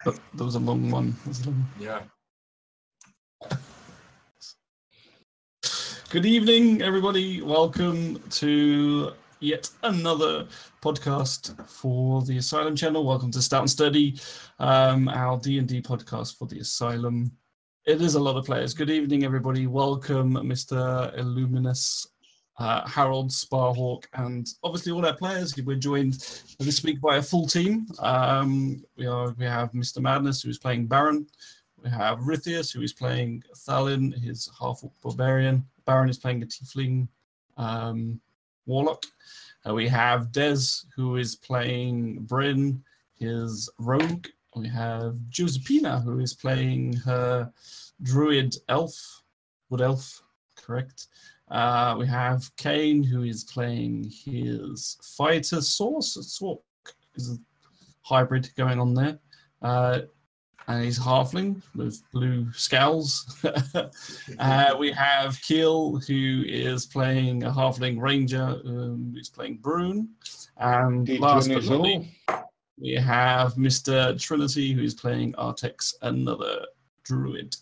But there was a long one. Yeah. Good evening, everybody. Welcome to yet another podcast for the Asylum channel. Welcome to Stout and Sturdy, our D&D podcast for the Asylum. It is a lot of players. Good evening, everybody. Welcome, Mr. Illuminous, Harold, Sparhawk, and obviously all our players. We're joined this week by a full team. We have Mr. Madness, who is playing Barron. We have Rithius, who is playing Thalin, his half-orc barbarian. Barron is playing a tiefling warlock. We have Des, who is playing Bryn, his rogue. We have Josephina, who is playing her druid elf, wood elf, correct. We have Kane, who is playing his fighter Sork is a hybrid going on there. And he's halfling with blue scowls. We have Keel, who is playing a halfling ranger, who's playing Brune. And last but not least, we have Mr. Trinity, who is playing Artex, another druid.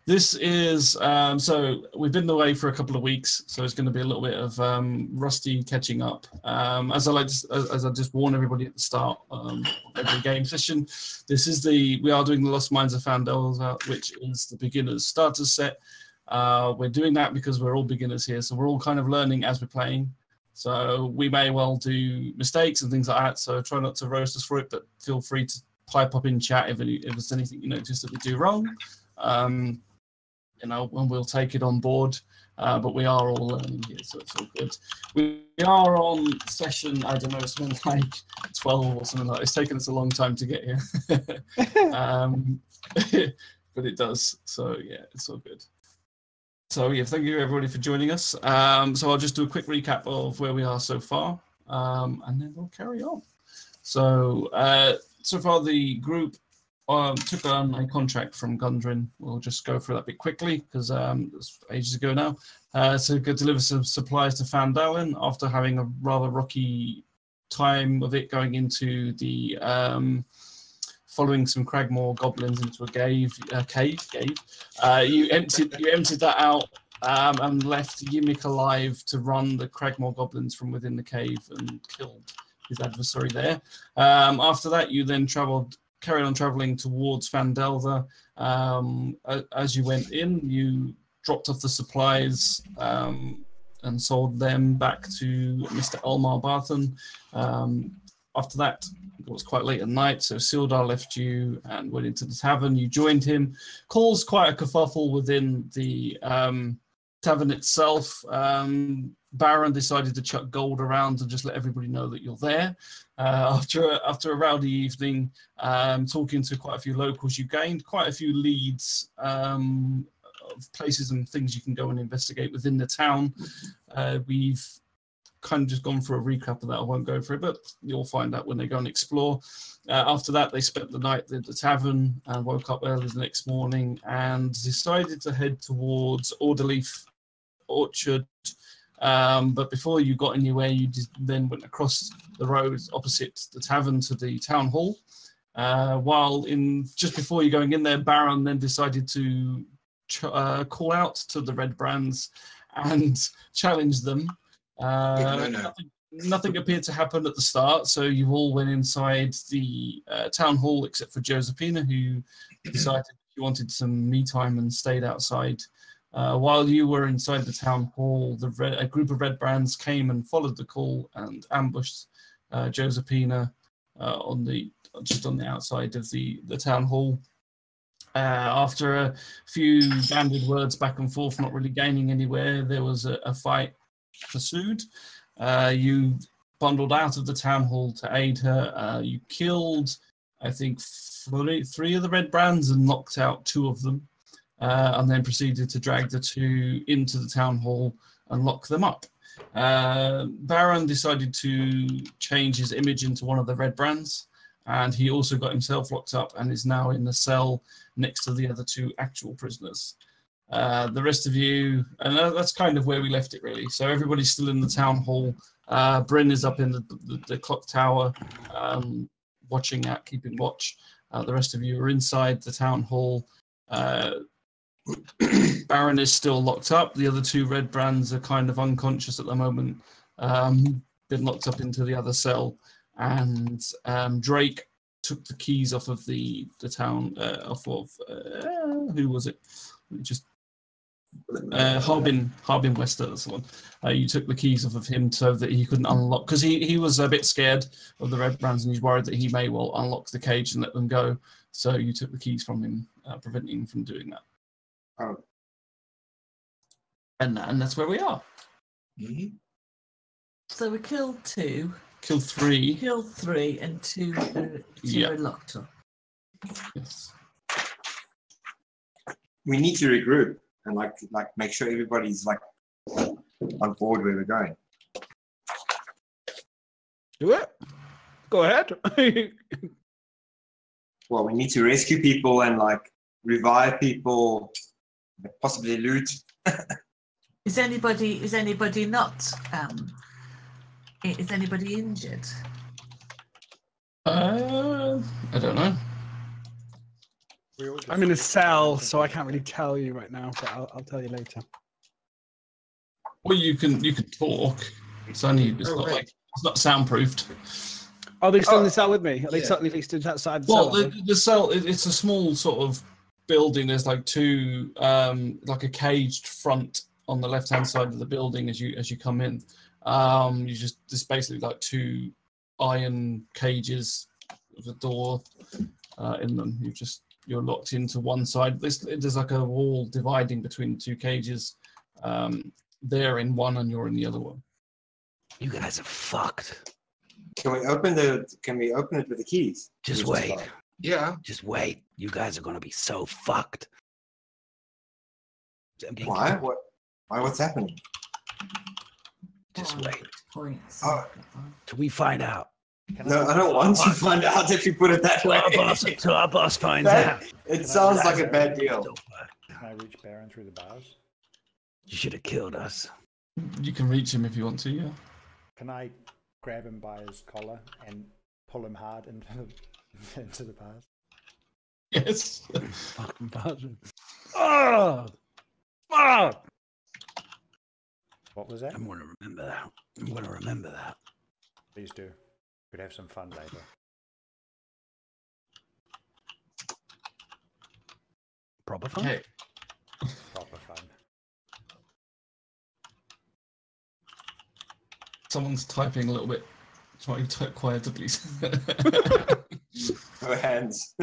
This is, so we've been away for a couple of weeks, so it's going to be a little bit of rusty catching up. As I just warn everybody at the start of every game session, we are doing the Lost Mines of Phandelver, which is the beginner's starter set. We're doing that because we're all beginners here, so we're all kind of learning as we're playing. So we may well do mistakes and things like that, so try not to roast us for it, but feel free to pipe up in chat if there's anything you notice that we do wrong. And we'll take it on board, but we are all learning here, so it's all good. We are on session, I don't know, something like 12 or something like that. It's taken us a long time to get here. But it does, so yeah, it's all good. So yeah, thank you everybody for joining us. So I'll just do a quick recap of where we are so far, and then we'll carry on. So, so far the group took on a contract from Gundren. We'll just go through that bit quickly because it's ages ago now. So go deliver some supplies to Phandelver after having a rather rocky time of it, going into the following some Cragmore goblins into a cave. You emptied that out and left Yimmick alive to run the Cragmore goblins from within the cave and killed his adversary there. After that, you then carried on traveling towards Phandelver. As you went in, you dropped off the supplies and sold them back to Mr. Elmar Barton. After that, it was quite late at night, so Sildar left you and went into the tavern. You joined him. Caused quite a kerfuffle within the tavern itself. Barron decided to chuck gold around and just let everybody know that you're there. After a rowdy evening, talking to quite a few locals, you gained quite a few leads of places and things you can go and investigate within the town. We've kind of just gone for a recap of that. I won't go for it, but you'll find out when they go and explore. After that, they spent the night at the tavern and woke up early the next morning and decided to head towards Orderleaf Orchard. But before you got anywhere, you then went across the road opposite the tavern to the town hall. Just before you going in there, Barron then decided to call out to the Redbrands and challenge them. Nothing appeared to happen at the start, so you all went inside the town hall except for Josephina, who decided she wanted some me time and stayed outside. While you were inside the town hall, a group of Redbrands came and followed the call and ambushed Josephina just on the outside of the town hall. After a few banded words back and forth, not really gaining anywhere, there was a fight pursued. You bundled out of the town hall to aid her. You killed, I think, three of the Redbrands and knocked out two of them. And then proceeded to drag the two into the town hall and lock them up. Barron decided to change his image into one of the Redbrands, and he also got himself locked up and is now in the cell next to the other two actual prisoners. The rest of you, and that's kind of where we left it, really. So everybody's still in the town hall. Bryn is up in the clock tower. watching at, keeping watch. The rest of you are inside the town hall. Barron is still locked up. The other two Redbrands are kind of unconscious at the moment. Been locked up into the other cell. And Drake took the keys off of the town, off of, who was it? Just Harbin Wester, that's the one. You took the keys off of him so that he couldn't unlock, because he was a bit scared of the Redbrands and he's worried that he may well unlock the cage and let them go. So you took the keys from him, preventing him from doing that. Oh. And that's where we are. Mm-hmm. So we killed 2. Killed 3. Killed 3 and 2 are locked up. Yes. We need to regroup and like make sure everybody's like on board where we're going. Do it. Go ahead. Well, we need to rescue people and like revive people, possibly loot. Is anybody not? Is anybody injured? I don't know. I'm in a cell, so I can't really tell you right now, but I'll tell you later. Well, you can talk. It's not soundproofed. Are they still in the cell with me? Are they suddenly fixed outside the cell? Well, the cell, it's a small sort of building. There's like 2, like a caged front on the left-hand side of the building as you come in. There's basically like 2 iron cages with a door in them. You're locked into one side. There's like a wall dividing between the 2 cages. They're in one and you're in the other one. You guys are fucked. Can we open it with the keys? Just wait. Yeah. Just wait. You guys are gonna be so fucked. Why? What's happening? Just wait. Points. Till we find out. No, I don't want to find out if you put it that way. Till our boss finds out. It sounds like a bad deal. Can I reach Barron through the bars? You should have killed us. You can reach him if you want to, yeah. Can I grab him by his collar and pull him hard into the bars? Yes. Fucking bastard. Oh! Fuck! What was that? I'm gonna remember that. Please do. Could have some fun later. Proper fun? Okay. Proper fun. Someone's typing a little bit. Try to type quieter, please. Her hands.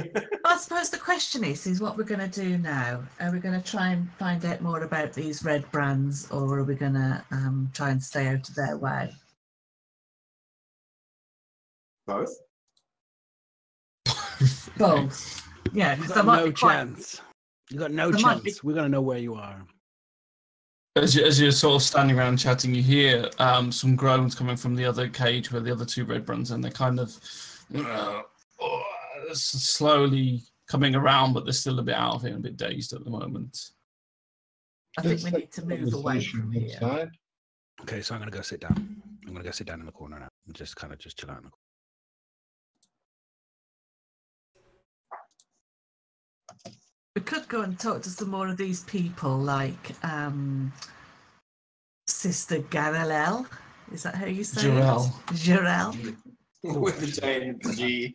I suppose the question is what we're going to do now. Are we going to try and find out more about these Redbrands, or are we going to try and stay out of their way? Both. Both. Yeah, You've because got no chance. You got no chance. We're gonna know where you are. As you're sort of standing around chatting, you hear some groans coming from the other cage where the other 2 Redbrands, and they're kind of slowly coming around, but they're still a bit out of it and a bit dazed at the moment. I think we need to move away from here. Okay, so I'm gonna go sit down. I'm gonna go sit down in the corner now and just chill out in the corner. We could go and talk to some more of these people, like Sister Garelel. Is that how you say Jarell. it? Jarell. With the J and the G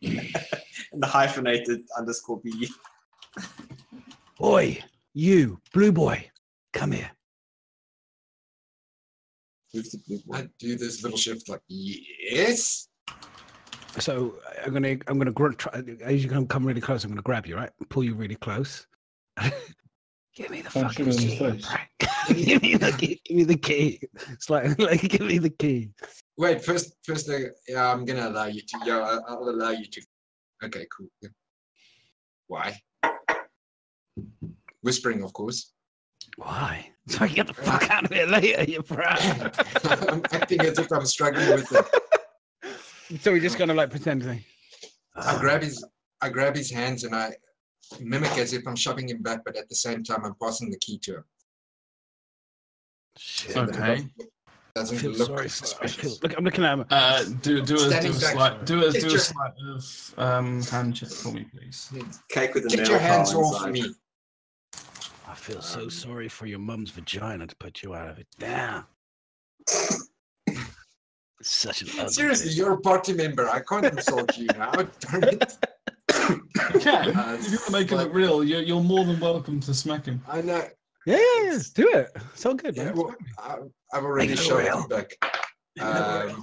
and the hyphenated _B. Oi, you, blue boy, come here. I do this little shift like, yes. So I'm gonna try, as you come really close, I'm gonna grab you, right? Pull you really close. Give me the fucking key. give me the key. It's like give me the key. Wait, first, I'm gonna allow you to. Yeah, I'll allow you to. Okay, cool. Yeah. Why? Whispering, of course. Why? So I can get the fuck out of here later, you brat. I'm acting as if I'm struggling with it. So we're just gonna like pretend to. I grab his hands and I mimic as if I'm shoving him back, but at the same time I'm passing the key to him. Shit. Okay. Doesn't feel look sorry for suspicious. Look, I'm looking at him. Do Standing a back. slight Get your- sleight of hand check for me, please. Cake with the Get metal your hands pile off inside. me. I feel so sorry for your mum's vagina to put you out of it. Damn. Such an ugly Seriously, bitch. you're a party member. I can't insult you now. Darn it. You can. If you want to make it but- look real, you're more than welcome to smack him. I know. Yeah, do it. So good, Yeah, man. well, I've already Make it shot real. it back.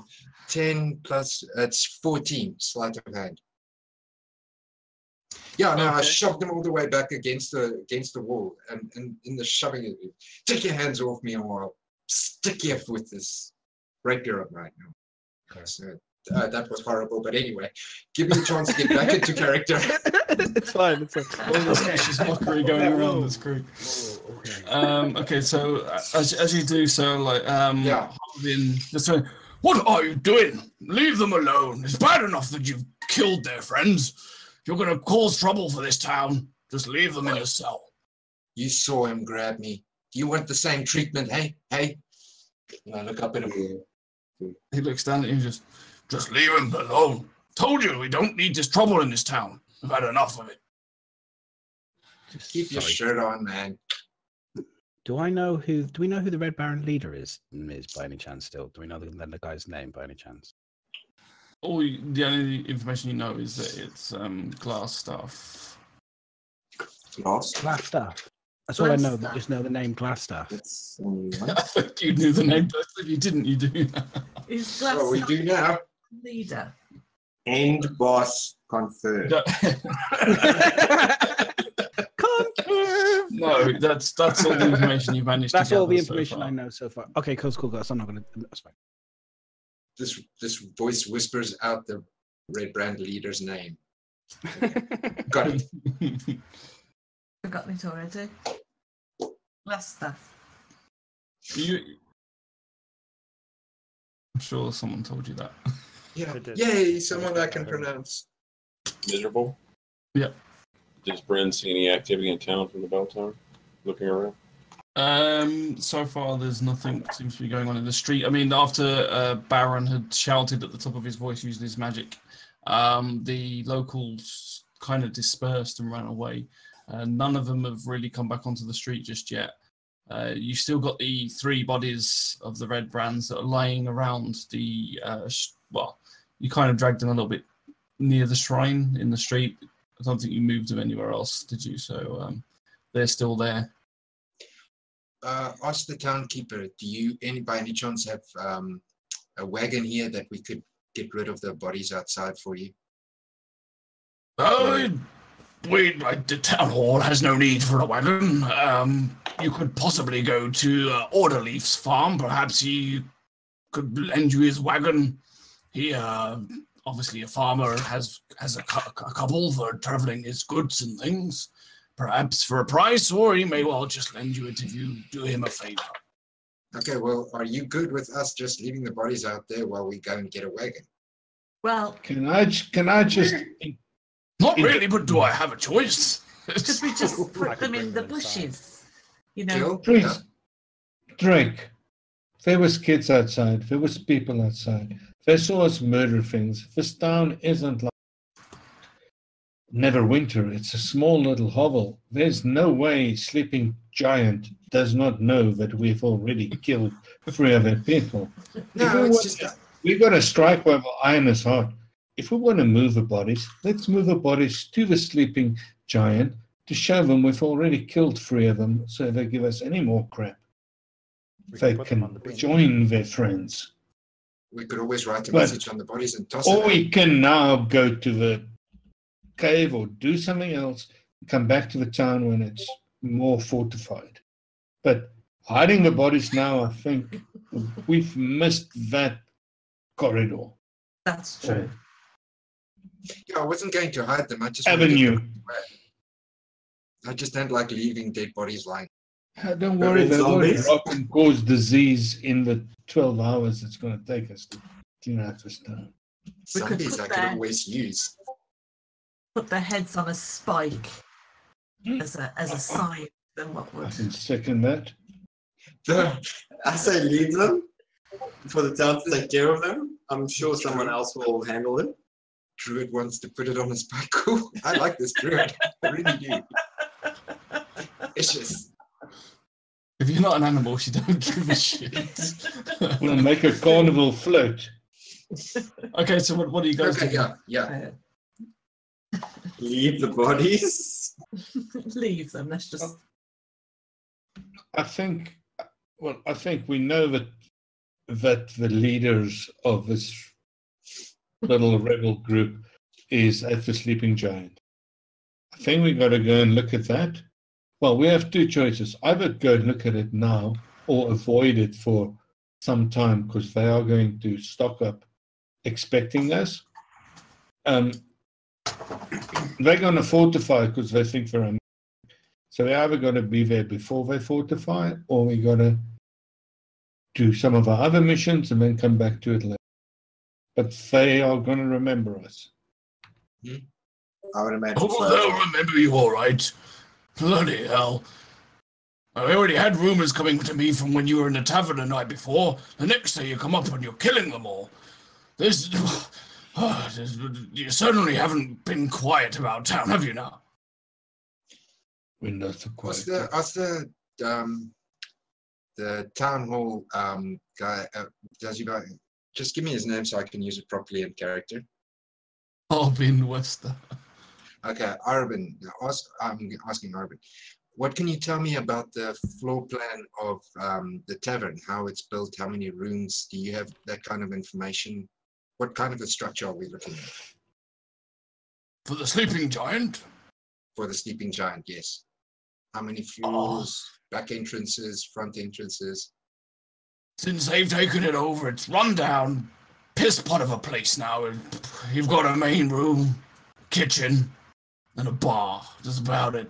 10 plus, it's 14 sleight of hand. Yeah, no, I Okay. shoved them all the way back against the wall, and in the shoving it, take your hands off me, or I'll stick you with this rapier right now. Okay. So, that was horrible, but anyway, give me a chance to get back into character. It's fine. It's fine. All this vicious mockery going around this crew. Okay, so as you do so, like Yeah. Harvin just saying, "What are you doing? Leave them alone. It's bad enough that you've killed their friends. You're going to cause trouble for this town. Just leave them in a cell." You saw him grab me. Do you want the same treatment? Hey, hey. And I look up at him. He looks down at you and just leave him alone. Told you we don't need this trouble in this town. We've had enough of it. Keep your shirt on, man. Do we know who the Red Baron leader is by any chance still? Do we know the guy's name by any chance? The only information you know is that it's glass stuff. Glass. Glass Staff. That's all I know. Glassstaff. Just know the name Glass Staff. That's only one. I think you knew the name, but if you didn't, you do. Is Well, we Glass do now. leader? End boss confirmed. No, that's all the information you've managed That's to gather all the so information far. I know so far. Okay, cool. That's I'm not gonna. That's fine. This voice whispers out the Redbrand leader's name. Got it. Forgotten it already. Glass stuff. I'm sure someone told you that. Yeah. It did. Yay, someone I can pronounce. Miserable? Yeah. Does Bryn see any activity in town from the bell tower? Looking around? So far, there's nothing seems to be going on in the street. I mean, after Barron had shouted at the top of his voice using his magic, the locals kind of dispersed and ran away. None of them have really come back onto the street just yet. You still got the 3 bodies of the Redbrands that are lying around the. You kind of dragged them a little bit near the shrine in the street. I don't think you moved them anywhere else, did you? So they're still there. Ask the townkeeper, do you by any chance have a wagon here that we could get rid of the bodies outside for you? The town hall has no need for a wagon. You could possibly go to Orderleaf's farm. Perhaps he could lend you his wagon. He, obviously, a farmer has a couple for traveling his goods and things. Perhaps for a price, or he may well just lend you it if you do him a favor. Okay, well, are you good with us just leaving the bodies out there while we go and get a wagon? Well, Can I just? Not really, but do I have a choice? could we just I put could them bring in the them inside. bushes? You know, Kill? Please, Drake. There was kids outside. There was people outside. They saw us murder things. This town isn't like Neverwinter. It's a small little hovel. There's no way Sleeping Giant does not know that we've already killed 3 other people. No, it's just We got to strike while the iron is hot. If we want to move the bodies, let's move the bodies to the Sleeping Giant to show them we've already killed 3 of them, so if they give us any more crap, We they put them on can the bench. join their friends. we could always write a But- message on the bodies and toss Or it. we can now go to the cave or do something else, come back to the town when it's more fortified. But hiding the bodies now, I think we've missed that corridor. that's true. Yeah, I wasn't going to hide them. I just wanted to Avenue. get them away. I just don't like leaving dead bodies lying. Don't worry, Red they won't zombies. drop and cause disease in the 12 hours it's going to take us to clean out this town. We could Zombies put I could that- always use. Put their heads on a spike Hmm. as a sign. Then what I would? can second that. I say leave them. for the town to take care of them. I'm sure someone else will handle it. Druid wants to put it on his back. I like this Druid. I really do. It's just... If you're not an animal, you don't give a shit. We'll make a carnival float. Okay, so what do you guys do? Yeah. Leave the bodies. Leave them. Let's just. I think we know that the leaders of this little rebel group is at the Sleeping Giant. I think we got to go and look at that. Well, we have two choices. Either go and look at it now or avoid it for some time because they are going to stock up expecting us. They're going to fortify because they think they're amazing. So they're either going to be there before they fortify or we're going to do some of our other missions and then come back to it later. But they are going to remember us. I would imagine. Oh, they'll remember you all right. Bloody hell. I already had rumors coming to me from when you were in the tavern the night before. The next day you come up and you're killing them all. You certainly haven't been quiet about town, have you now? We're not so quiet. The town hall guy, does he know? Just give me his name so I can use it properly in character. Arbin Wester. Okay, Arbin. I'm asking Arbin. What can you tell me about the floor plan of the tavern? How it's built? How many rooms? Do you have that kind of information? What kind of a structure are we looking at? For the Sleeping Giant? For the Sleeping Giant, yes. How many floors? Back entrances? Front entrances? Since they've taken it over, it's run down. Piss pot of a place now. You've got a main room, kitchen, and a bar. That's about it.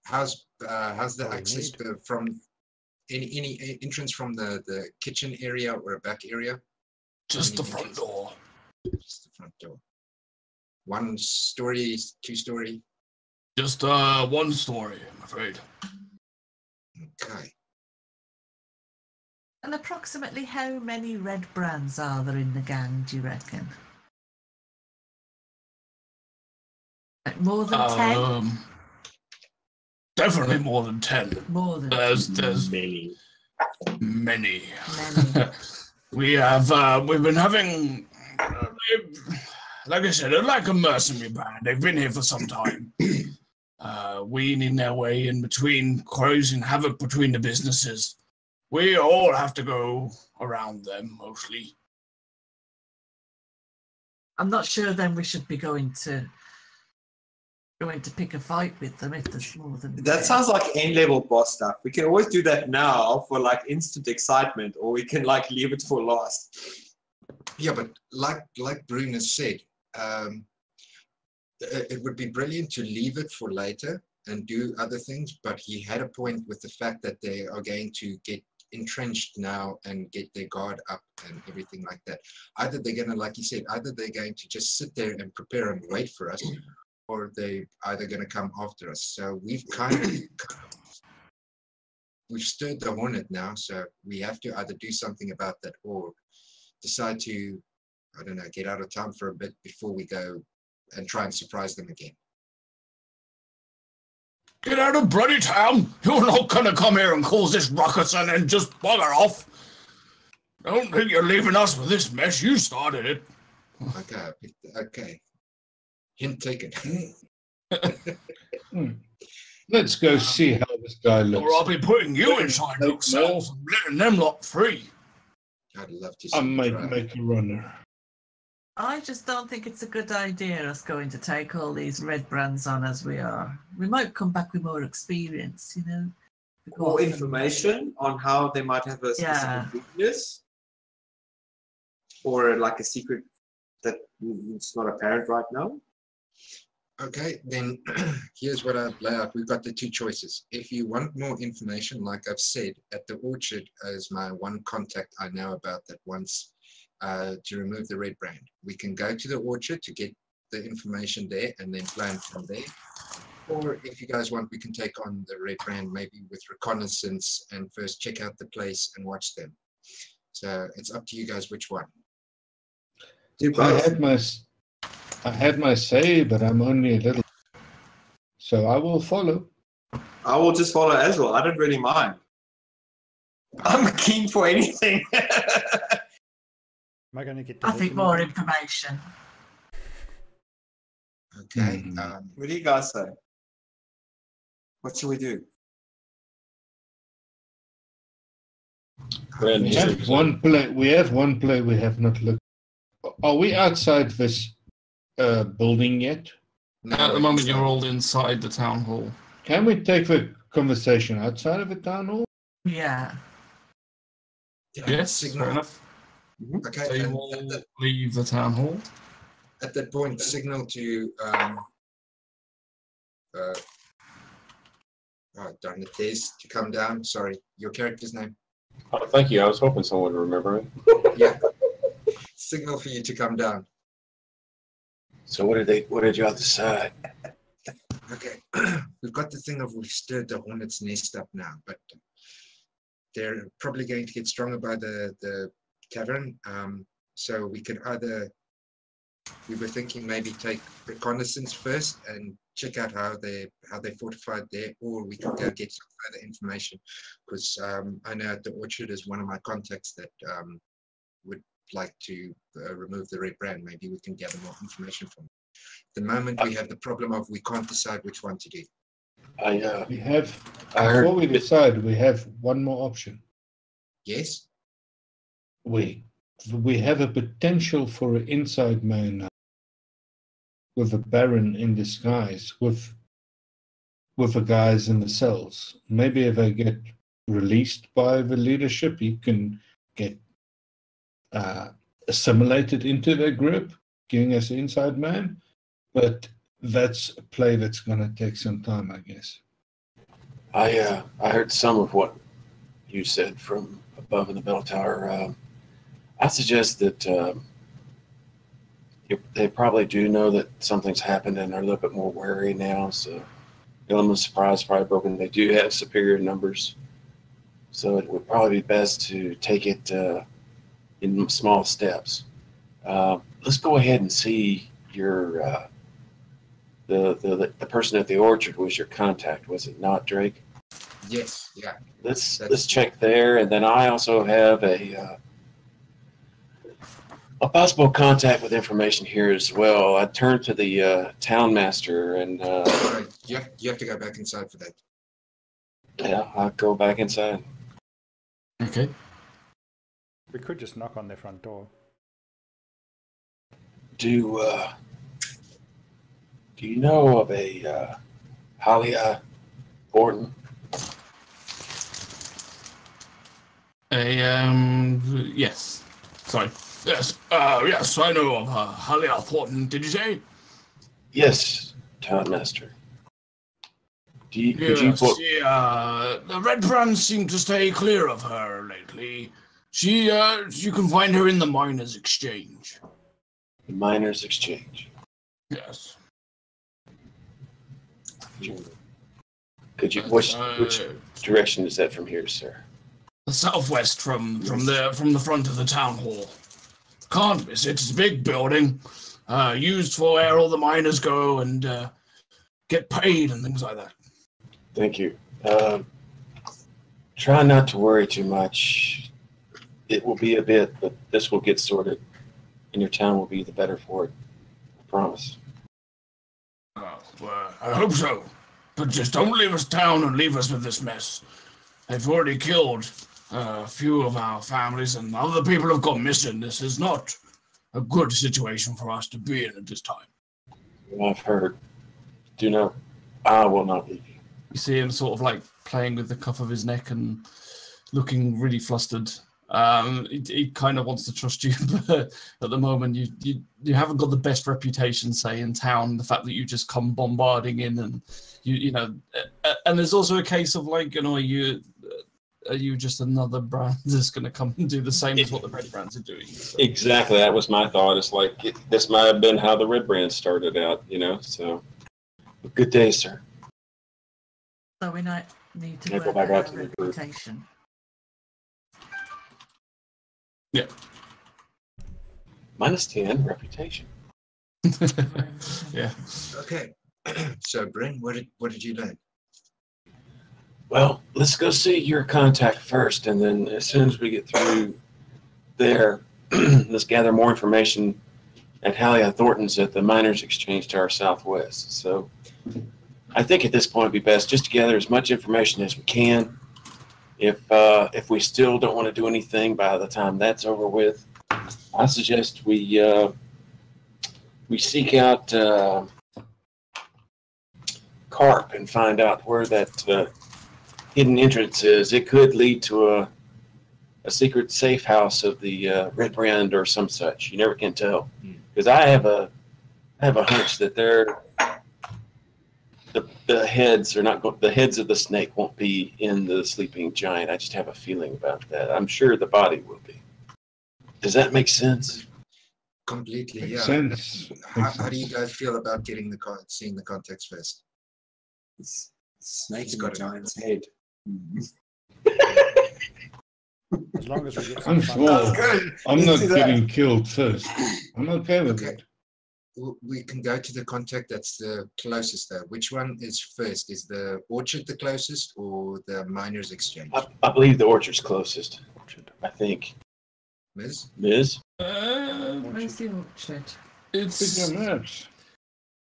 How's the access from any entrance from the kitchen area or a back area? Just the front door. Just the front door. 1 story, 2 story? Just 1 story, I'm afraid. Okay. And approximately how many Redbrands are there in the gang, do you reckon? Like more than 10? Definitely more than 10. More than There's many. We have we've been having like I said, they're like a mercenary band. They've been here for some time. Weaning their way in between, causing havoc between the businesses. We all have to go around them mostly. I'm not sure then we should be going to pick a fight with them if there's more than That 10. sounds like end-level boss stuff. We can always do that now for like instant excitement, or we can like leave it for last. Yeah, but like Bruno said, it would be brilliant to leave it for later and do other things, but he had a point with the fact that they are going to get entrenched now and get their guard up and everything like that. Either they're going to, like he said, either they're going to just sit there and prepare and wait for us, or they either going to come after us. So we've we've stirred the hornet now, so we have to either do something about that or decide to, I don't know, get out of town for a bit before we go and try and surprise them again. Get out of bloody town! You're not gonna come here and cause this ruckus and then just bugger off! I don't think you're leaving us with this mess. You started it. Okay. Hint taken. Let's go see how this guy looks. Or I'll be putting you inside your cells and letting them lot free. I'd love to see I might make a runner. I just don't think it's a good idea us going to take all these Redbrands on as we are. We might come back with more experience, you know. Or information on how they might have a specific weakness. Or like a secret that it's not apparent right now. Okay, then here's what I'd lay out. We've got the 2 choices. If you want more information, like I've said, at the orchard is my one contact I know about that wants to remove the Redbrand. We can go to the orchard to get the information there and then plan from there. Or if you guys want, we can take on the Redbrand maybe with reconnaissance and first check out the place and watch them. So it's up to you guys which one. Do I both. had my say, but I'm only a little. So I will follow. I will just follow as well. I don't really mind. I'm keen for anything. Am I going to get? I think more information. Okay. What do you guys say? What should we do? Brand We new have one play. We have one play. We have not looked. Are we outside this building yet? No, At the we're moment, inside. you're all inside the town hall. Can we take the conversation outside of the town hall? Yeah. Yes, Signal. fair enough. Okay. So you and all leave the town hall. at that point, signal to oh darn it, Des, to come down. Sorry, your character's name. Oh, thank you. I was hoping someone would remember me. Yeah. Signal for you to come down. So what did y'all decide? Okay. We've got the thing of we've stirred the hornet's nest up now, but they're probably going to get stronger by the tavern. So we could either, we were thinking maybe take reconnaissance first and check out how they fortified there, or we could go get some further information, because I know at the orchard is one of my contacts that would like to remove the Redbrand. Maybe we can gather more information from it. At the moment, we have the problem of we can't decide which one to do. We have. I heard Before we decide, we have one more option. Yes. We have a potential for an inside man now, with a Baron in disguise, with the guys in the cells. Maybe if they get released by the leadership, he can get assimilated into their group, giving us an inside man. But that's a play that's going to take some time, I guess. I heard some of what you said from above in the bell tower. I suggest that they probably do know that something's happened and are a little bit more wary now. So, element of surprise probably broken. They do have superior numbers, so it would probably be best to take it in small steps. Let's go ahead and see your the person at the orchard was your contact, was it not, Drake? Yes. Yeah. Let's check there, and then I also have a possible contact with information here as well. I turned to the town master, and Right. You have to go back inside for that. yeah, I'll go back inside. Okay. We could just knock on their front door. Do you know of a Halia Orton? Yes. Sorry. Yes. Yes, I know of her. Halia Thornton, did you say? Yes, town master. Could you Yes, the Redbrands seem to stay clear of her lately. You can find her in the Miners' Exchange. the Miners' Exchange? Yes. Could you which direction is that from here, sir? The southwest from the front of the town hall. Can't miss it. It's a big building, used for where all the miners go and get paid and things like that. Thank you. Try not to worry too much. It will be a bit, but this will get sorted, and your town will be the better for it. I promise. Well, I hope so. But just don't leave us down and leave us with this mess. They've already killed a few of our families, and other people have gone missing. This is not a good situation for us to be in at this time. Well, I've heard. Do know I will not leave you. You see him sort of like playing with the cuff of his neck and looking really flustered. He kind of wants to trust you, but at the moment you haven't got the best reputation, say, in town. The fact that you just come bombarding in, and you know, and there's also a case of like, you know, are you just another brand that's going to come and do the same as what the Redbrands are doing? So. Exactly, that was my thought. It's like this might have been how the Redbrands started out, you know. So, good day, sir. So we might need to Yeah, go work back out out our to the group. reputation. Yeah. -10 reputation. Yeah. Okay. So, Bryn, what did you learn? Well, let's go see your contact first, and then as soon as we get through there, let's gather more information at Hallia Thornton's at the Miners Exchange to our southwest. So I think at this point it'd be best just to gather as much information as we can. If we still don't want to do anything by the time that's over with, I suggest we seek out Carp and find out where that hidden entrance is. It could lead to a secret safe house of the Redbrand or some such. You never can tell. Because I have a hunch that the heads are not the heads of the snake won't be in the sleeping giant. I just have a feeling about that. I'm sure the body will be. Does that make sense? Completely, Makes yeah. sense. How do you guys feel about getting seeing the context first? Snake He's in got the it. giant's head. As long as we get I'm some small. good. I'm Let's not do that. getting killed first. I'm okay with Okay. it. We can go to the contact that's the closest there. Which one is first? Is the orchard the closest or the Miners Exchange? I believe the orchard's closest. I think. Miz? Miz? Where's the orchard? It's. Bigger maps.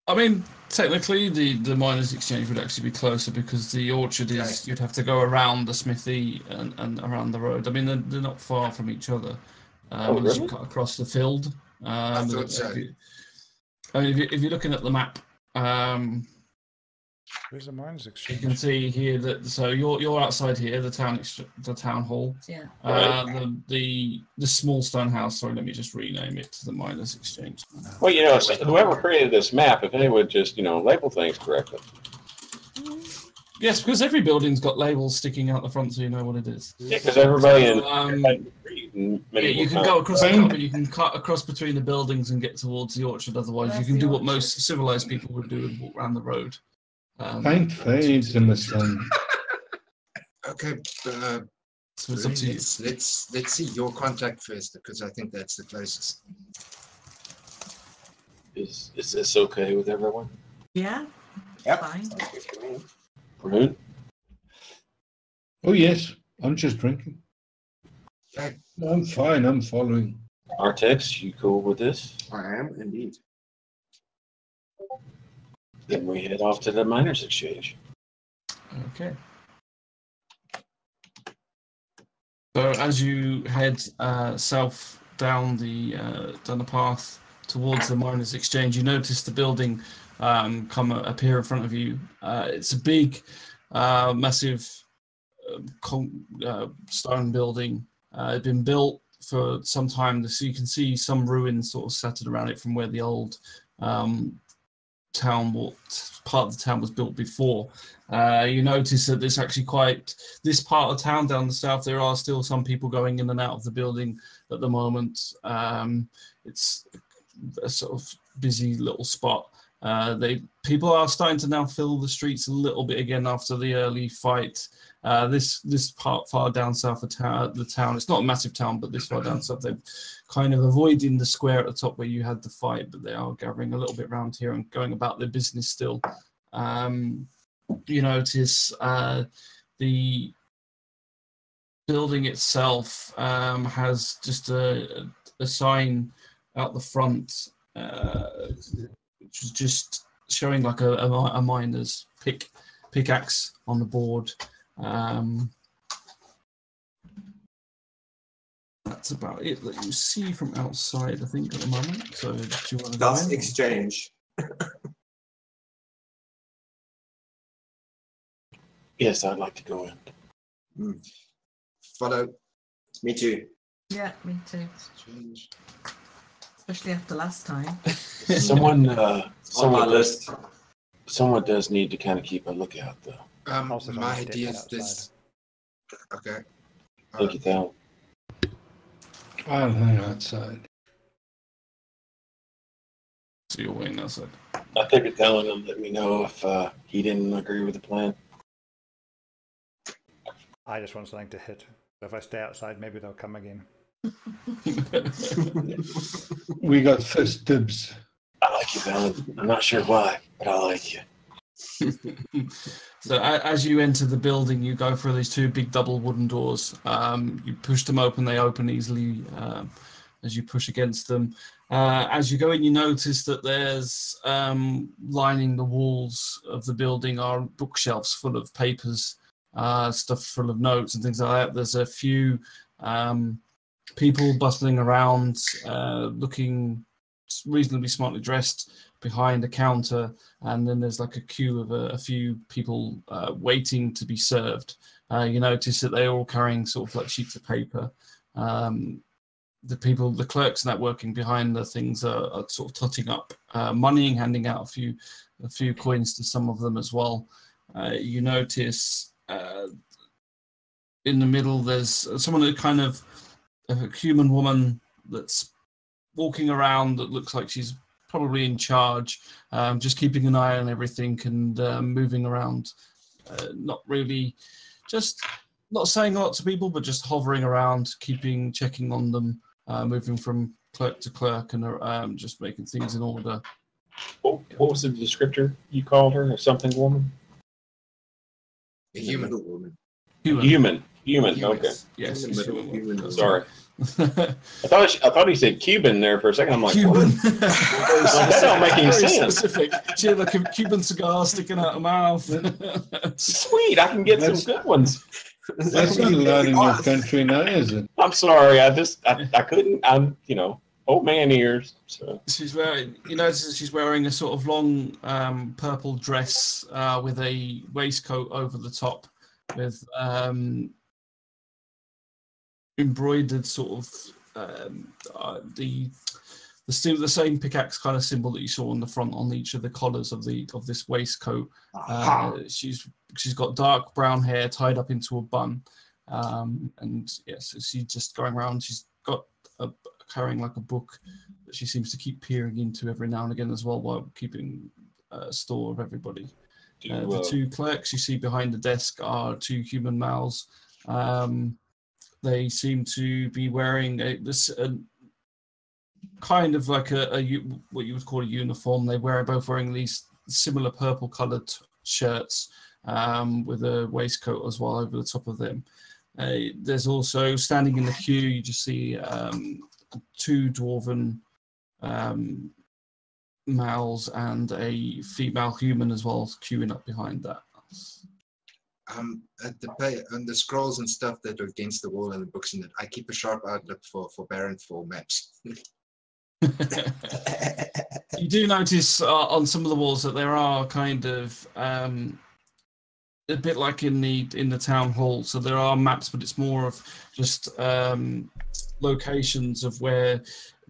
I mean, technically, the Miners Exchange would actually be closer because the orchard is. Okay. You'd have to go around the smithy and around the road. I mean, they're not far from each other. Unless you really? cut across the field. I thought so. I mean, if you're looking at the map, Where's the Mines you Exchange? can see here that so you're outside here, the town hall. Yeah. The small stone house. Sorry, let me just rename it to the Miners Exchange. Well, whoever created this map, if they would just, label things correctly. Yes, because every building's got labels sticking out the front, so you know what it is. Yeah, because everybody in Yeah, you can go across the top, but you can cut across between the buildings and get towards the orchard. Otherwise, you Where's can the do what orchard? most civilized people would do and walk around the road. Paint fades in the sun. Okay, So it's up to you. let's see your contact first because I think that's the closest. Is this okay with everyone? Yeah. Yep. Fine. Brune? Oh yes, I'm just drinking. Okay. I'm fine. I'm following. Artex, you cool with this? I am indeed. Then we head off to the Miners Exchange. Okay. So as you head south down the path towards the Miners Exchange, you notice the building appear in front of you. It's a big, massive stone building. It's been built for some time, so you can see some ruins sort of scattered around it from where the old part of the town was built before. You notice that there's actually this part of town down the south, there are still some people going in and out of the building at the moment. It's a sort of busy little spot. People are starting to now fill the streets a little bit again after the early fight. This part far down south of the town, it's not a massive town, but this far down south, they've kind of avoiding the square at the top where you had the fight, but they are gathering a little bit around here and going about their business still. You notice the building itself has just a sign out the front, which is just showing like a miner's pickaxe on the board. That's about it that you see from outside, I think, at the moment. So, do you want to go Dust in? exchange. Yes, I'd like to go in. Follow. Me too. Yeah, me too. Especially after last time. Someone On my list. Someone does need to kind of keep a lookout, though. Also, My someone idea stepped is this. Okay. Thank you, Thal. I'll hang outside. So you're waiting outside. I think you're telling him, let me know if he didn't agree with the plan. I just want something to hit. So if I stay outside, maybe they'll come again. We got first dibs. I like you, Valen. I'm not sure why, but I like you. So as you enter the building, you go through these two big double wooden doors. You push them open; they open easily as you push against them. As you go in, you notice that there's lining the walls of the building are bookshelves full of papers, stuff full of notes and things like that. There's a few people bustling around, looking reasonably smartly dressed behind a counter, and then there's like a queue of a few people waiting to be served. You notice that they're all carrying sort of like sheets of paper. The clerks and that working behind the things are sort of totting up money and handing out a few coins to some of them as well. You notice in the middle there's someone that kind of a human woman that's walking around that looks like she's probably in charge, just keeping an eye on everything and moving around, not really, just not saying a lot to people, but just hovering around, checking on them, moving from clerk to clerk and just making things in order. What was the descriptor you called her? A something woman? A human woman. Human. Okay. Yes. Human. Sorry. I thought he said Cuban there for a second. I'm like, Cuban. That don't make any Very sense. specific. She had like a Cuban cigar sticking out her mouth. Sweet, I can get some good ones. That's not allowed in your country now, is it? I'm sorry, I couldn't. I'm old man ears. So She's wearing, she's wearing a sort of long purple dress with a waistcoat over the top with embroidered sort of the same pickaxe kind of symbol that you saw on the front on each of the collars of this waistcoat. She's got dark brown hair tied up into a bun, and yes, she's just going around. She's got carrying like a book that she seems to keep peering into every now and again as well, while keeping store of everybody. The two clerks you see behind the desk are two human males. They seem to be wearing this kind of like what you would call a uniform. Both wearing these similar purple coloured shirts with a waistcoat as well over the top of them. There's also standing in the queue, you just see two dwarven males and a female human as well queuing up behind that. At the scrolls and stuff that are against the wall and the books in it, I keep a sharp outlook for Barron for maps. You do notice on some of the walls that there are kind of a bit like in the town hall. So there are maps, but it's more of just locations of where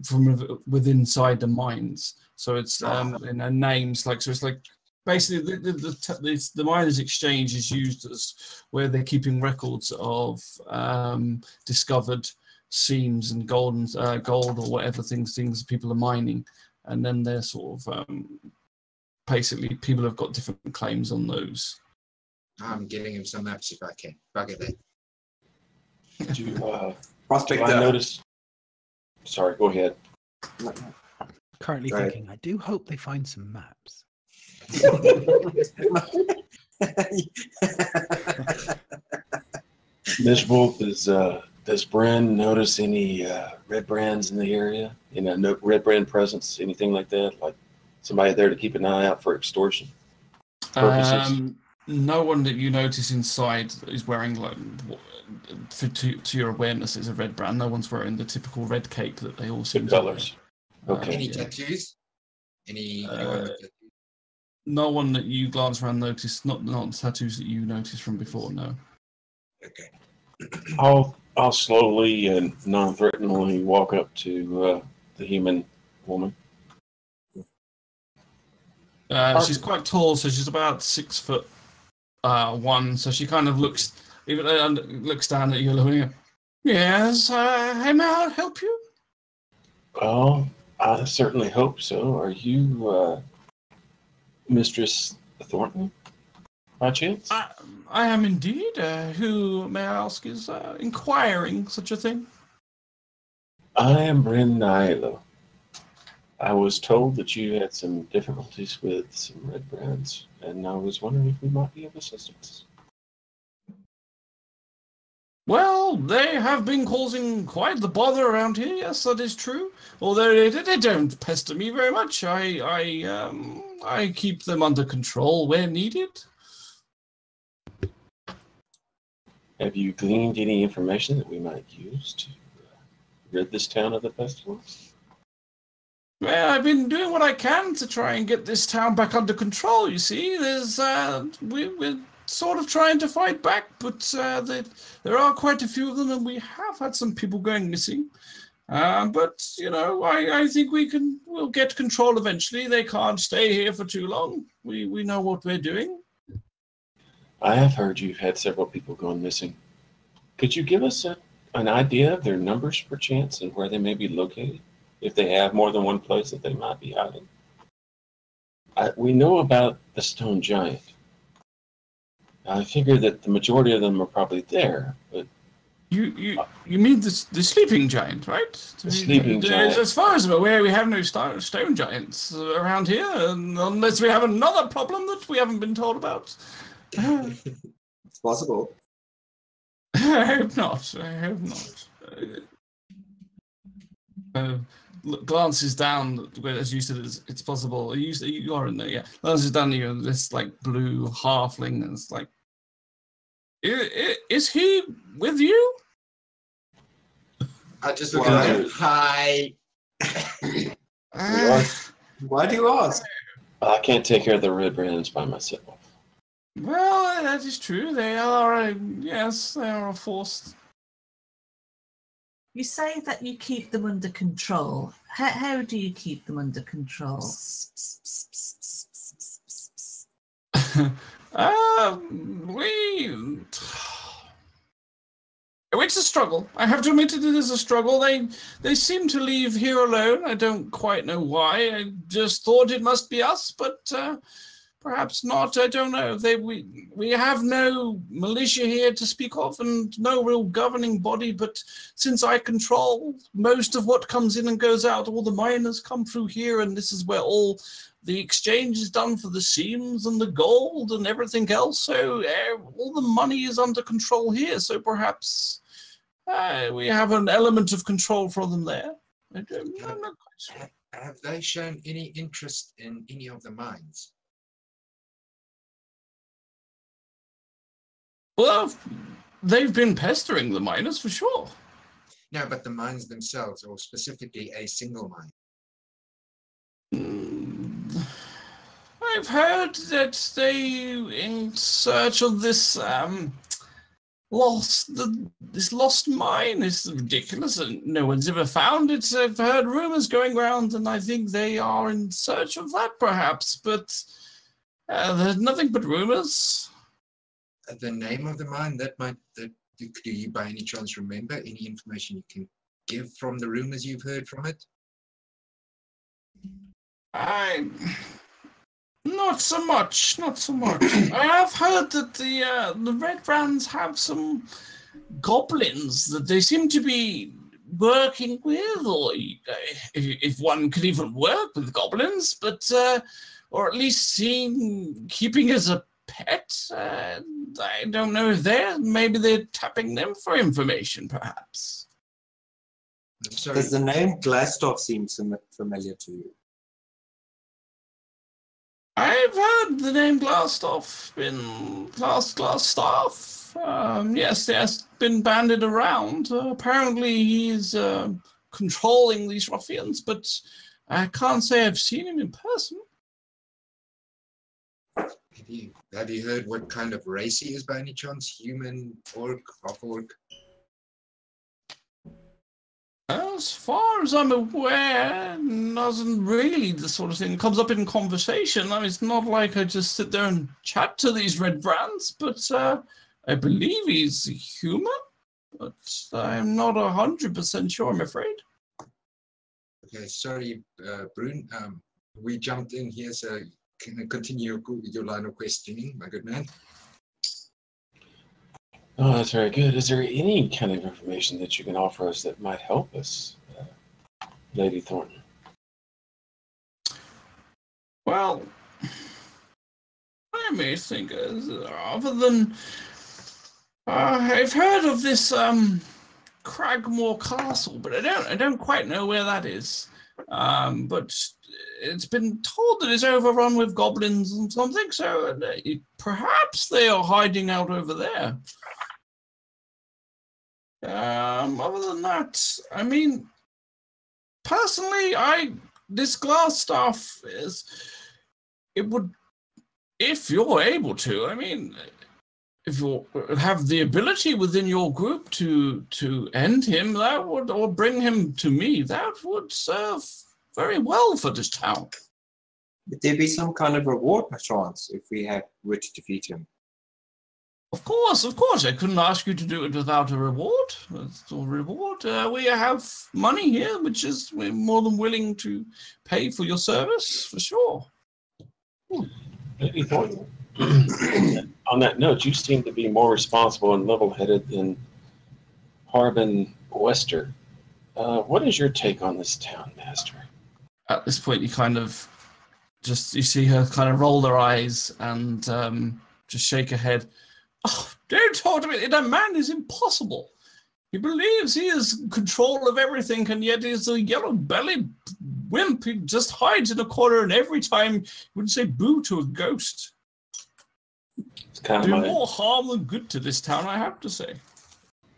from within inside the mines. So it's names like, so it's like basically the miners' exchange is used as where they're keeping records of discovered seams and gold or whatever things people are mining, and then they're sort of basically people have got different claims on those. I'm getting him some maps if I can. Bugger that. do you Prospect. I notice? Sorry, go ahead. Currently thinking, I do hope they find some maps. Ms. Wolf, does Bren notice any Redbrands in the area? No Redbrand presence, anything like that? Like somebody there to keep an eye out for extortion purposes? No one that you notice inside is wearing, like, to your awareness, is a red brand. No one's wearing the typical red cape that they all seem The to colors. wear. Okay. Any tattoos? Anyone with tattoos? No one that you glance around notice, not tattoos that you noticed from before, no. Okay. I'll slowly and non-threateningly walk up to the human woman. She's quite tall, so she's about 6'1", so she kind of looks down at you, looking. Yes, may I help you? Well, I certainly hope so. Are you Mistress Thornton, by chance? I am indeed. Who, may I ask, is inquiring such a thing? I am Bryn Nilo. I was told that you had some difficulties with some Redbrands, and I was wondering if we might be of assistance. Well, they have been causing quite the bother around here. Yes, that is true. Although they don't pester me very much. I keep them under control where needed. Have you gleaned any information that we might use to rid this town of the pestilence? Well, I've been doing what I can to try and get this town back under control. You see, we're sort of trying to fight back, but there are quite a few of them, and we have had some people going missing. But you know, I think we'll get control eventually. They can't stay here for too long. We know what we're doing. I have heard you've had several people gone missing. Could you give us an idea of their numbers, perchance, and where they may be located, if they have more than one place that they might be hiding? We know about the stone giant. I figure that the majority of them are probably there, but you mean the sleeping giant, right? The sleeping giant. As far as I'm aware, we have no stone giants around here, unless we have another problem that we haven't been told about. It's possible. I hope not. Glances down, as you said, it's possible. You are in there, yeah. Glances down, this like blue halfling, and it's like, is he with you? I just look at him. Hi. Why do you ask? I can't take care of the Redbrands by myself. Well, that is true. They are, yes, they are forced. You say that you keep them under control. How do you keep them under control? It's a struggle. I have to admit it is a struggle. They seem to leave here alone. I don't quite know why. I just thought it must be us, but perhaps not. I don't know. We have no militia here to speak of, and no real governing body. But since I control most of what comes in and goes out, all the miners come through here, and this is where all the exchange is done for the seams and the gold and everything else. So all the money is under control here. So perhaps we have an element of control for them there. I'm not quite sure. Have they shown any interest in any of the mines? Well, they've been pestering the miners for sure. No, but the mines themselves, or specifically a single mine. I've heard that they, in search of this lost mine, is ridiculous, and no one's ever found it. I've heard rumors going around, and I think they are in search of that, perhaps. But there's nothing but rumors. The name of the mine, do you by any chance remember any information you can give from the rumors you've heard from it? Not so much. I have heard that the Redbrands have some goblins that they seem to be working with, or if one could even work with goblins, but or at least keeping as a pet. I don't know if maybe they're tapping them for information, perhaps. Does the name Glassdorf seem familiar to you? I've heard the name Glassdorf in Glassstaff. Yes, there's been bandied around. Apparently he's controlling these ruffians, but I can't say I've seen him in person. Have you heard what kind of race he is by any chance? Human, orc, half-orc? As far as I'm aware, doesn't really the sort of thing that comes up in conversation. I mean, it's not like I just sit there and chat to these Redbrands, but I believe he's human, but I'm not 100% sure, I'm afraid. Okay, sorry, Brun. We jumped in here, so can you continue your line of questioning, my good man? Oh, that's very good. Is there any kind of information that you can offer us that might help us Lady Thornton? Well, let me think. Other than I've heard of this Cragmore Castle, but I don't quite know where that is. But it's been told that it's overrun with goblins and something, so perhaps they are hiding out over there. Other than that, I mean, personally, this glass stuff is, it would, if you're able to, I mean, if you have the ability within your group to end him, that would, or bring him to me, that would serve very well for this town. Would there be some kind of reward, perchance, if we were to defeat him? Of course. I couldn't ask you to do it without a reward. We have money here, which is we're more than willing to pay for your service, for sure. Maybe Thornton. On that note, you seem to be more responsible and level-headed than Harbin Wester. What is your take on this town, Master? At this point, you see her kind of roll her eyes and just shake her head. Oh, don't talk to me. That man is impossible. He believes he has control of everything, and yet he's a yellow-bellied wimp. He just hides in a corner, and every time he would say boo to a ghost. It's kind Do of more harm than good to this town, I have to say.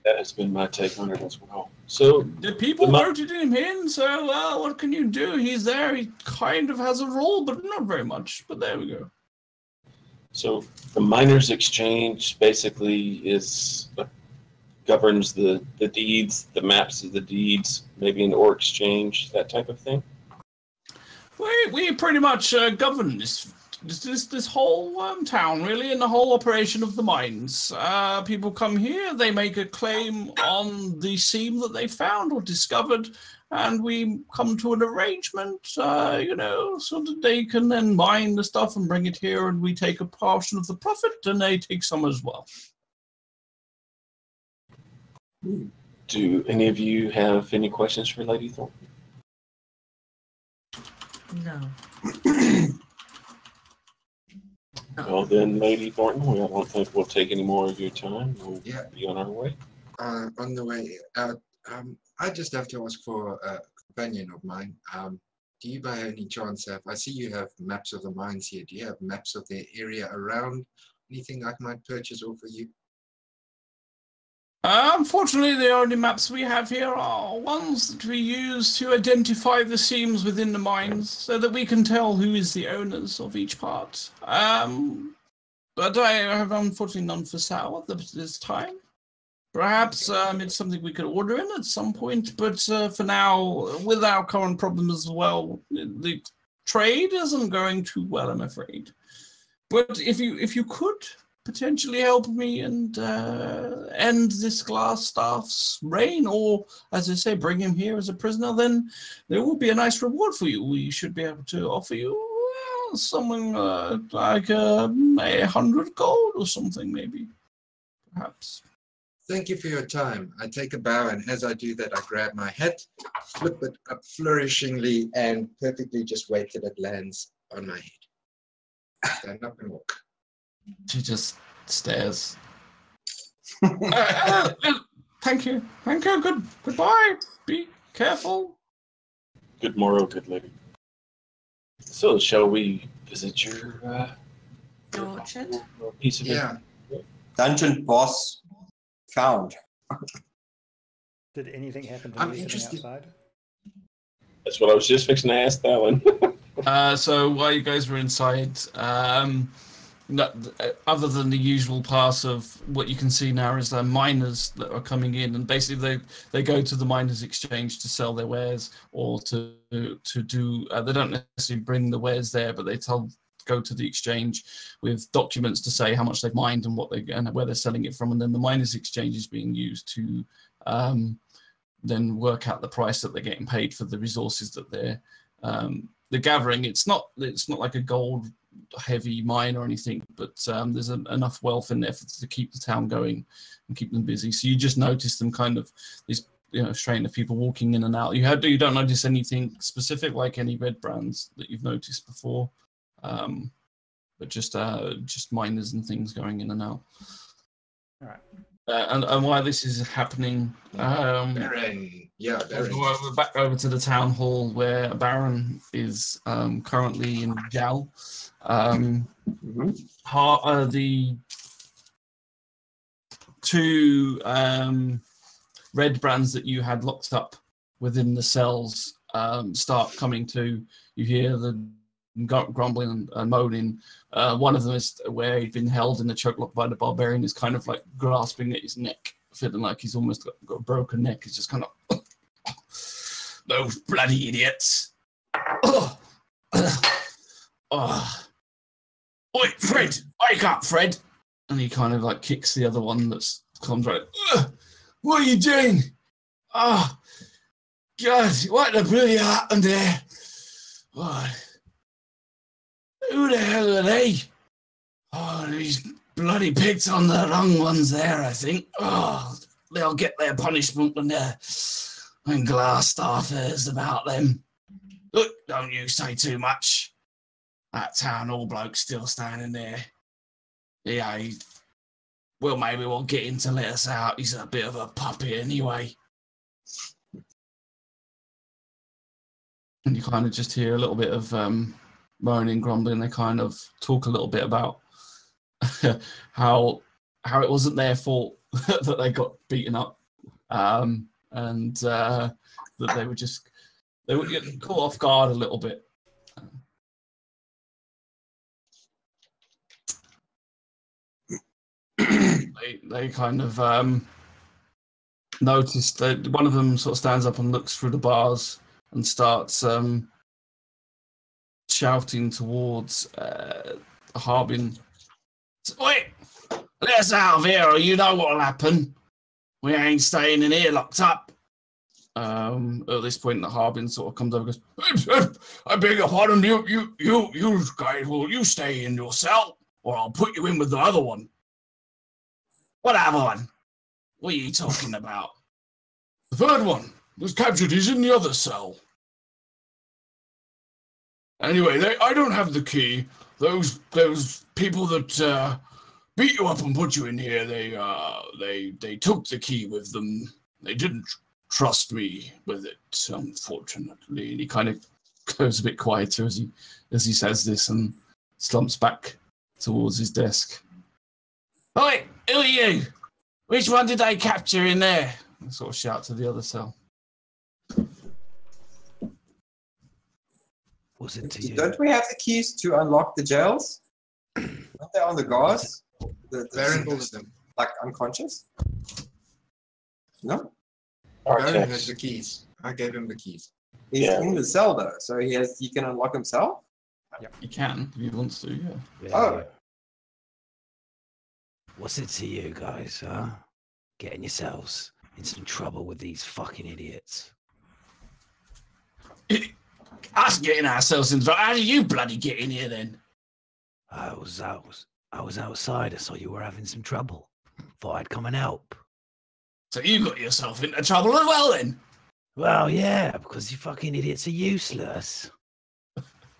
That has been my take on it as well. So the people voted him in, so what can you do? He's there. He kind of has a role, but not very much. But there we go. So the miners' exchange basically governs the deeds, the maps of the deeds, maybe an ore exchange, that type of thing. We pretty much govern this whole town, really, and the whole operation of the mines. People come here, they make a claim on the seam that they found or discovered, and we come to an arrangement, so that they can then mine the stuff and bring it here, and we take a portion of the profit, and they take some as well. Do any of you have any questions for Lady Thornton? No. Well then, Lady Thornton, I don't think we'll take any more of your time. We'll be on our way. On the way out, I just have to ask for a companion of mine. Do you by any chance have, I see you have maps of the mines here. Do you have maps of the area around? Anything I might purchase or for you? Unfortunately, the only maps we have here are ones that we use to identify the seams within the mines so that we can tell who is the owners of each part. But I have unfortunately none for sale at this time. Perhaps it's something we could order in at some point, but for now, with our current problem as well, the trade isn't going too well, I'm afraid. But if you could potentially help me and end this glass staff's reign, or as I say, bring him here as a prisoner, then there will be a nice reward for you. We should be able to offer you something like 100 gold or something, maybe, perhaps. Thank you for your time. I take a bow, and as I do that, I grab my hat, flip it up flourishingly, and perfectly just wait till it lands on my head. Stand up and walk. She just stares. Thank you. Goodbye. Be careful. Good morrow, good lady. So, shall we visit your orchard? Piece of Dungeon boss found. Did anything happen to I'm me interested. outside? That's what I was just fixing to ask that one. So while you guys were inside, other than the usual pass of what you can see now is the miners that are coming in, and basically they go to the miners' exchange to sell their wares, or to do. They don't necessarily bring the wares there, but they go to the exchange with documents to say how much they've mined and where they're selling it from, and then the miners' exchange is being used to then work out the price that they're getting paid for the resources that they're gathering. It's not like a gold heavy mine or anything, but there's enough wealth in there to keep the town going and keep them busy. So you just notice them kind of, these strain of people walking in and out. You don't notice anything specific, like any Redbrands that you've noticed before, but just miners and things going in and out. All right. And why this is happening? Barron. Yeah, Barron. We're back over to the town hall where Barron is currently in jail. The two Redbrands that you had locked up within the cells start coming to. You hear the grumbling and moaning. One of them is where he'd been held in the chokelock by the barbarian, is kind of like grasping at his neck, feeling like he's almost got a broken neck. He's just kind of those bloody idiots. Oi, Fred, wake up, Fred. And he kind of like kicks the other one that's comes right. What are you doing? Oh, God, what the bloody happened there? Oh, who the hell are they? Oh, he's bloody picked on the wrong ones there, I think. Oh, they'll get their punishment when Glassstaff hears about them. Look, don't you say too much. That town hall bloke's still standing there. Yeah, well, maybe we'll get him to let us out. He's a bit of a puppy anyway. And you kind of just hear a little bit of moaning, grumbling. They kind of talk a little bit about how it wasn't their fault that they got beaten up, and that they were getting caught off guard a little bit. They kind of noticed that one of them sort of stands up and looks through the bars and starts shouting towards Harbin. Wait, let us out of here, or you know what'll happen. We ain't staying in here locked up. At this point, the Harbin sort of comes over and goes, I beg your pardon, you guys, will you stay in your cell, or I'll put you in with the other one. What other one? What are you talking about? The third one was captured. He's in the other cell. Anyway, I don't have the key. Those people that beat you up and put you in here, they took the key with them. They didn't trust me with it, unfortunately. And he kind of goes a bit quieter as he says this and slumps back towards his desk. Oi, who are you? Which one did they capture in there? I sort of shout to the other cell. Was it to you? Don't we have the keys to unlock the jails? Aren't they on the guards? Barron holds them. Like unconscious? No? Barron has the keys. I gave him the keys. He's in the cell though, so he can unlock himself? He can, if he wants to, yeah. Oh. What's it to you guys, huh? Getting yourselves in some trouble with these fucking idiots. Us getting ourselves in trouble? How did you bloody get in here then? I was outside. I saw you were having some trouble. Thought I'd come and help. So you got yourself into trouble as well then? Well, yeah, because you fucking idiots are useless.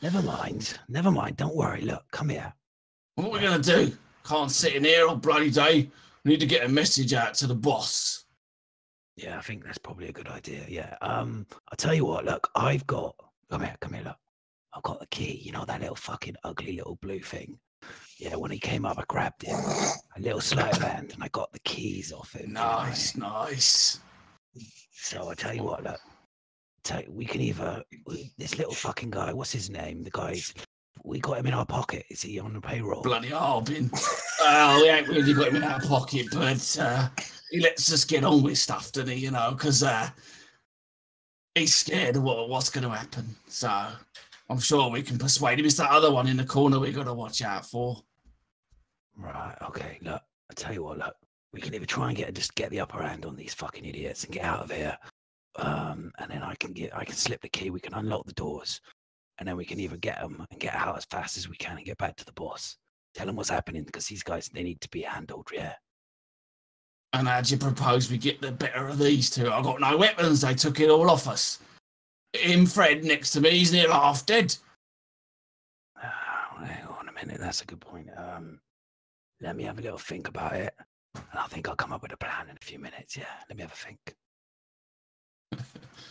Never mind. Don't worry. Look, come here. What are we going to do? Can't sit in here all bloody day. We need to get a message out to the boss. Yeah, I think that's probably a good idea. Yeah. I'll tell you what, look, come here, look. I've got the key, you know, that little fucking ugly little blue thing. Yeah, when he came up, I grabbed him. A little sleight of hand, and I got the keys off him. Nice. So I tell you what, look. We can either this little fucking guy, what's his name? The guy's we got him in our pocket. Is he on the payroll? Bloody Harbin. Well, we ain't really got him in our pocket, but he lets us get on with stuff, doesn't he? You know, because he's scared of what's going to happen. So I'm sure we can persuade him. It's that other one in the corner we got to watch out for. Right. Okay. Look, I tell you what. Look, we can either try and get the upper hand on these fucking idiots and get out of here, and then I can slip the key. We can unlock the doors. And then we can either get them and get out as fast as we can and get back to the boss. Tell them what's happening because these guys, they need to be handled, yeah. And how do you propose we get the better of these two? I've got no weapons. They took it all off us. Him, Fred, next to me, he's near half dead. Hang on a minute. That's a good point. Let me have a little think about it. And I think I'll come up with a plan in a few minutes. Yeah, let me have a think.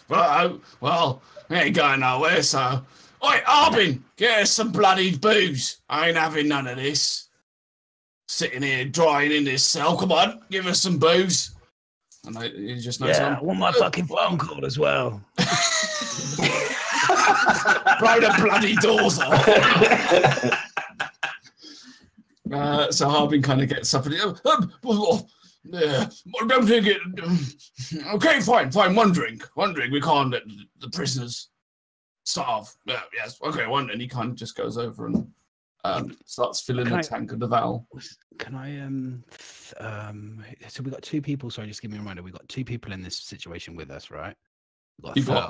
Well, we ain't going nowhere, so... Oi, Arbin, get us some bloody booze. I ain't having none of this. Sitting here drying in this cell. Come on, give us some booze. And you just know I want my fucking phone call as well. Blow the bloody doors off. So Harbin kind of gets up and don't think it. Okay, fine. One drink. We can't let the prisoners starve. Yes. Okay. One. And he kind of just goes over and starts filling the tank of the Val. Can I? So we got two people. Sorry, just give me a reminder. We got two people in this situation with us, right? You've got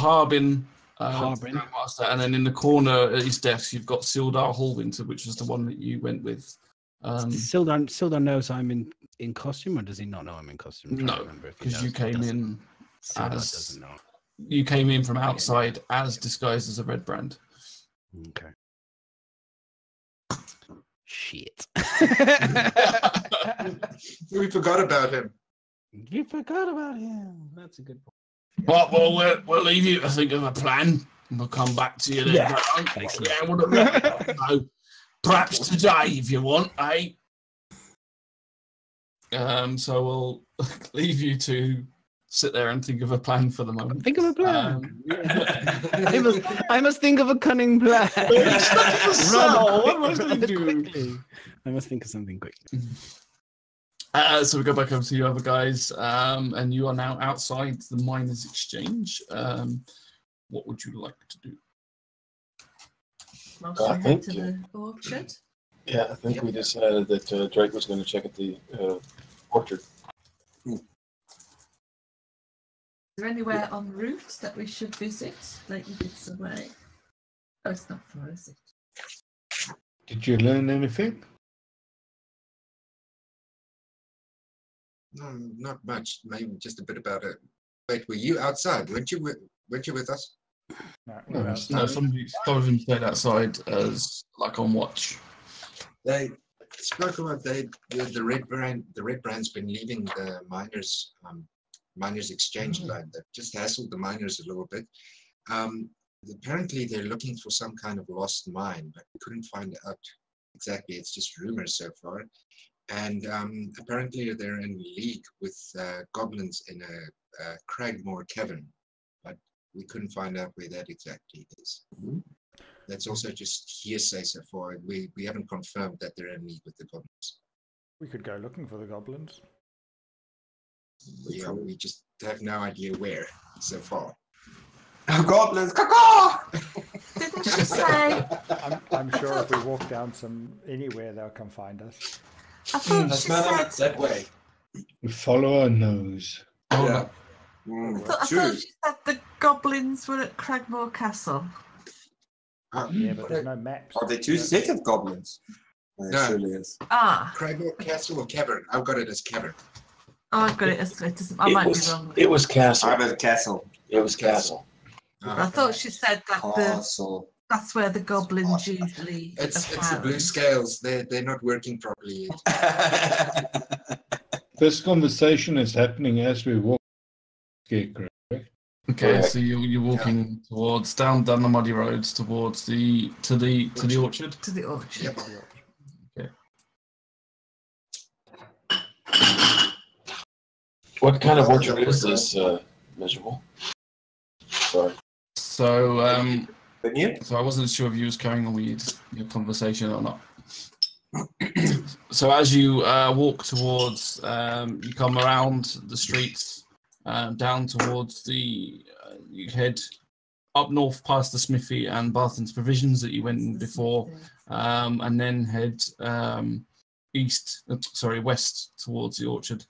Harbin. Master, and then in the corner at his desk, you've got Sildar Hallwinter, which was the one that you went with. Sildar knows I'm in costume, or does he not know I'm in costume? No, because you came in doesn't know. You came in from outside as disguised as a Redbrand. Okay. Shit. We forgot about him. You forgot about him. That's a good point. Well, we'll leave you to think of a plan. And we'll come back to you then. Yeah. Perhaps today, if you want, eh? So we'll leave you to sit there and think of a plan for the moment. Think of a plan. I must think of a cunning plan. What must you do? Quickly. I must think of something quickly. So we go back over to you other guys, and you are now outside the Miners' Exchange. What would you like to do? Mostly head to the orchard. Yeah, I think we decided that Drake was going to check at the orchard. Is there anywhere en route that we should visit? Like you did somewhere? Oh, it's not far, is it? Did you learn anything? No, not much. Maybe just a bit about it. Wait, were you outside? Weren't you with us? No, some of them stayed outside as like on watch. They spoke about the Redbrand's been leaving the miners exchange line. That just hassled the miners a little bit. Apparently they're looking for some kind of lost mine, but we couldn't find out exactly. It's just rumors so far. And apparently they're in league with goblins in a Cragmore cavern, but we couldn't find out where that exactly is. That's also just hearsay so far. We haven't confirmed that they're in league with the goblins. We could go looking for the goblins. Yeah, we just have no idea where so far. Goblins, caw! Didn't she say? I'm sure if we walk down anywhere, they'll come find us. I thought she said that way. We follow our nose. Yeah. I thought she said the goblins were at Cragmore Castle. Yeah, but there's no maps. Are they too sick of goblins? There surely is. Cragmore Castle or Cavern? I've got it as Cavern. Oh, I've got it as I might be wrong. It was Castle. I have a castle. It was Castle. I thought she said that Castle. that's where the goblins usually. It's the blue scales. They're not working properly yet. This conversation is happening as we walk. Scarecrow. Okay, so you're walking towards down the muddy roads towards to the orchard. To the orchard. Yep. Okay. What kind of orchard is this, Miserable? Sorry. So I wasn't sure if you was carrying on with your conversation or not. So as you walk towards, you come around the streets, down towards you head up north past the smithy and Barton's Provisions that you went in before, and then head west towards the orchard.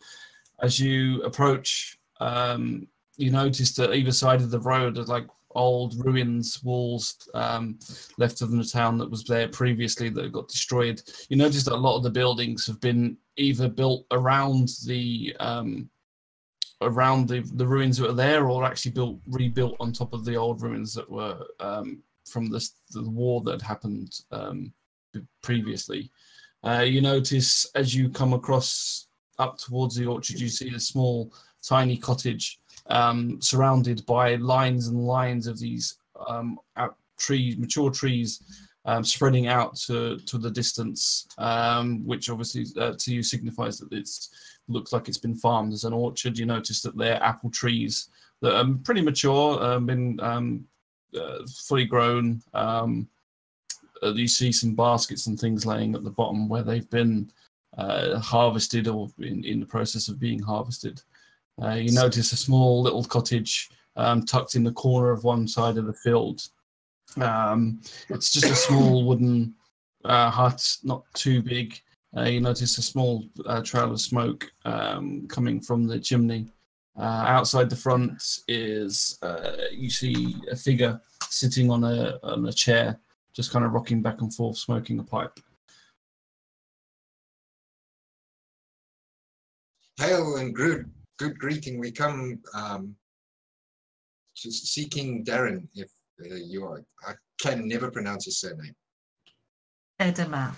As you approach, you notice that either side of the road, like old ruins, walls left of the town that was there previously that got destroyed. You notice that a lot of the buildings have been either built around the ruins that were there, or actually rebuilt on top of the old ruins that were from the war that happened previously. You notice as you come across up towards the orchard, you see a small, tiny cottage surrounded by lines and lines of these mature trees spreading out to the distance, which obviously to you signifies that it looks like it's been farmed as an orchard. You notice that they're apple trees that are pretty mature, been fully grown. You see some baskets and things laying at the bottom where they've been harvested or in the process of being harvested. You notice a small little cottage tucked in the corner of one side of the field. It's just a small wooden hut, not too big. You notice a small trail of smoke coming from the chimney. Outside the front is you see a figure sitting on a chair, just kind of rocking back and forth, smoking a pipe. Hail and good greeting. We come just seeking Darren, if you are. I can never pronounce his surname. Edemath.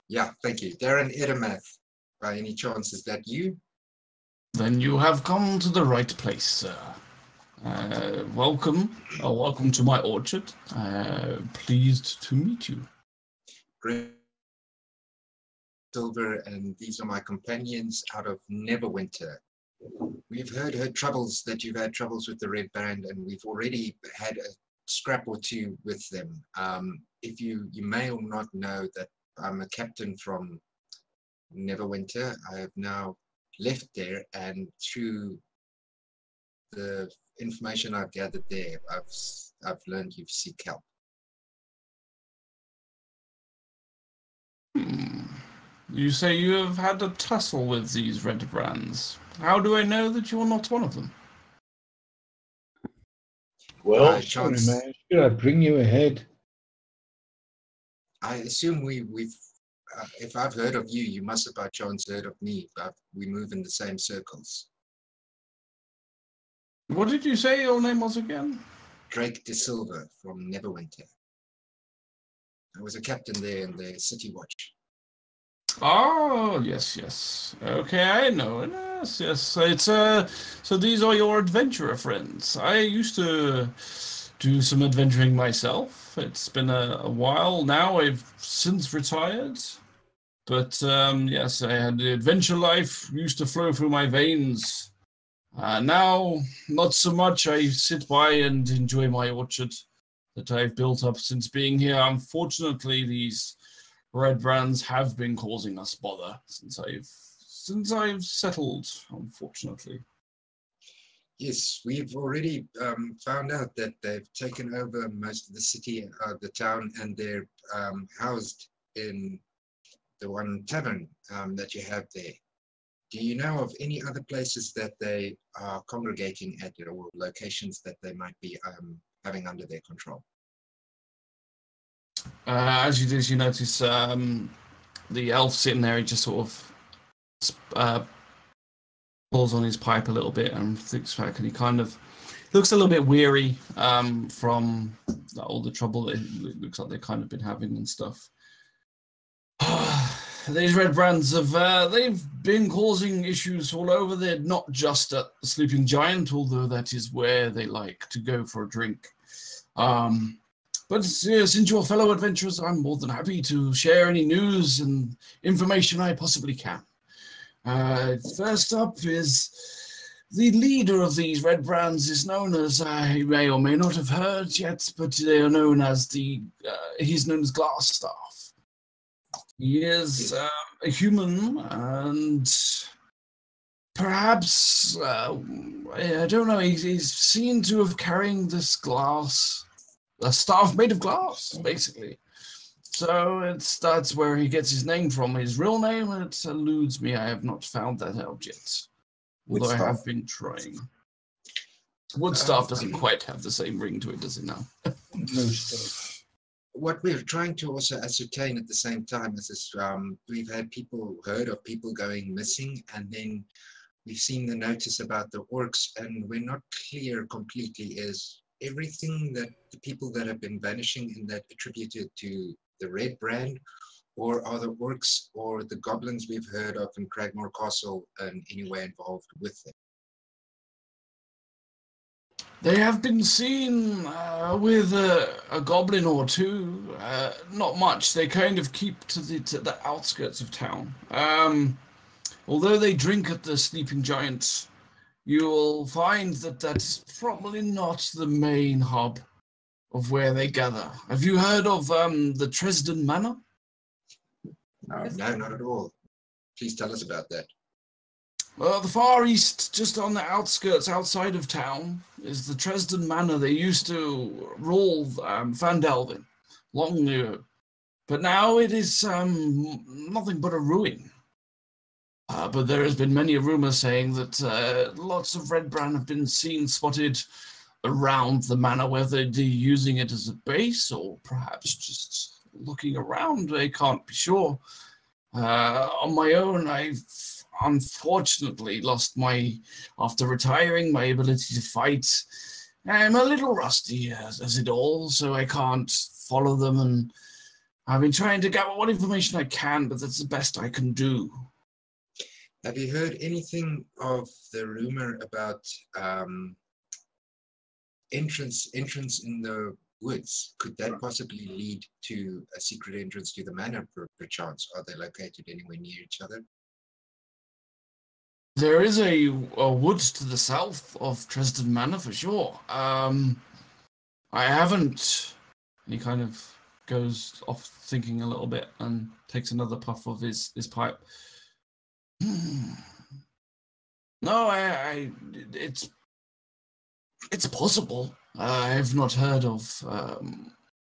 Yeah, thank you. Darren Edemath. By any chance, is that you? Then you have come to the right place, sir. Welcome to my orchard. Pleased to meet you. Great. Silver, and these are my companions out of Neverwinter. We've heard her troubles, that you've had troubles with the Redbrand, and we've already had a scrap or two with them. If you may or not know that I'm a captain from Neverwinter. I have now left there, and through the information I've gathered there, I've learned you seek help. You say you have had a tussle with these Redbrands. How do I know that you're not one of them? Well, sorry, man. Should I bring you ahead? I assume we've. If I've heard of you, you must have by chance heard of me, but we move in the same circles. What did you say your name was again? Drake De Silva from Neverwinter. I was a captain there in the City Watch. Oh, yes. Okay, I know. Yes. It's so these are your adventurer friends. I used to do some adventuring myself. It's been a while now. I've since retired. But yes, I had the adventure life used to flow through my veins. Now, not so much. I sit by and enjoy my orchard that I've built up since being here. Unfortunately, these Redbrands have been causing us bother since I've settled, unfortunately. Yes, we've already found out that they've taken over most of the city, the town, and they're housed in the one tavern that you have there. Do you know of any other places that they are congregating at, or locations that they might be having under their control? As you notice, the elf sitting there, he just sort of pulls on his pipe a little bit and thinks back, and he kind of looks a little bit weary from all the trouble that it looks like they've kind of been having and stuff. These Redbrands they've been causing issues all over. They're not just at the Sleeping Giant, although that is where they like to go for a drink. But since you're fellow adventurers, I'm more than happy to share any news and information I possibly can. First up is the leader of these Redbrands is known as, you may or may not have heard yet, but they are known as he's known as Glassstaff. He is a human, and perhaps, I don't know, he's seen to have carrying this a staff made of glass, basically. So that's where he gets his name from. His real name, it eludes me. I have not found that out yet, although I have been trying. Woodstaff doesn't quite have the same ring to it, does it now? No stuff. What we're trying to also ascertain at the same time is this, we've had heard of people going missing, and then we've seen the notice about the orcs, and we're not clear completely is everything that the people that have been vanishing in that attributed to the Redbrand, or are the orcs or the goblins we've heard of in Cragmore Castle in any way involved with them? They have been seen with a goblin or two. Not much. They kind of keep to the outskirts of town. Although they drink at the Sleeping Giant, you'll find that that's probably not the main hub of where they gather. Have you heard of the Tresden Manor? No, not at all. Please tell us about that. Well, the far east, just on the outskirts outside of town, is the Tresden Manor. They used to rule Phandelver long ago, but now it is nothing but a ruin. But there has been many rumors saying that lots of Redbrand have been seen spotted around the manor, whether they're using it as a base or perhaps just looking around. I can't be sure. On my own, I've unfortunately lost after retiring, my ability to fight. I'm a little rusty as it all, so I can't follow them, and I've been trying to gather what information I can, but that's the best I can do. Have you heard anything of the rumor about entrance in the woods? Could that possibly lead to a secret entrance to the manor, perchance? Are they located anywhere near each other? There is a woods to the south of Tresden Manor for sure. I haven't. He kind of goes off thinking a little bit and takes another puff of his pipe. No, it's possible. I've not heard of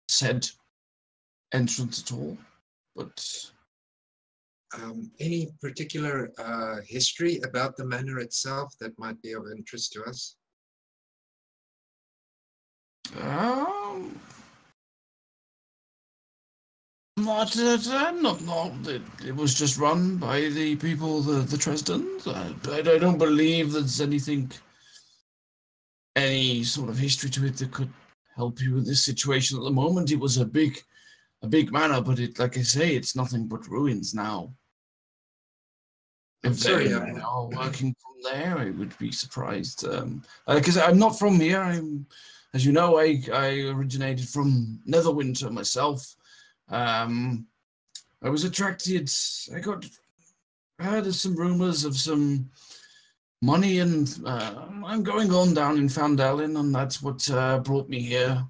said entrance at all, but any particular history about the manor itself that might be of interest to us? Not it was just run by the people, the Tresdens. I don't believe there's any sort of history to it that could help you in this situation at the moment. It was a big manor, but like I say, it's nothing but ruins now. If they are working from there, I would be surprised. Because I'm not from here. As you know, I originated from Netherwinter myself. I was attracted. I heard of some rumors of some money, and I'm going on down in Phandelver, and that's what brought me here.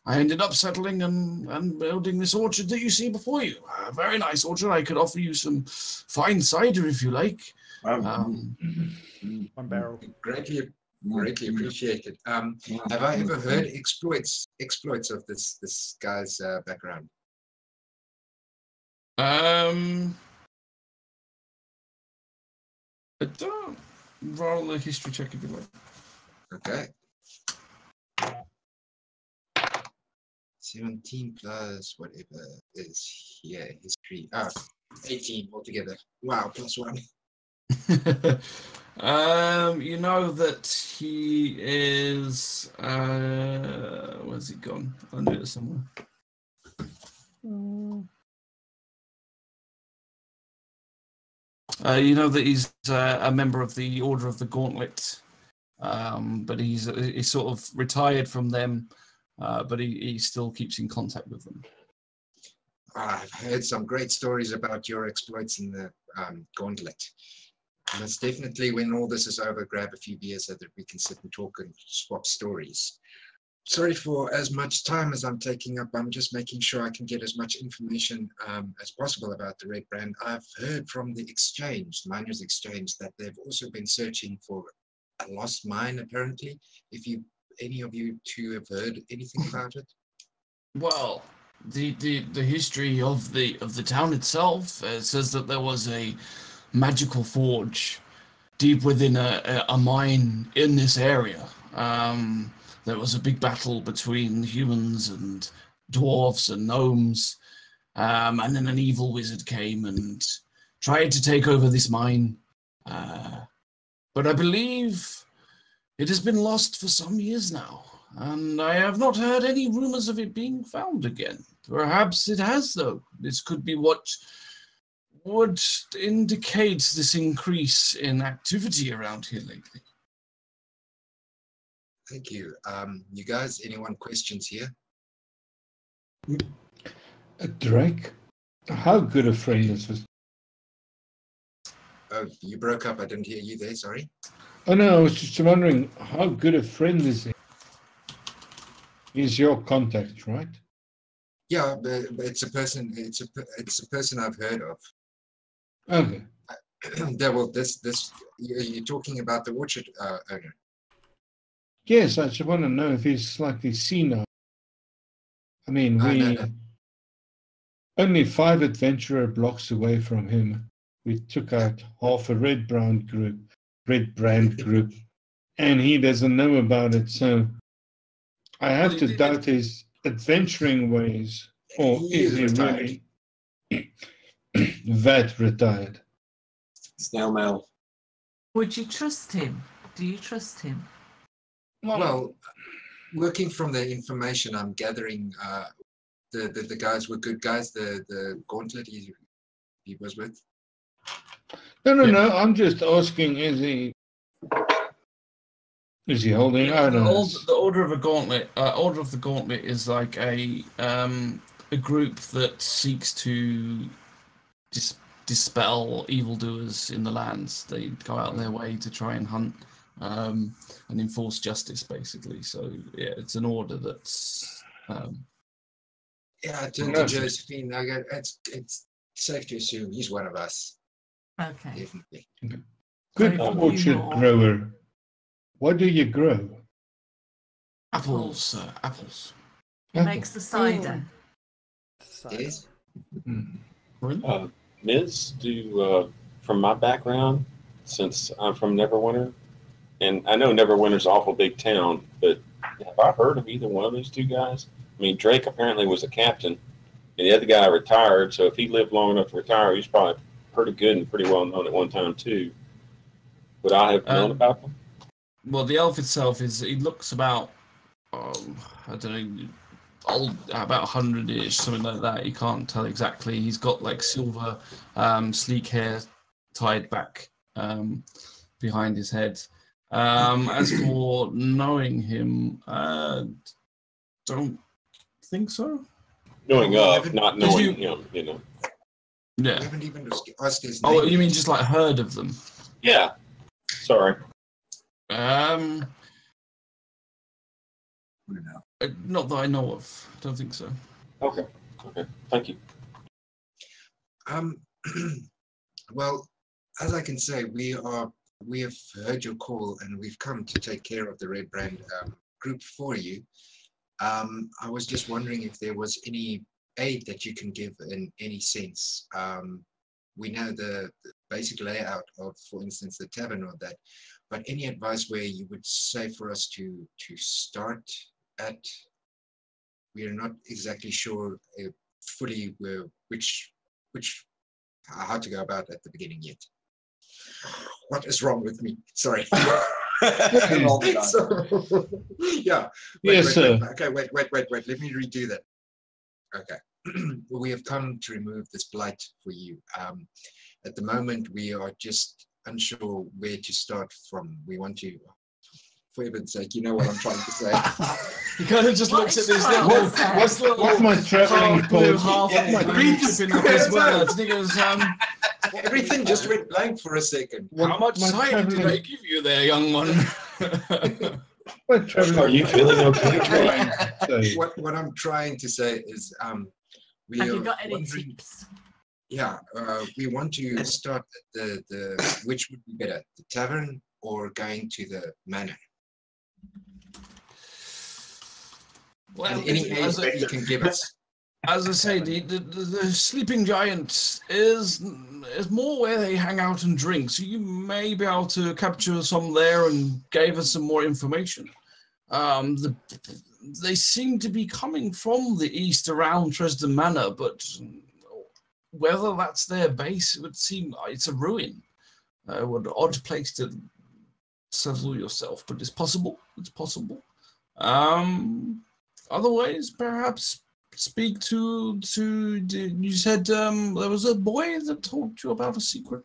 I ended up settling and building this orchard that you see before you. A very nice orchard. I could offer you some fine cider if you like. One barrel. Greatly appreciated. Have I ever heard exploits of this guy's background? I don't. Roll a history check if you like. Okay. 17 plus whatever is here, history. 18 altogether. Wow, +1. You know that he is. Where's he gone? I knew it somewhere. You know that he's a member of the Order of the Gauntlet, but he's sort of retired from them. But he still keeps in contact with them. I've heard some great stories about your exploits in the Gauntlet. And it's definitely, when all this is over, grab a few beers so that we can sit and talk and swap stories. Sorry for as much time as I'm taking up. I'm just making sure I can get as much information as possible about the Redbrand. I've heard from the exchange, Miners Exchange, that they've also been searching for a lost mine, apparently. If any of you two have heard anything about it? Well, the history of the town itself says that there was a magical forge deep within a mine in this area. There was a big battle between humans and dwarves and gnomes, and then an evil wizard came and tried to take over this mine. But I believe it has been lost for some years now, and I have not heard any rumors of it being found again. Perhaps it has, though. This could be what would indicate this increase in activity around here lately. Thank you. You guys, anyone questions here? Drake, how good a friend is this? Oh, you broke up. I didn't hear you there. Sorry. Oh no, I was just wondering how good a friend is he? He's your contact, right? Yeah, but it's a person. It's a person I've heard of. Okay. Well, you're talking about the orchard owner. Yes, I just want to know if he's slightly senile. I mean, No. only 5 adventurer blocks away from him. We took out half a Redbrand group, and he doesn't know about it. So I have to doubt his adventuring ways, or is he really that retired? Snail mail. Would you trust him? Do you trust him? Well, working from the information I'm gathering, the guys were good guys. The gauntlet he was with. No. I'm just asking: is he holding? I don't know. The Order of the Gauntlet is like a group that seeks to dispel evildoers in the lands. They go out their way to try and hunt and enforce justice, basically. So yeah, it's an order that's. Yeah, I turned to Josephine. It's safe to assume he's one of us. Okay. Definitely. Okay. Good orchard grower. What do you grow? Apples, sir. Apples. He makes the cider. Yes. Ms., from my background, since I'm from Neverwinter, and I know Neverwinter's an awful big town, but have I heard of either one of those two guys? I mean, Drake apparently was a captain, and the other guy retired, so if he lived long enough to retire, he's probably pretty good and pretty well known at one time, too. Would I have known about them? Well, the elf itself he looks about, I don't know, old, about 100-ish, something like that. You can't tell exactly. He's got like silver, sleek hair tied back behind his head. As for knowing him, don't think so. Knowing of, not knowing him, you know. Yeah. We haven't even asked his name. Oh, you mean just like heard of them? Yeah. Sorry. Not that I know of. I don't think so. Okay. Thank you. Well, as I can say, we have heard your call and we've come to take care of the Redbrand group for you. I was just wondering if there was any aid that you can give in any sense. We know the basic layout of, for instance, the tavern or that, but any advice where you would say for us to start at? We are not exactly sure fully how to go about at the beginning yet. What is wrong with me? Sorry. So, yeah. Yes, sir. Okay, wait. Let me redo that. Okay. We have come to remove this blight for you. At the moment, we are just unsure where to start from. We want to, for heaven's sake, you know what I'm trying to say. He kind of just looks at this little, What's my traveling blue pause? half chipping up his words. And he goes, Everything just went blank for a second. how much cider did I give you there, young one? Are you feeling okay? What I'm trying to say is, we Have are you got any wondering. tips? Yeah, we want to start at the which would be better, the tavern or going to the manor? Well, Any aid that you can give us. as I say, the sleeping giant is more where they hang out and drink. So you may be able to capture some there and give us some more information. They seem to be coming from the east around Dresden Manor, but whether that's their base, it would seem it's a ruin. What an odd place to settle yourself, but it's possible. It's possible. Otherwise, perhaps speak to you said there was a boy that talked to you about a secret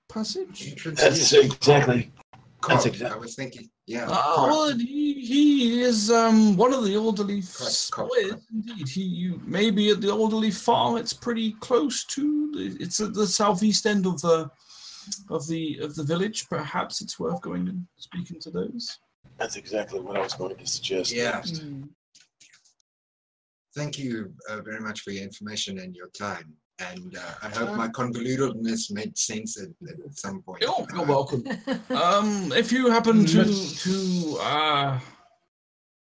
passage. That's exactly. Cobb, That's exactly. I was thinking, yeah. Well, he is one of the Alderleaf Cobb. boys. Indeed, you may be at the Alderleaf farm. It's pretty close to. It's at the southeast end of the village. Perhaps it's worth going and speaking to those. That's exactly what I was going to suggest. Yeah. Thank you very much for your information and your time. And I hope my convolutedness made sense at some point. You're welcome. If you happen to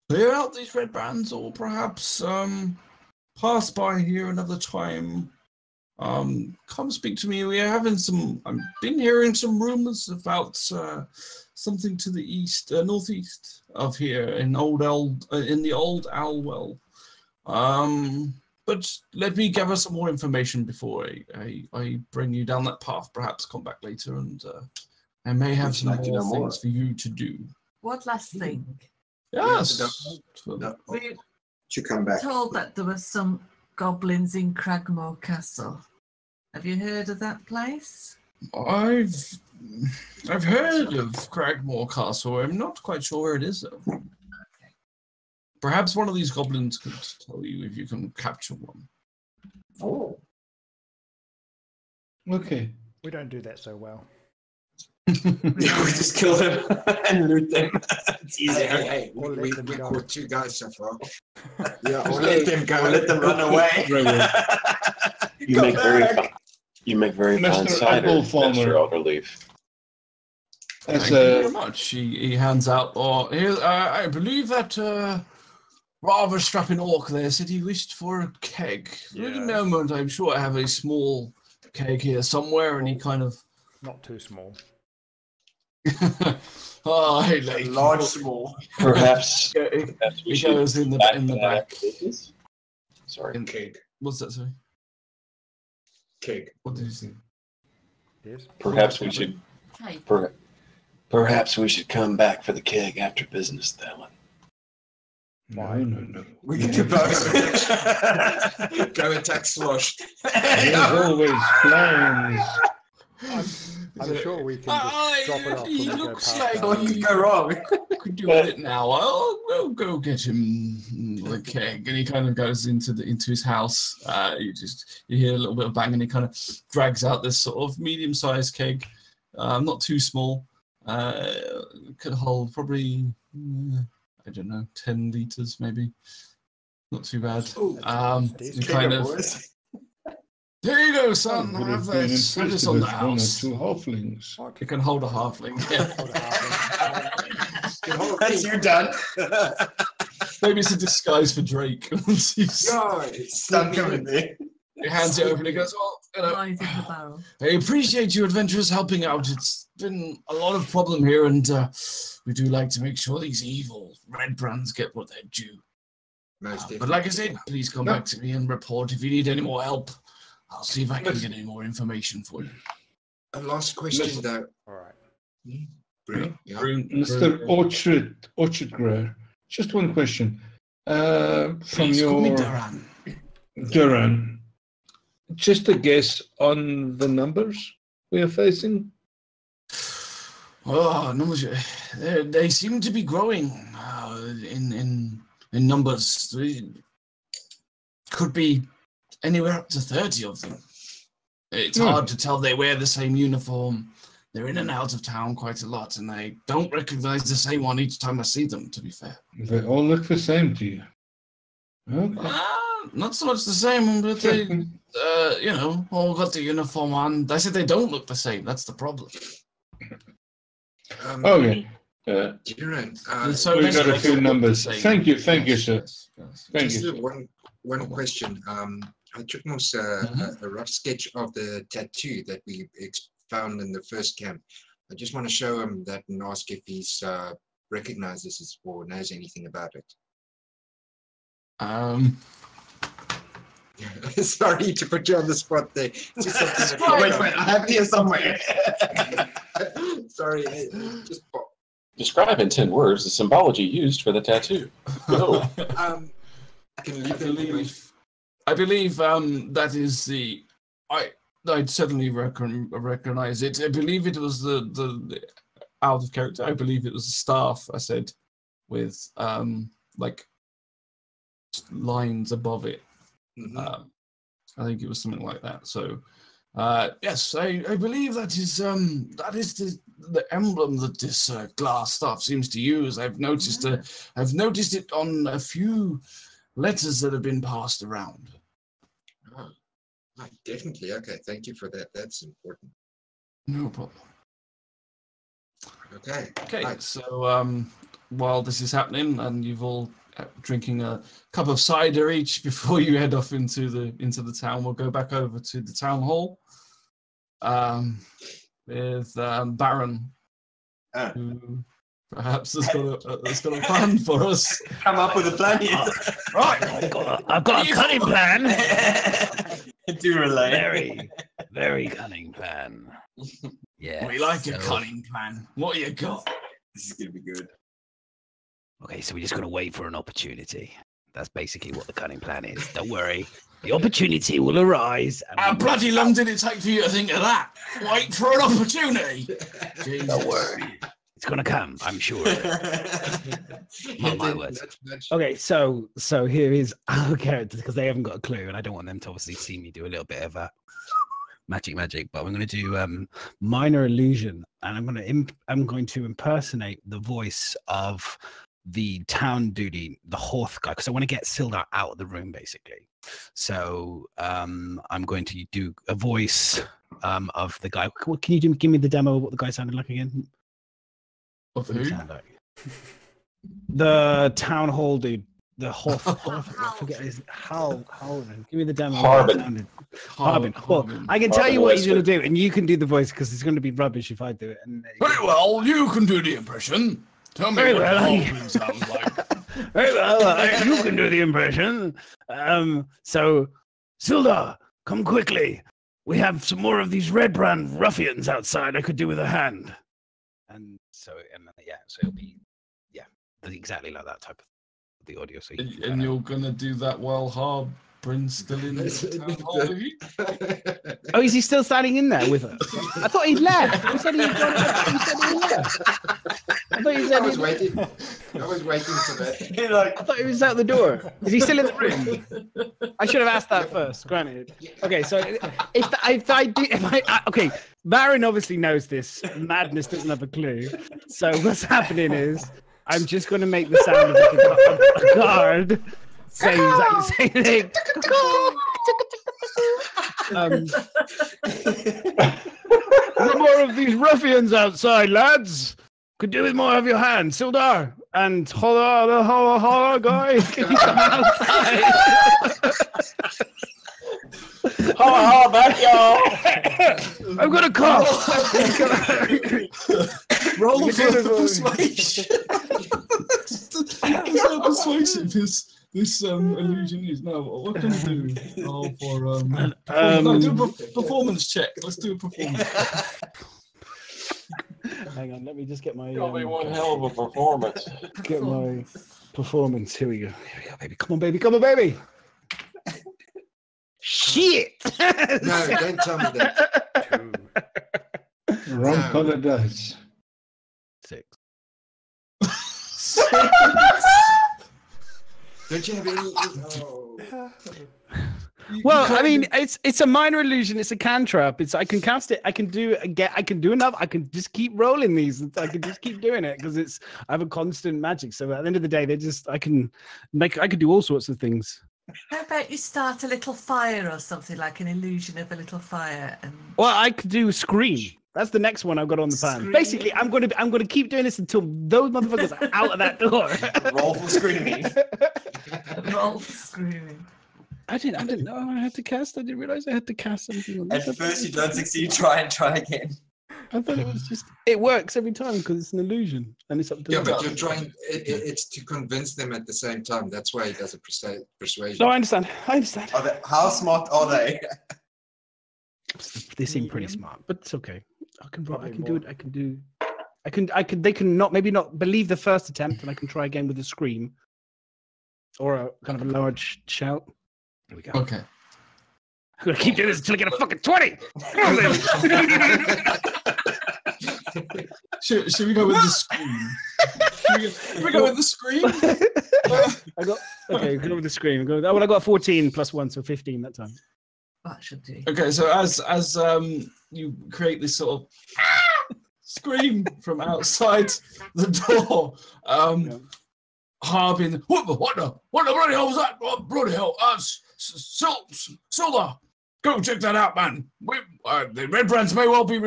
clear out these Redbrands, or perhaps pass by here another time, come speak to me. We are having some. I've been hearing some rumors about something to the east, northeast of here in the old Alwell. But let me gather some more information before I bring you down that path. Perhaps come back later, and I may have some more things for you to do. One last thing. Yes. We To come back. told that there were some goblins in Cragmore Castle. Have you heard of that place? I've heard of Cragmore Castle. I'm not quite sure where it is, though. Perhaps one of these goblins could tell you if you can capture one. Oh. Okay. We don't do that so well. We just kill them and loot them. It's easy. Hey, Or let we them go. caught 2 guys so far. Yeah, or let them go. Let them run away. You make very fine Mr. cider, Apple Farmer. Mr. Alderleaf. That's Thank you very much. He hands out, I believe that rather strapping orc there said he wished for a keg. Wait a moment, I'm sure I have a small keg here somewhere, and he kind of... Not too small. Oh, hey, lady. Large, small. Perhaps He goes in the back. Sorry. Keg. What's that, sorry? Keg. What did you say? Yes. Perhaps we should. Hey. Perhaps we should come back for the keg after business, Thelen. No. We can do both. Go attack Slosh. There's always plans. I'm sure we can just drop it off. He when we go looks past like that. What could go wrong? Could do with it now. I'll go get him the keg, and he kind of goes into his house. You hear a little bit of bang, and he kind of drags out this sort of medium-sized keg, not too small. Could hold probably I don't know, 10 liters maybe. Not too bad. decent. Kind of. There you go, son. Would Have have been this. Have this impressed on with the 1 or house. 2 halflings. It can hold a halfling. Yeah. That's you done. Maybe it's a disguise for Drake. Stop coming there. He hands it over and he goes, "Well, Lies in the barrel. I appreciate you adventurers helping out. It's been a lot of problem here, and we do like to make sure these evil Redbrands get what they're due. But like I said, please come back to me and report if you need any more help. I'll see if I can get any more information for you." A last question, though. All right. Yeah. Mr. Orchard Grower, just one question. From Please call me your Duran, just a guess on the numbers we are facing? Oh, numbers. They seem to be growing in numbers. Could be anywhere up to 30 of them. It's hard to tell. They wear the same uniform. They're in and out of town quite a lot, and I don't recognize the same one each time I see them, to be fair. They all look the same to you. Okay. Not so much the same, but they, all got the uniform on. I said they don't look the same. That's the problem. Okay. Duran, So we many got a that few look the numbers. same. Thank you, sir. Yes. Thank just you. one question. I took most a rough sketch of the tattoo that we found in the first camp. I just want to show him that and ask if he's recognizes it or knows anything about it. Sorry to put you on the spot there. Wait, I have it here somewhere. Sorry, just pop. Describe in 10 words the symbology used for the tattoo. Go. I can leave the information. I believe that is the. I'd certainly recognize it. I believe it was the out of character. I believe it was the staff. I said, with like lines above it. I think it was something like that. So, yes, I believe that is the emblem that this glass staff seems to use. I've noticed it on a few letters that have been passed around. Oh, definitely. Okay, thank you for that. That's important. No problem. Okay. Okay. Right. So while this is happening, and you've all drinking a cup of cider each before you head off into the town, we'll go back over to the town hall with Barron, who perhaps has got a plan for us. Come up with a plan here. Right, I've got a cunning plan. Do relay. Very, very cunning plan. Yeah. We like a cunning plan. What you got? This is gonna be good. Okay, so we're just going to wait for an opportunity. That's basically what the cunning plan is. Don't worry. The opportunity will arise. How bloody long did it take for you to think of that? Wait for an opportunity. Jesus. Don't worry. It's going to come, I'm sure. My words. Okay, so here is our characters, because they haven't got a clue, and I don't want them to obviously see me do a little bit of magic, but I'm going to do minor illusion, and I'm going to impersonate the voice of the town duty, the Horth guy, because I want to get Sildar out of the room, basically. So I'm going to do a voice of the guy. Can you give me the demo of what the guy sounded like again? Of who? The town hall dude. The Horth. I forget his Harbin. Give me the demo. Harbin. Well, I can tell you what he's going to do, and you can do the voice, because it's going to be rubbish if I do it. And very well, you can do the impression. Tell me what Harbin sounds like. Very well, you can do the impression. So, Sildar, come quickly. We have some more of these Redbrand ruffians outside. I could do with a hand. And so it'll be exactly like that type of the audio. So and you're gonna do that while Harbin's still in the town hall with you? Oh, is he still standing in there with us? I thought he'd left. He said he left. I thought he said I was waiting. I was waiting for that. I thought he was out the door. Is he still in the room? I should have asked that first. Granted. Okay, so okay, Barron obviously knows this. Madness doesn't have a clue. So what's happening is I'm just going to make the sound of a guard saying exactly the same thing. More of these ruffians outside, lads. Could do with more of your hand, Sildar. And holla, guy. Can you come outside? Holla, back, y'all. I'm gonna cough. Roll for persuasion. How persuasive this illusion is. No, what can we do? Do a performance check. Let's do a performance check. Hang on, let me just get my. It'll be one hell of a performance. Get my performance. Here we go, baby. Come on, baby. Shit! No, don't tell me that. Wrong color dice. 6. Don't you have any? Oh. Well, I mean, it's a minor illusion. It's a cantrip. I can cast it. I can do enough. I can just keep rolling these. I can just keep doing it because I have a constant magic. So at the end of the day, I can do all sorts of things. How about you start a little fire or something, like an illusion of a little fire? Well, I could do scream. That's the next one I've got on the plan. Basically, I'm gonna keep doing this until those motherfuckers are out of that door. Roll for screaming. Roll for screaming. I didn't know I had to cast. I didn't realize I had to cast something on this. At first you don't succeed, try again. I thought it was just, it works every time because it's an illusion and it's up to Yeah, them. but you're trying, it's to convince them at the same time. That's why he does a persuasion. No, I understand. How smart are they? They seem pretty smart, but it's okay. I can Probably do it. They can maybe not believe the first attempt, and I can try again with a scream or a kind of a large shout. There we go. Okay. I'm gonna keep doing this until I get a fucking 20. Should we go with the scream? Should we go with the scream? Okay, go with the scream. Well, I got 14 plus 1, so 15 that time. That should do. Okay, so as you create this sort of scream from outside the door, Harbin, what the bloody hell was that? What bloody hell? Silver, go check that out, man. The Redbrands may well be.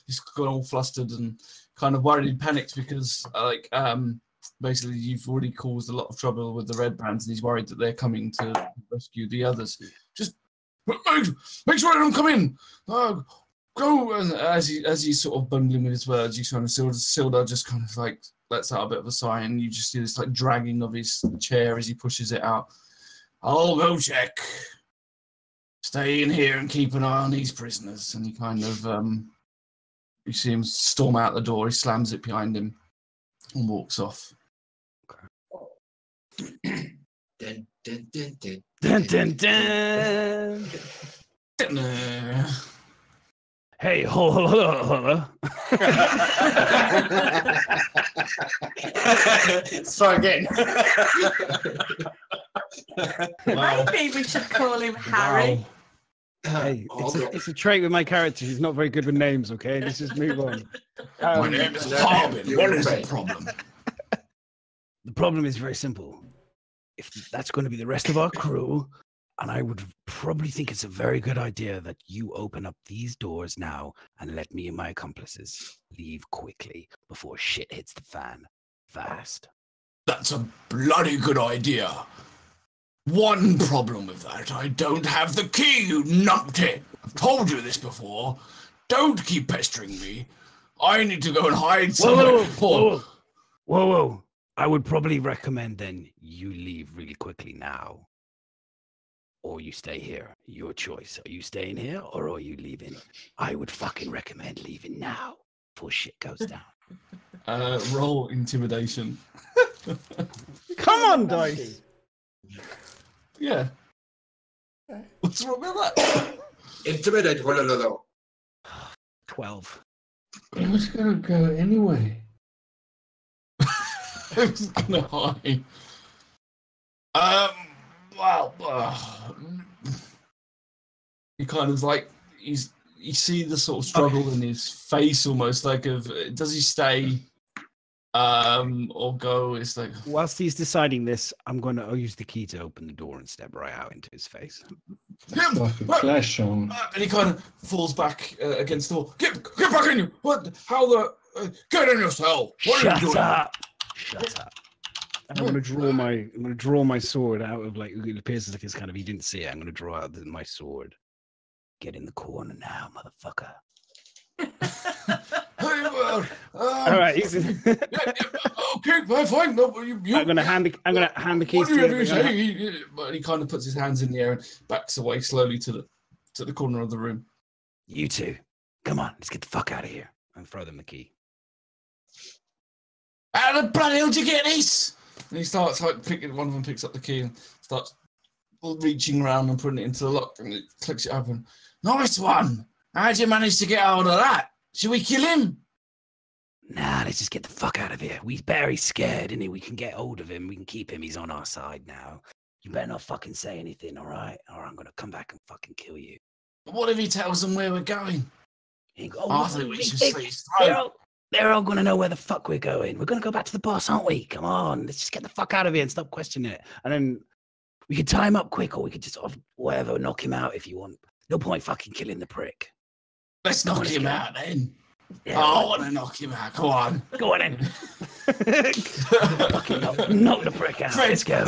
He's got all flustered and kind of worried and panicked because, basically, you've already caused a lot of trouble with the Redbrands, and he's worried that they're coming to rescue the others. Just make sure I don't come in. Go, and as he's sort of bungling with his words, you kind of Silda just kind of like lets out a bit of a sigh, and you just see this like dragging of his chair as he pushes it out. I'll go check. Stay in here and keep an eye on these prisoners. And he kind of, you see him storm out the door. He slams it behind him and walks off. Dun, dun, dun, dun, Dun, dun, dun. Hey, hold. Try again. Wow. Maybe we should call him Harry. Hey, it's a trait with my character. He's not very good with names, okay? Let's just move on. My name is Harbin. What is the problem? The problem is very simple. If that's going to be the rest of our crew, and I would probably think it's a very good idea that you open up these doors now and let me and my accomplices leave quickly before shit hits the fan fast. That's a bloody good idea. One problem with that, I don't have the key, you numpty. I've told you this before. Don't keep pestering me. I need to go and hide somewhere. Whoa. I would probably recommend then you leave really quickly now. Or you stay here. Your choice. Are you staying here or are you leaving? I would fucking recommend leaving now before shit goes down. Roll intimidation. Come on, dice. Yeah. What's wrong with that? Intimidate. 12. I was gonna go anyway. I was gonna hide. He kind of like you see the sort of struggle in his face, almost like does he stay or go? It's like Whilst he's deciding this, I'll use the key to open the door and step right out into his face. Like a flash on. And he kind of falls back against the wall. Get back in you! What? How the? Get in your cell! What are you doing? Shut up! And I'm gonna draw my sword out of it appears as if it's kind of he didn't see it. I'm gonna draw out my sword. Get in the corner now, motherfucker. All right, okay, fine. No, I'm gonna hand the keys to him. But he kind of puts his hands in the air and backs away slowly to the corner of the room. You two, come on, let's get the fuck out of here. And throw them the key. How the bloody hell did you get this? And he starts one of them picks up the key and starts reaching around and putting it into the lock, and it clicks it open. Nice one. How'd you manage to get hold of that? Should we kill him? Nah, let's just get the fuck out of here. Barry's scared, and we can get hold of him. We can keep him. He's on our side now. You better not fucking say anything, all right? Or I'm gonna come back and fucking kill you. But what if he tells them where we're going? I think we should slit his throat. They're all gonna know where the fuck we're going. We're gonna go back to the boss, aren't we? Come on, let's just get the fuck out of here and stop questioning it. And then we could tie him up quick, or we could just knock him out if you want. No point fucking killing the prick. Let's knock him out then. Yeah, I want to knock him out. Go on. Go on in. Fucking knock the prick out. Fred, Let's go.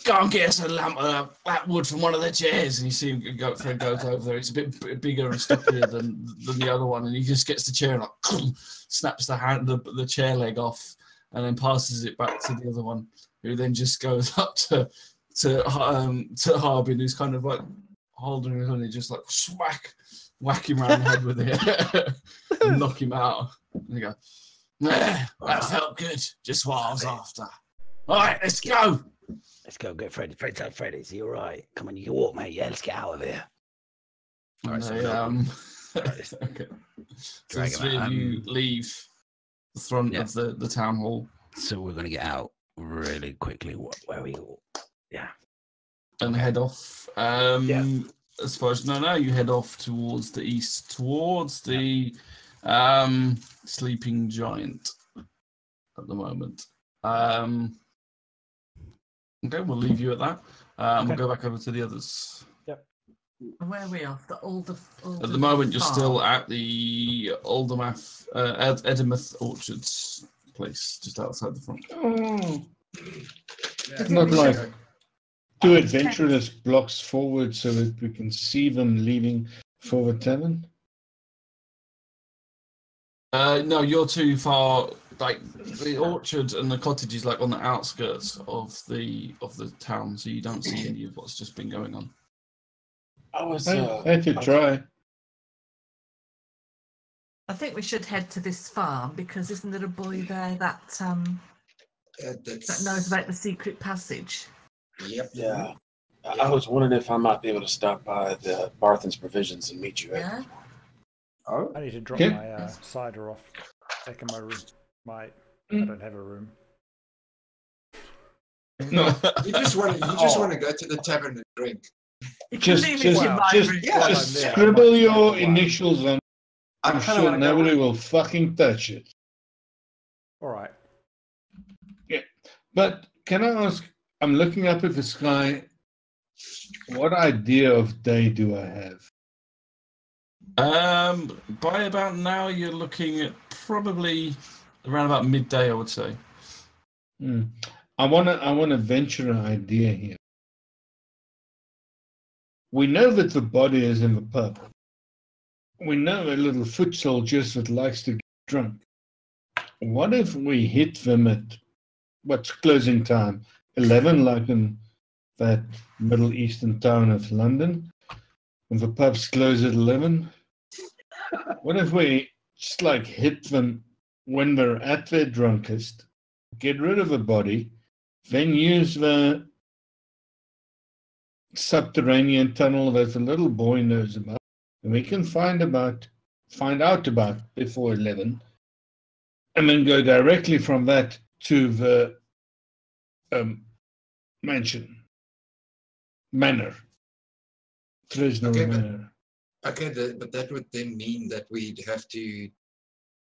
go and get us a lump of that wood from one of the chairs. And you see him go, Fred goes over there. He's a bit bigger and stockier than the other one. And he just gets the chair and like, snaps the chair leg off and then passes it back to the other one, who then just goes up to Harbin, who's kind of like holding him and he just like whack him around the head with it and knock him out. And you go, that felt good, just what I was after. All right, let's go. Let's go get Freddy. Freddy, is he all right? Come on, you can walk, mate. Yeah, let's get out of here. All right, Okay. So the three of you leave the front of the town hall. So we're going to get out really quickly. Where are we? Yeah. And head off. As far as you head off towards the east, towards the sleeping giant at the moment. Okay, we'll leave you at that. We'll go back over to the others. Yep. Where are we off? At the moment, you're still at the Edemouth Orchards place, just outside the front. Oh. It's not like 2 adventurers blocks forward so that we can see them leaving for the tavern? No, you're too far. Like the orchard and the cottage is like on the outskirts of the town, so you don't see any of what's just been going on. I had to try. I think we should head to this farm because isn't there a boy there that knows about the secret passage? Yep. Yeah. I was wondering if I might be able to stop by the Barthen's Provisions and meet you. Yeah. Oh. I need to drop my cider off back in my room. I don't have a room. No, You just want to go to the tavern and drink. just scribble your initials on. I'm sure nobody will fucking touch it. All right. Yeah, but can I ask? I'm looking up at the sky. What idea of day do I have? By about now, you're looking at probably around about midday, I would say. I wanna venture an idea here. We know that the body is in the pub. We know a little foot soldiers that likes to get drunk. What if we hit them at what's closing time? 11, like in that Middle Eastern town of London, when the pubs close at 11. What if we just like hit them when they're at their drunkest, get rid of the body, then use the subterranean tunnel that the little boy knows about, and we can find out about before 11, and then go directly from that to the manor. Fresno Manor. But that would then mean that we'd have to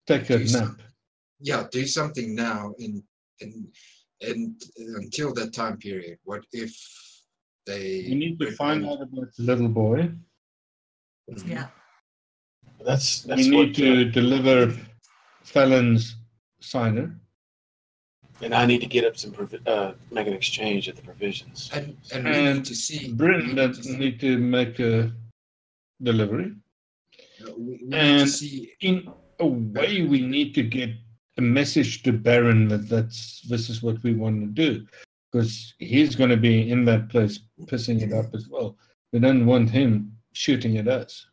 take a nap. Do something now and until that time period. What if We need to find out about the little boy. Yeah. That's we need to deliver Fallon's cider. And I need to get up some make an exchange at the provisions. And we need to see Brenda need to make a delivery. We need And to see in a way, we need to get a message to Barron that this is what we want to do, because he's going to be in that place pissing it up as well. We don't want him shooting at us.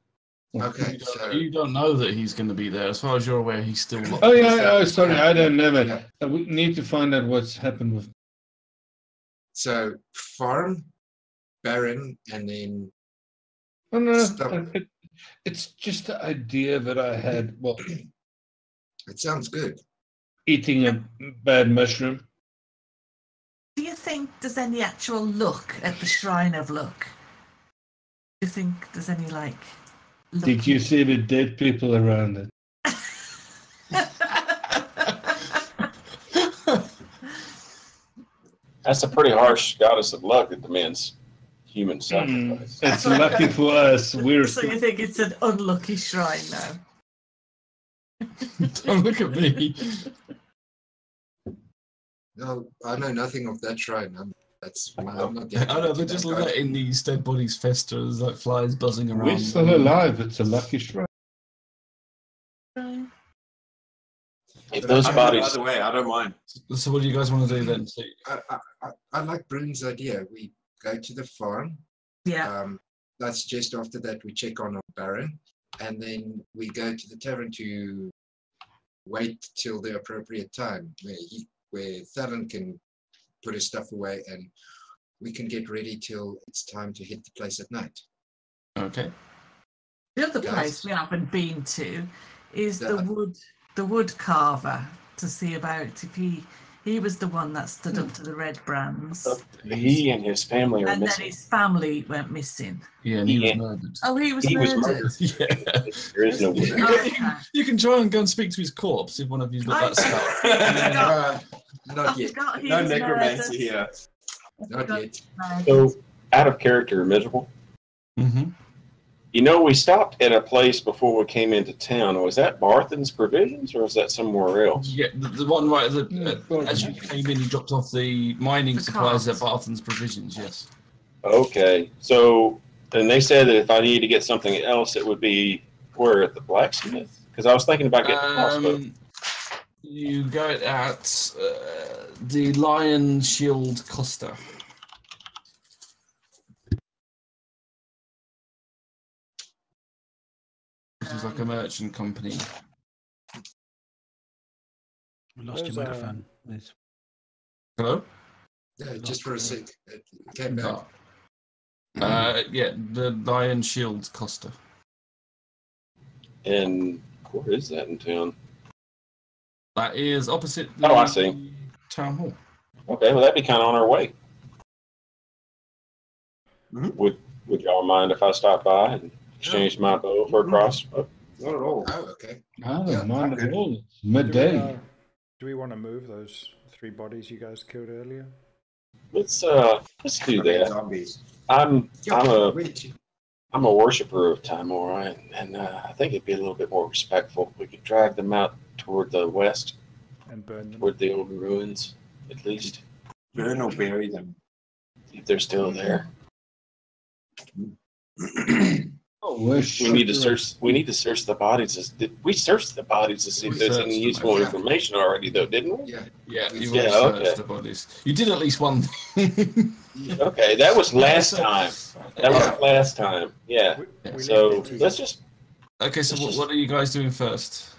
Okay, You don't know that he's going to be there. As far as you're aware, he's still not. Oh yeah, sorry, I don't know that. We need to find out what's happened with. So farm, Barron, and then. Oh no, it's just the idea that I had. Well, it sounds good. Eating a bad mushroom. Do you think there's any actual luck at the Shrine of Luck? Do you think there's any luck? Did you see the dead people around it? That's a pretty harsh goddess of luck that demands human sacrifice. It's lucky for us. So you think it's an unlucky shrine now? Don't look at me. No, I know nothing of that shrine. That's I'm not I know they're just letting these dead bodies fester as like flies buzzing around. We're still alive. It's a lucky strike. If those By bodies, the way, I don't mind. So what do you guys want to do then? So, I like Bryn's idea. We go to the farm. Yeah. That's just after that we check on Barron, and then we go to the tavern to wait till the appropriate time where Tavern can put his stuff away and we can get ready till it's time to hit the place at night. okay. The other place we haven't been to is the wood carver to see about if he was the one that stood up to the Redbrands. he and his family are And then missing. his family went missing. Yeah, and he was murdered. Oh, he was He was murdered. murdered. Yeah. There is no way. Okay. You can try and go and speak to his corpse if one of you's got that stuff. Not yet. Forgot he No was necromancy murdered. here. Not yet. So, out of character, miserable. Mm-hmm. You know, we stopped at a place before we came into town. Was that Barthen's Provisions, or is that somewhere else? Yeah, the one right as you came in, you dropped off the mining The supplies carts. at Barthen's Provisions. Yes. Okay, so and they said that if I needed to get something else, it would be where at the blacksmith. Because I was thinking about getting a crossbow. You go at the Lion Shield Costa. Which is like a merchant company. We lost your Those, microphone. Liz. Hello? Yeah, just for a sec. It came back. No. Yeah, the Lion Shield Costa. And where is that in town? That is opposite Oh, I see. Town Hall. Okay, well, that'd be kind of on our way. Mhm. Would y'all mind if I stopped by and exchanged my bow for a crossbow? Not at all. Oh, okay. I don't Yeah, mind okay. at all. It's midday. Do we want to move those 3 bodies you guys killed earlier? Let's do that. Zombies. I'm a Wait. I'm a worshiper of Timor, and I think it'd be a little bit more respectful. We could drag them out toward the west, And burn them? toward the old ruins, at least, Burn or bury them. if they're still there. Oh, We need to search. We need to search the bodies. We searched the bodies to see if there's any useful information already, though, didn't we? Yeah. Yeah, you Yeah, searched okay. the bodies. You did at least one thing. Okay, that was last time. That Yeah. was last time. Yeah. We So left it to- let's just Okay, so what are you guys doing first?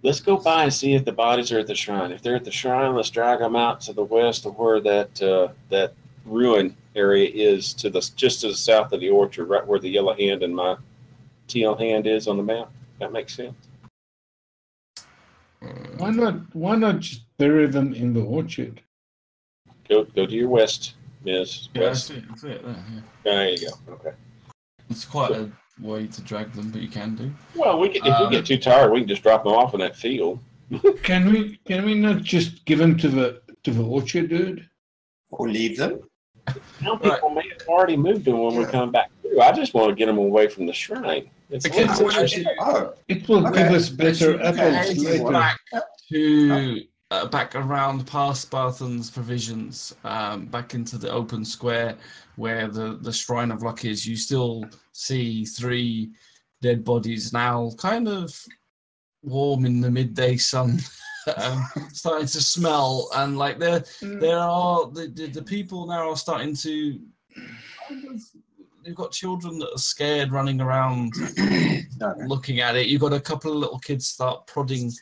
let's go by and see if the bodies are at the shrine. If they're at the shrine, let's drag them out to the west of where that ruin area is, just to the south of the orchard, right where the yellow hand and my teal hand is on the map. That makes sense. Why not just bury them in the orchard? Go to your west, Miss. Yeah, West. that's it there, yeah. There you go. Okay. It's quite a way to drag them, but you can do. Well, if we get too tired, we can just drop them off in that field. Can we not just give them to the orchard, dude? Or leave them. Some people may have already moved them when we come back through. I just want to get them away from the shrine. It's Okay, it's so interesting. Oh, It will Okay. give us better apples Okay. later. Back to back around past Barthen's Provisions, back into the open square where the Shrine of Luck is. You still see 3 dead bodies now, kind of warm in the midday sun, starting to smell, and like there are the people now are starting to. You've got children that are scared, running around, looking at it. You've got a couple of little kids start prodding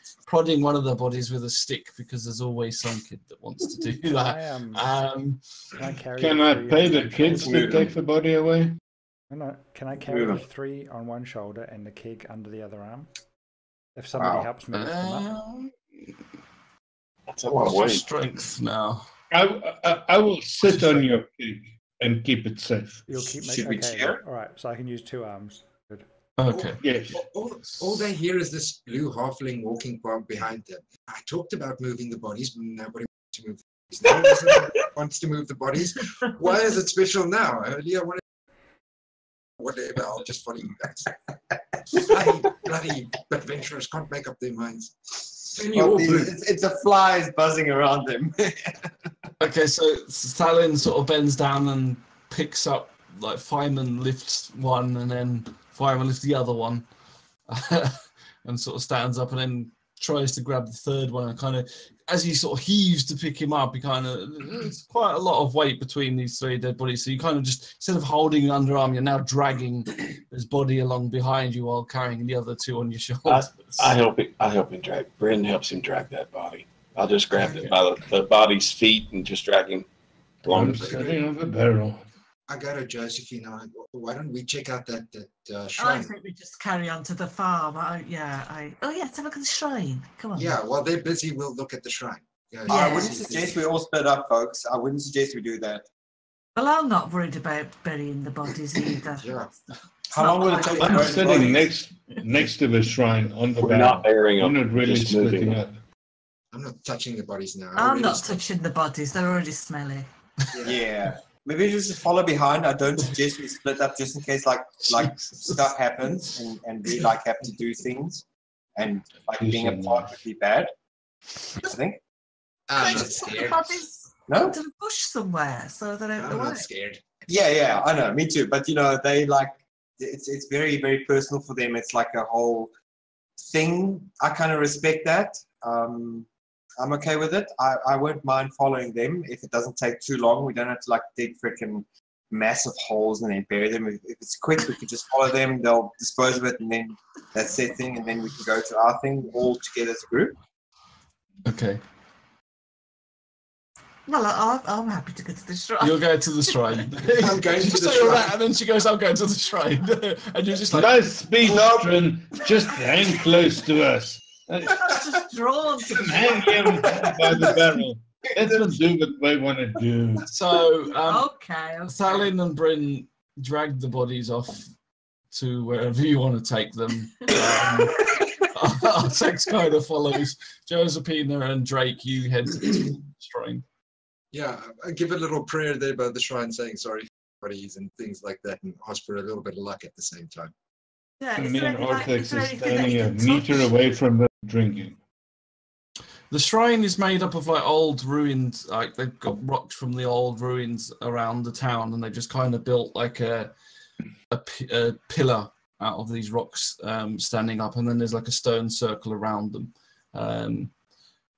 one of the bodies with a stick, because there's always some kid that wants to do that. Can I pay the kids to take the body away? No, can I carry the 3 on one shoulder and the keg under the other arm? If somebody helps me lift them up. That's a lot of What's your weight. strength now? I will sit on your pig and keep it safe. You'll keep Should we okay, cheer? all right, so I can use 2 arms. Good. Okay. Yes. All they hear is this blue halfling walking behind them. I talked about moving the bodies, but nobody wants to move the bodies. Now nobody wants to move the bodies. Why is it special now? Earlier, whatever, I'll just follow you guys. bloody adventurers can't make up their minds. Well, it's the flies buzzing around them. Okay, so Stalin sort of bends down and picks up, like Fireman lifts one, and then Fireman lifts the other one, and sort of stands up, and then tries to grab the third one, and kind of, as he sort of heaves to pick him up, he kind of, there's quite a lot of weight between these three dead bodies, so you kind of just, instead of holding your underarm, you're now dragging his body along behind you while carrying the other two on your shoulders. I help him drag. Bren helps him drag that body. I'll just grab it by the body's feet and just drag him along. I'm setting up a barrel. I got it, Josephine. Why don't we check out that I shrine? think we just carry on to the farm. Oh yeah, let's have a look at the shrine. Come on. Yeah, while they're busy, we'll look at the shrine. Yeah, I wouldn't suggest we all split up, folks. I wouldn't suggest we do that. Well, I'm not worried about burying the bodies either. Yeah. How long will it take? I'm sitting next to the shrine on the We're barrel. not burying I'm them. not really just moving splitting them. up. I'm not touching the bodies now. I'm not touching the bodies. They're already smelly. Yeah. Maybe just follow behind. I don't suggest we split up just in case like stuff happens and we like have to do things and like being apart would be bad. I think. I'm not Just put the scared. bodies No? into the bush somewhere so they're out I'm the way. not scared. Yeah, I know, me too. But you know, they like it's very, very personal for them. It's like a whole thing. I kind of respect that. I'm okay with it. I won't mind following them if it doesn't take too long. We don't have to like dig freaking massive holes and then bury them. If it's quick, we can just follow them. They'll dispose of it, and then that's their thing. And then we can go to our thing all together as a group. Okay. Well, I'm happy to go to the shrine. You'll go to the shrine. I'm going to the Say all shrine. that, and then she goes, "I'm going to the shrine," and you're just like, Nice speech, Trin. Just hang close to us. Just drawn to the Hang him by the barrel. Let them do what they want to do. So, Okay. Thalin and Bryn dragged the bodies off to wherever you want to take them. Artex kind of follows. Josephina and Drake, you head to the shrine. Yeah, I give a little prayer there by the shrine saying sorry for bodies and things like that and ask for a little bit of luck at the same time. Yeah, is Me there and any, like, is Artex there are anything that standing you a can meter touch? away from them drinking. The shrine is made up of like old ruins, like they've got rocks from the old ruins around the town, and they just kind of built like a pillar out of these rocks standing up, and then there's like a stone circle around them.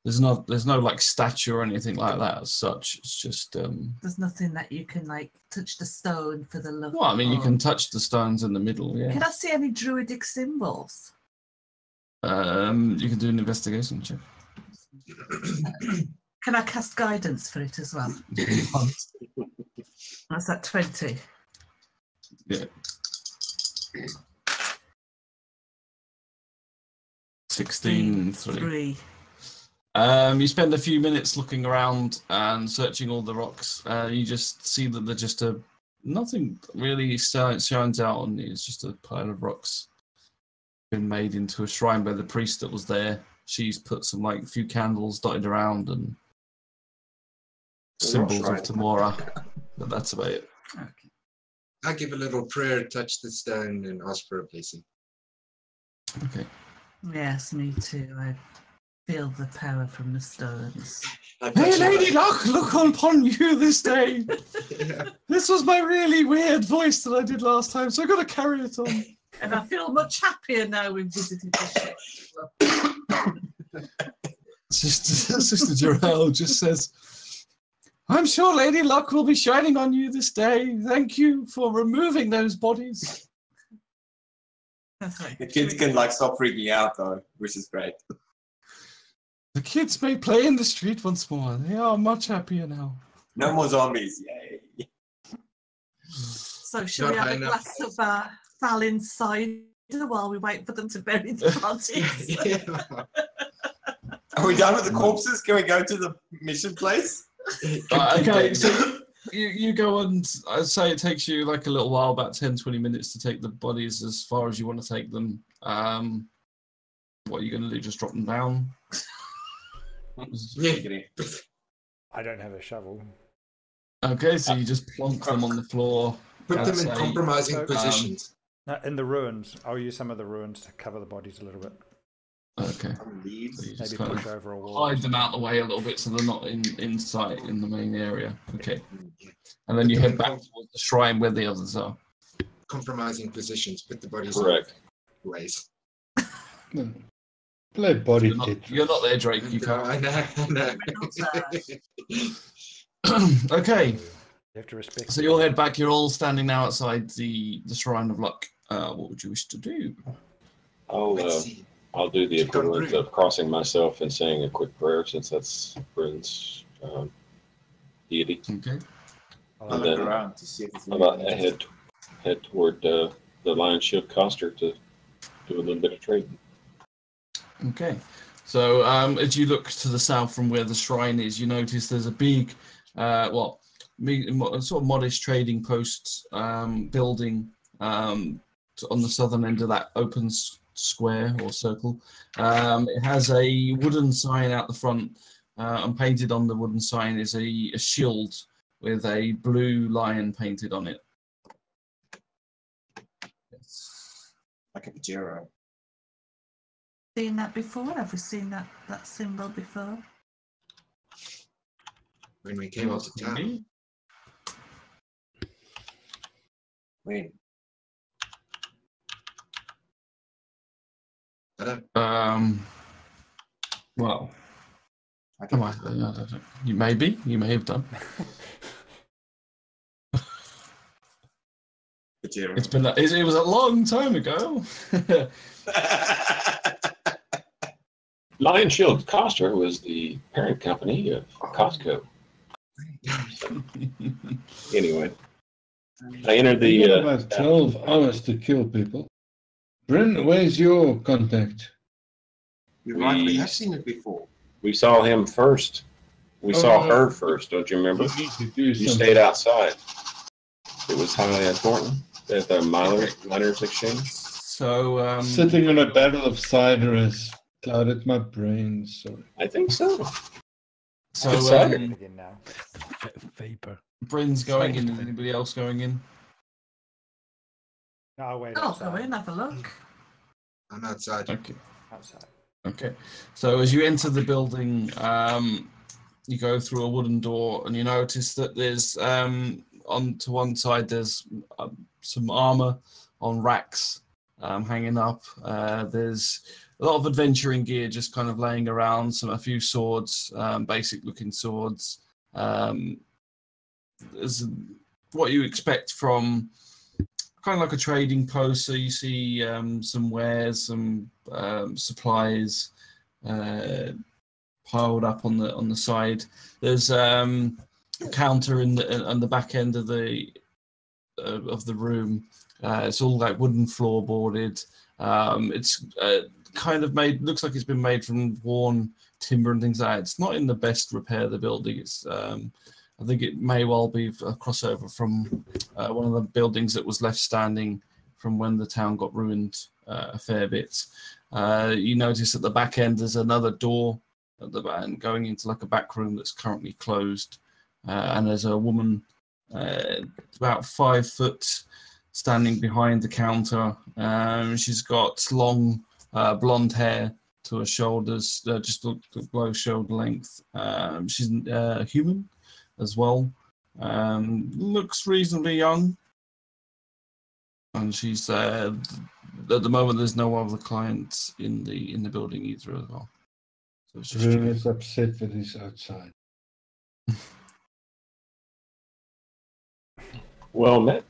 There's no like statue or anything like that as such. It's just There's nothing that you can like touch the stone for the look. well, I mean, you of. can touch the stones in the middle. Yeah. Can I see any druidic symbols? You can do an investigation check. Can I cast guidance for it as well? That's at 20. Yeah. 16, 3. 3. You spend a few minutes looking around and searching all the rocks. You just see that they're just nothing really shines out on you. It's just a pile of rocks been made into a shrine by the priest that was there. She's put some like a few candles dotted around and symbols of Tamora, but that's about it. Okay. I give a little prayer, touch the stone, and ask for a blessing. Okay. Yes, me too. I feel the power from the stones. Hey, Lady Luck, look upon you this day. This was my really weird voice that I did last time, so I got to carry it on. And I feel much happier now we've visited the ship. Sister Jarrell just says, I'm sure Lady Luck will be shining on you this day. Thank you for removing those bodies. The kids can like stop freaking out though, which is great. The kids may play in the street once more. They are much happier now. No more zombies, yay! So should we have a glass of Thalin cider while we wait for them to bury the bodies? Are we done with the corpses? Can we go to the mission place? Okay, so you go and I'd say it takes you like a little while, about 10-20 minutes to take the bodies as far as you want to take them. What are you going to do? Just drop them down? I don't have a shovel. Okay, so you just plonk them on the floor. Put them in say, compromising positions. Now, in the ruins, I'll use some of the ruins to cover the bodies a little bit. Okay. Leaves. So you just Maybe kind push of over a wall. hide them out the way a little bit so they're not in sight in the main area. Okay. Yeah. And then you head back towards the shrine where the others are. Compromising positions, put the bodies Correct. in ways. Play body You're not, Tetris. you're not there, Drake. You No, can't. I know. Okay. You have to respect. So you'll head back. You're all standing now outside the Shrine of Luck. What would you wish to do? I'll do the equivalent of crossing myself and saying a quick prayer, since that's Bryn's deity. Okay. I'll And look then around to see if it's how about I head toward the Lion Shield Coster to do a little bit of trading. Okay. So as you look to the south from where the shrine is, you notice there's a big, sort of modest trading post building on the southern end of that open square or circle. It has a wooden sign out the front, and painted on the wooden sign is a shield with a blue lion painted on it. Yes. like a Pajero. Seen that before? Have we seen that symbol before? When we came out of town. When? I don't. Well, I you may have done. Pajero. It was a long time ago. Lion Shield Coster was the parent company of Costco. Anyway, I entered We the. got about 12 hours to kill people. Bryn, where's your contact? You're right, we have seen it before. We saw him first. We saw her first. Don't you remember? You need to do You something. stayed outside. It was highly important at the miners exchange. So Sitting on a barrel of cider has clouded my brain. Sorry. I think so. So Begin now. Vapor. Bryn's going in. Is anybody else going in? No, wait. I'll go in, have a look. I'm outside. Okay. Outside. Okay. So as you enter the building, you go through a wooden door, and you notice that there's on to one side there's some armor on racks hanging up. There's a lot of adventuring gear just kind of laying around. A few swords, basic looking swords. There's what you expect from kind of like a trading post. So you see some wares, some supplies piled up on the side. There's a counter on the back end of the room. It's all like wooden floorboarded. It's kind of made, looks like it's been made from worn timber and things like that. It's not in the best repair, the building. It's I think it may well be a crossover from one of the buildings that was left standing from when the town got ruined a fair bit. You notice at the back end there's another door at the back going into like a back room that's currently closed. And there's a woman about 5 foot standing behind the counter. She's got long blonde hair to her shoulders, just below shoulder length. She's human as well. Looks reasonably young. And she's at the moment there's no other clients in the building either as well. So it's just Bryn is upset that he's outside. Well met,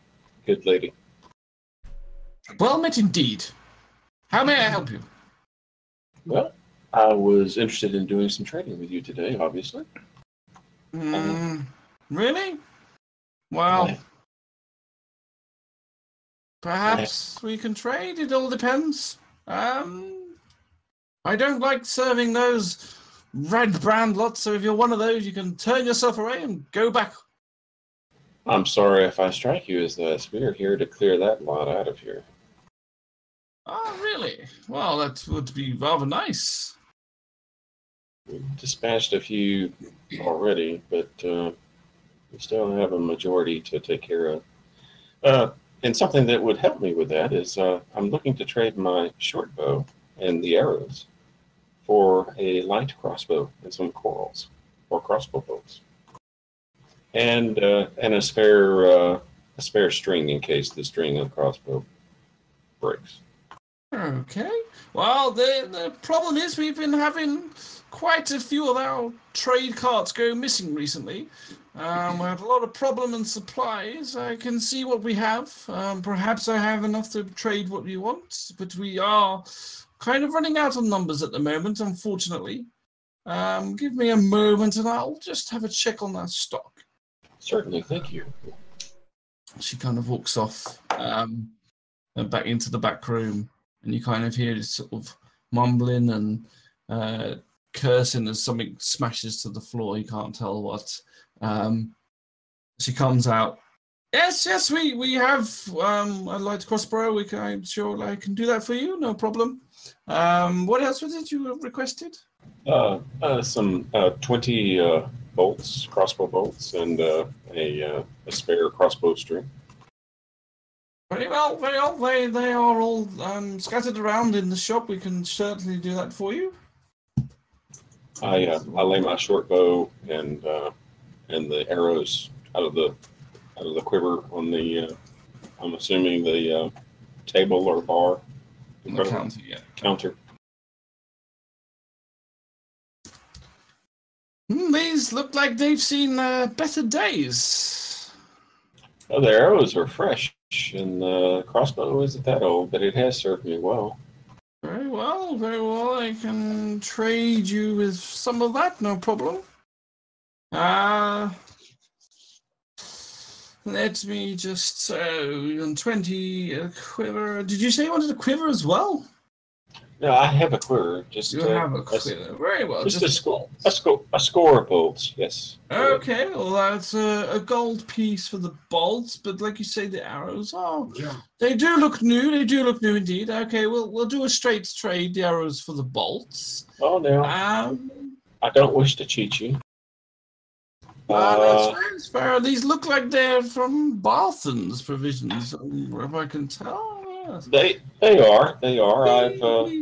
good lady. well met indeed. How may I help you? Well, I was interested in doing some trading with you today, obviously. Really? Well, perhaps we can trade. It all depends. I don't like serving those Redbrand lots, so if you're one of those, you can turn yourself away and go back. I'm sorry if I strike you as this. We're here to clear that lot out of here. Oh, really? Well, that would be rather nice. We've dispatched a few already, but we still have a majority to take care of. And something that would help me with that is I'm looking to trade my short bow and the arrows for a light crossbow and some corals or crossbow bolts, and a spare string in case the string of the crossbow breaks. Okay. Well, the problem is we've been having quite a few of our trade carts go missing recently. We had a lot of problem in supplies. I can see what we have. Perhaps I have enough to trade what you want, but we are kind of running out of numbers at the moment, unfortunately. Give me a moment and I'll just have a check on that stock. Certainly, thank you. She kind of walks off and back into the back room, and you kind of hear this sort of mumbling and cursing as something smashes to the floor. You can't tell what. She comes out. Yes, we have a light crossbow. I'm sure I can do that for you. No problem. What else was it you requested? Some 20 bolts, crossbow bolts, and a spare crossbow string. Very well. They are all scattered around in the shop. We can certainly do that for you. I lay my short bow and the arrows out of the quiver on the I'm assuming the table or bar. The counter, yeah. Counter. These look like they've seen better days. Oh, the arrows are fresh, and the crossbow isn't that old, but it has served me well. Very well. I can trade you with some of that, no problem. Let me just 20 a quiver. Did you say you wanted a quiver as well? No, I have a quiver. You have a quiver. Very well. Just a score of bolts. Yes. Okay. Well, that's a gold piece for the bolts, but like you say, the arrows. Oh, yeah. They do look new. They do look new indeed. Okay. We'll do a straight trade. The arrows for the bolts. Oh no. I don't wish to cheat you. That's fair. These look like they're from Barthon's provisions, if I can tell. Yes. They are. He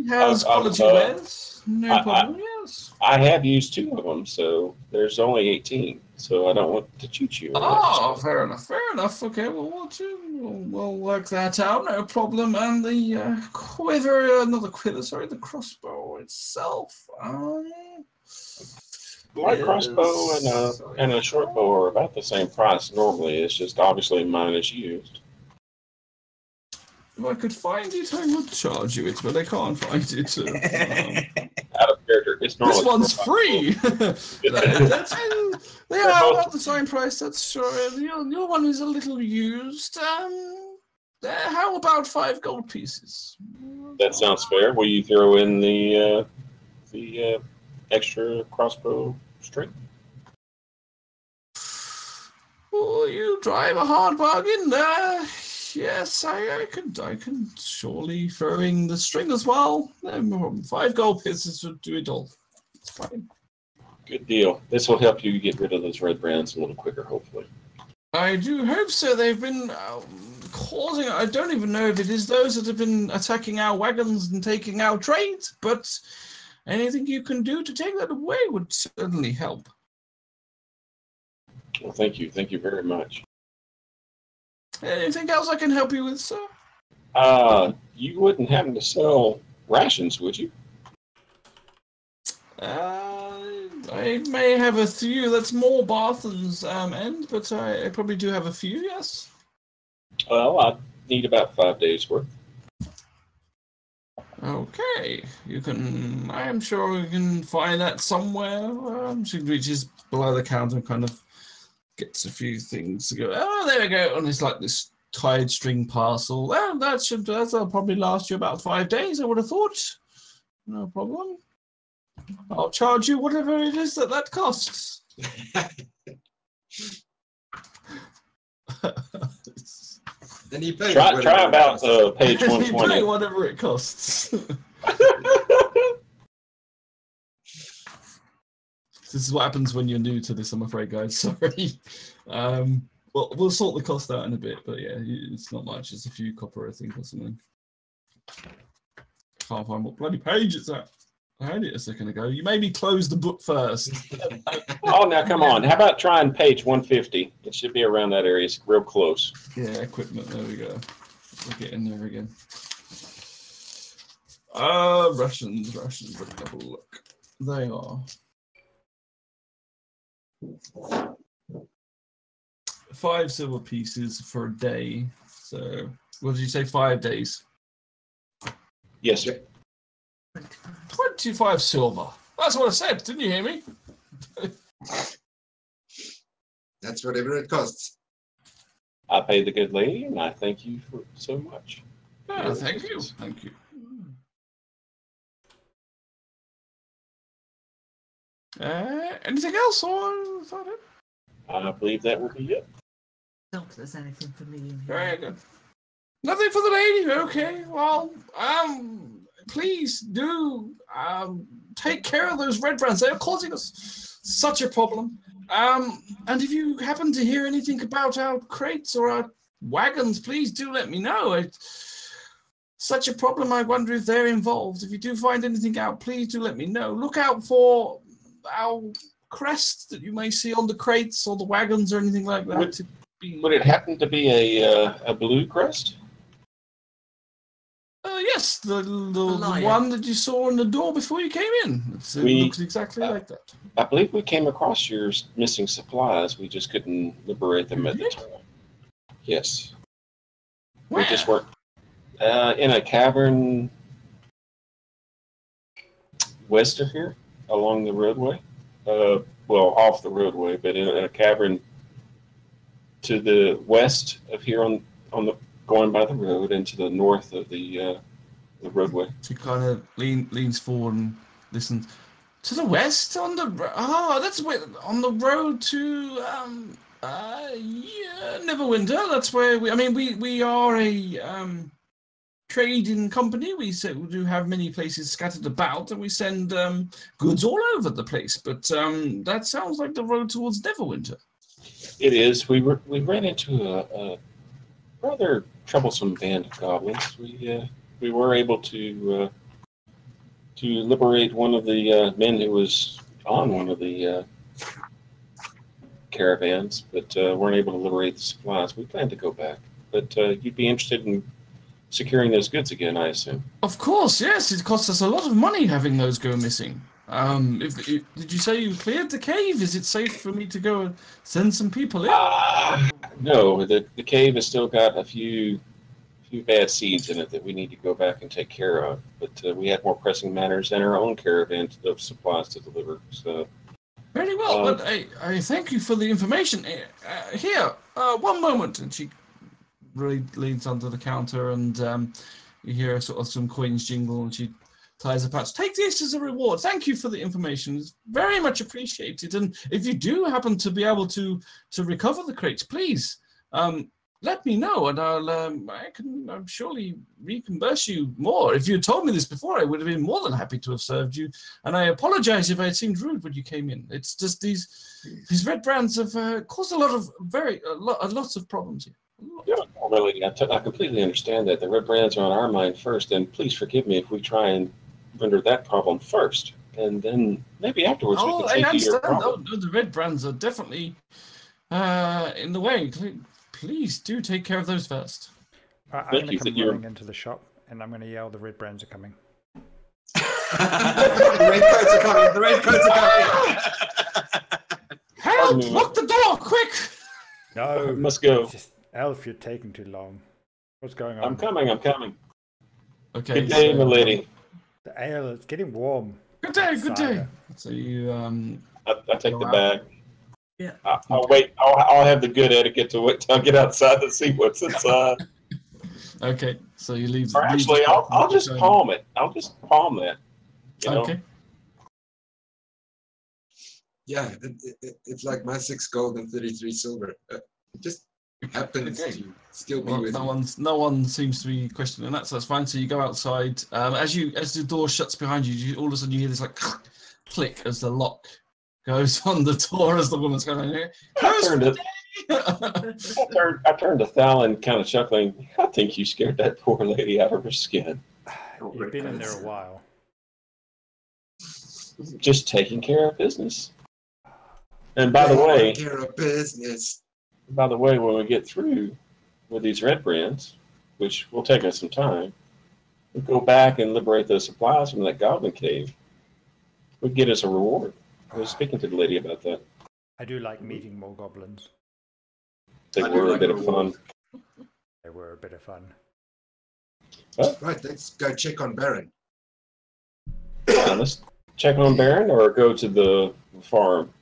has quality wares. No problem. Yes. I have used 2 of them, so there's only 18. So I don't want to cheat you. Oh, fair enough. Okay, well, we'll work that out. No problem. And the quiver, not the quiver. Sorry, the crossbow itself. My crossbow and a short bow are about the same price normally. It's just obviously mine is used. If I could find it, I would charge you it, but I can't find it. Out of character. It's normally this one's free. They are about the same price. That's sure. Your one is a little used. How about 5 gold pieces? That sounds fair. Will you throw in the extra crossbow string? Oh, you drive a hard bargain. Yes, I can surely throw in the string as well. No problem. 5 gold pieces should do it all. It's fine. Good deal. This will help you get rid of those Redbrands a little quicker, hopefully. I do hope so. They've been causing... I don't even know if it is those that have been attacking our wagons and taking our trades, but anything you can do to take that away would certainly help. Well, thank you. Thank you very much. Anything else I can help you with, sir? You wouldn't happen to sell rations, would you? I may have a few. That's more Barthon's end, but I probably do have a few, yes. Well, I need about 5 days' worth. Okay, you can. I am sure you can find that somewhere. She reaches below the counter and kind of gets a few things to go. Oh, there we go. And it's like this tied string parcel. Well, that'll probably last you about 5 days, I would have thought. No problem. I'll charge you whatever it is that costs. Then you pay. Try about page 120. You pay whatever it costs. This is what happens when you're new to this, I'm afraid, guys. Sorry. Well, we'll sort the cost out in a bit, but yeah, it's not much. It's a few copper, I think, or something. Can't find what bloody page it's at. I heard it a second ago. You made me close the book first. Oh, now come on. How about trying page 150? It should be around that area. It's real close. Yeah, equipment. There we go. We'll get in there again. Russians. Let's have a look. They are 5 silver pieces for a day. So, what did you say? 5 days. Yes, sir. 25 silver. That's what I said. Didn't you hear me? That's whatever it costs. I paid the good lady, and I thank you for so much. Yeah, thank you. Thank you. Anything else? Or is that it? I believe that will be it. Not that there's anything for me in here. Very good. Nothing for the lady. Okay. Well, please do take care of those Redbrands. They are causing us such a problem. And if you happen to hear anything about our crates or our wagons, please do let me know. It's such a problem. I wonder if they're involved. If you do find anything out, please do let me know. Look out for our crests that you may see on the crates or the wagons or anything like that. Would it happen to be a blue crest? Yes, the one that you saw on the door before you came in. It looks exactly like that. I believe we came across your missing supplies. We just couldn't liberate them at the time. Yes. Where? We just weren't in a cavern west of here, along the roadway. Well, off the roadway, but in a cavern to the west of here on the going by the road and to the north of the roadway. She kind of leans forward and listens. To the west on the that's on the road to Neverwinter. That's where we are a trading company. We do have many places scattered about, and we send goods all over the place. But that sounds like the road towards Neverwinter. It is. We ran into a rather troublesome band of goblins. We were able to liberate one of the men who was on one of the caravans, but weren't able to liberate the supplies. We plan to go back, but you'd be interested in securing those goods again, I assume. Of course, yes. It costs us a lot of money having those go missing. Did you say you cleared the cave? Is it safe for me to go and send some people in? No, the cave has still got a few bad seeds in it that we need to go back and take care of. But we had more pressing matters than our own caravan of supplies to deliver. So very well. But I thank you for the information. Here, one moment, and she really leans under the counter, and you hear sort of some coins jingle, and she ties a pouch. Take this as a reward. Thank you for the information. It's very much appreciated. And if you do happen to be able to recover the crates, please let me know, and I can surely reimburse you more. If you had told me this before, I would have been more than happy to have served you. And I apologize if I had seemed rude when you came in. It's just these Redbrands have caused a lot of problems here. Yeah, really, I completely understand that. The Redbrands are on our mind first, and please forgive me if we try and render that problem first, and then maybe afterwards we can take to your problem. No, the Redbrands are definitely in the way. Please do take care of those first. I'm going to come running into the shop, and I'm going to yell, "The Redbrands are coming!" The redcoats are coming! The redcoats are coming! Help! Lock the door, quick! No, I must go. Elf, you're taking too long. What's going on? I'm coming. Okay. Good day, milady. The ale, it's getting warm. Good day. So you I take the bag. Yeah. I'll wait. I'll have the good etiquette to wait till I get outside to see what's inside. Okay. So you leave. Or actually, I'll just palm it. I'll just palm that. Okay. Yeah, it's like my 6 gold and 33 silver. It just happens to still be with no one seems to be questioning that, so that's fine. So you go outside. As the door shuts behind you, all of a sudden you hear this like click as the lock goes on the door as the woman's going in here. I turned to Thalin, kind of chuckling. I think you scared that poor lady out of her skin. You've been in there a while. just taking care of business. And by the way, care of business. By the way, when we get through with these Redbrands, which will take us some time, we go back and liberate those supplies from that goblin cave. We get us a reward. I was speaking to the lady about that. I do like meeting more goblins. They were a bit of fun. They were a bit of fun. Well, Right, let's go check on Barron. yeah, let's check on Barron or go to the farm.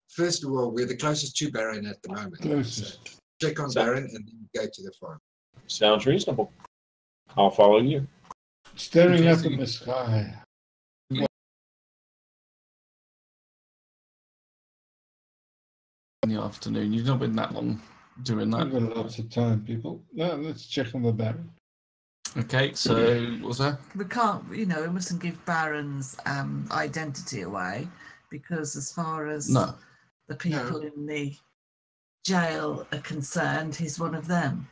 First of all, we're the closest to Barron at the moment. Closest. So check on Barron and then go to the farm. Sounds reasonable. I'll follow you. Staring up in the sky. In the afternoon. You've not been that long doing I've that. got lots of time, people. Now let's check on the Baron. Okay, so what's that? We can't, we mustn't give Barron's identity away, because as far as No. the people in the jail are concerned, he's one of them.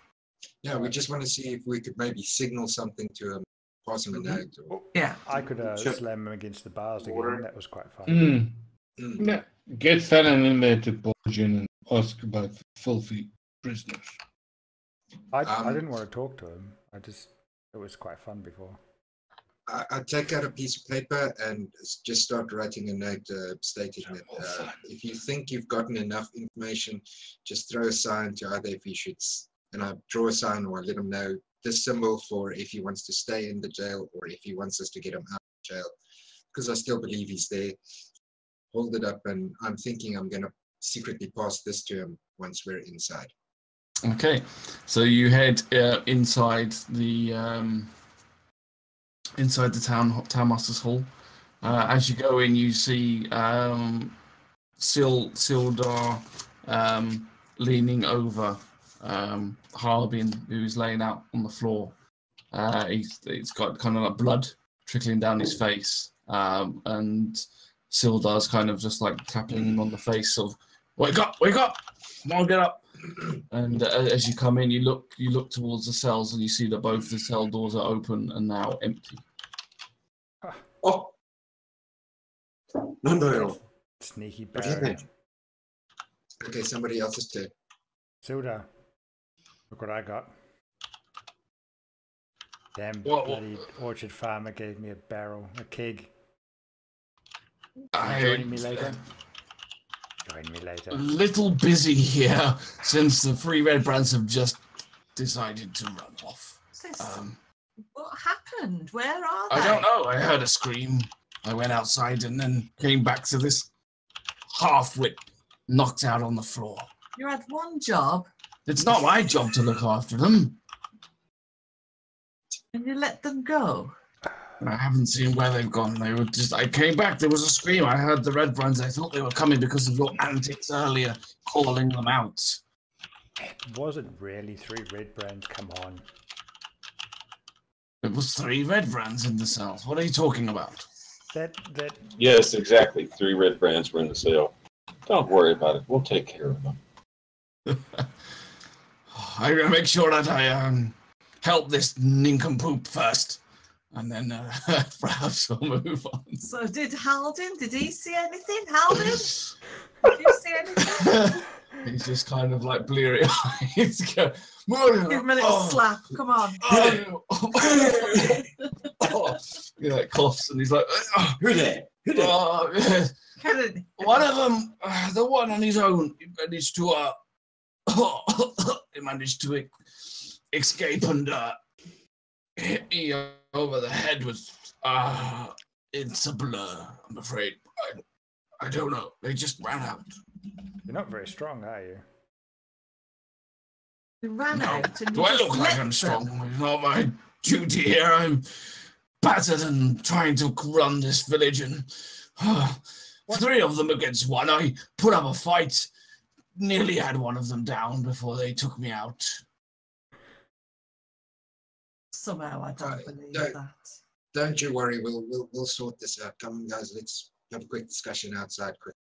Yeah, we just want to see if we could maybe signal something to him, pass him a note. Or... Yeah. I could slam him against the bars again. That was quite fun. Yeah. Get Fallon in there to barge in and ask about filthy prisoners. I didn't want to talk to him. It was quite fun before. I take out a piece of paper and just start writing a note stating that if you think you've gotten enough information, just throw a sign to either if he should, and I draw a sign or I let him know this symbol for if he wants to stay in the jail or if he wants us to get him out of jail, because I still believe he's there. Hold it up, and I'm thinking I'm going to secretly pass this to him once we're inside. Okay, so you head inside the townmaster's hall. As you go in, you see Sildar leaning over Harbin, who's laying out on the floor. He's got kind of like blood trickling down his face, and Sildar's kind of just like tapping him on the face of, wake up, come on, get up. And as you come in, you look towards the cells and you see that both the cell doors are open and now empty. Oh, no. Sneaky What Barron. happened? Okay, somebody else's turn. Silda, look what I got. Damn bloody orchard farmer gave me a keg. Join me later. A little busy here since the three Redbrands have just decided to run off. What happened? Where are they? I don't know. I heard a scream. I went outside and then came back to this half-wit knocked out on the floor. You had one job. It's not my job to look after them. And you let them go. I haven't seen where they've gone. I came back, there was a scream. I heard the Redbrands. I thought they were coming because of your antics earlier, calling them out. It wasn't really 3 Redbrands, come on. It was 3 Redbrands in the cells. What are you talking about? Yes, exactly. 3 Redbrands were in the cell. Don't worry about it. We'll take care of them. I'm going to make sure that I help this nincompoop first. And then perhaps we'll move on. So did he see anything? Haldon? Did you see anything? He's just kind of like bleary eyed. Give him a little slap. Come on. He like coughs and he's like, Who there? One of them, the one on his own, he managed to escape and hit me over the head with, it's a blur, I'm afraid. I don't know. They just ran out. You're not very strong, are you? They ran out. And do I look like I'm strong? It's not my duty here. I'm battered and trying to run this village, and 3 of them against 1. I put up a fight, nearly had one of them down before they took me out. Somehow I don't believe that. Don't you worry, we'll sort this out. Come on, guys, let's have a quick discussion outside quick.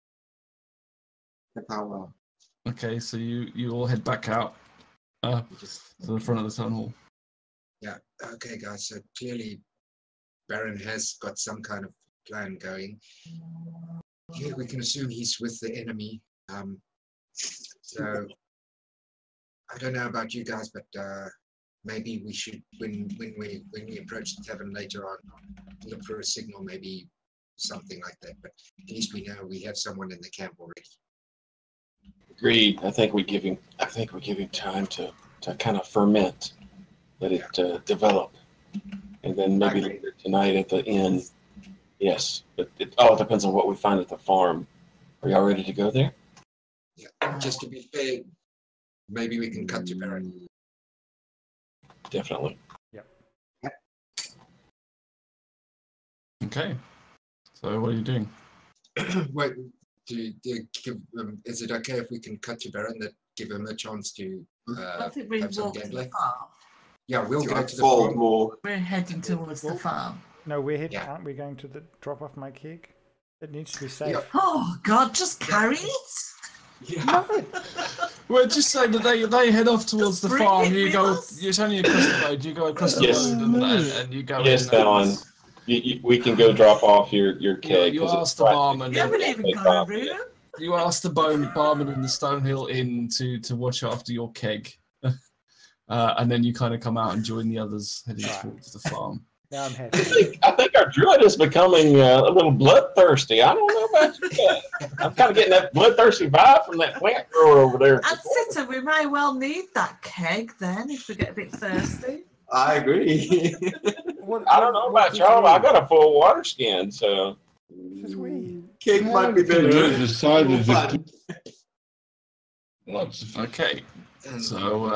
Okay, so you all head back out to the front of the town hall. Yeah, okay, guys, so clearly Barron has got some kind of plan going. Yeah, we can assume he's with the enemy. So I don't know about you guys, but maybe we should, when we approach the tavern later on, look for a signal, maybe something like that. But at least we know we have someone in the camp already. Agreed. I think we give him time to kind of ferment, let it develop, and then maybe later tonight at the inn. Yes, but it all depends on what we find at the farm. Are y'all ready to go there? Yeah. Just to be fair, maybe we can cut to Barron. Definitely. Yep. Okay. So what are you doing? Wait, is it okay if we can cut to Barron, that give him a chance to I think we have some walk to the gameplay? farm. Yeah, we'll go to the Fold farm. more. We're heading towards the farm. No, we're heading. Yeah. Aren't we going to drop off my keg? It needs to be safe. Yeah. Oh God, just carry it. Yeah. Well, just say that they head off towards Just the bring farm. it You with go. us. It's only across the road. You go across the Yes. road and you go. Yes, in Fallon. We can go drop off your keg. You 'cause it's ask the right- barman. You haven't even got a room. You ask the barman in the Stonehill Inn to watch after your keg, and then you kind of come out and join the others heading towards the farm. Now I'm I happy. think our druid is becoming a little bloodthirsty. I don't know about you guys. I'm kind of getting that bloodthirsty vibe from that plant grower over there. That's it. So we may well need that keg then if we get a bit thirsty. I agree. I don't know about y'all, but I got a full water skin, so. Just we. Cake might be better. Decided More that fun. lots of Okay. And So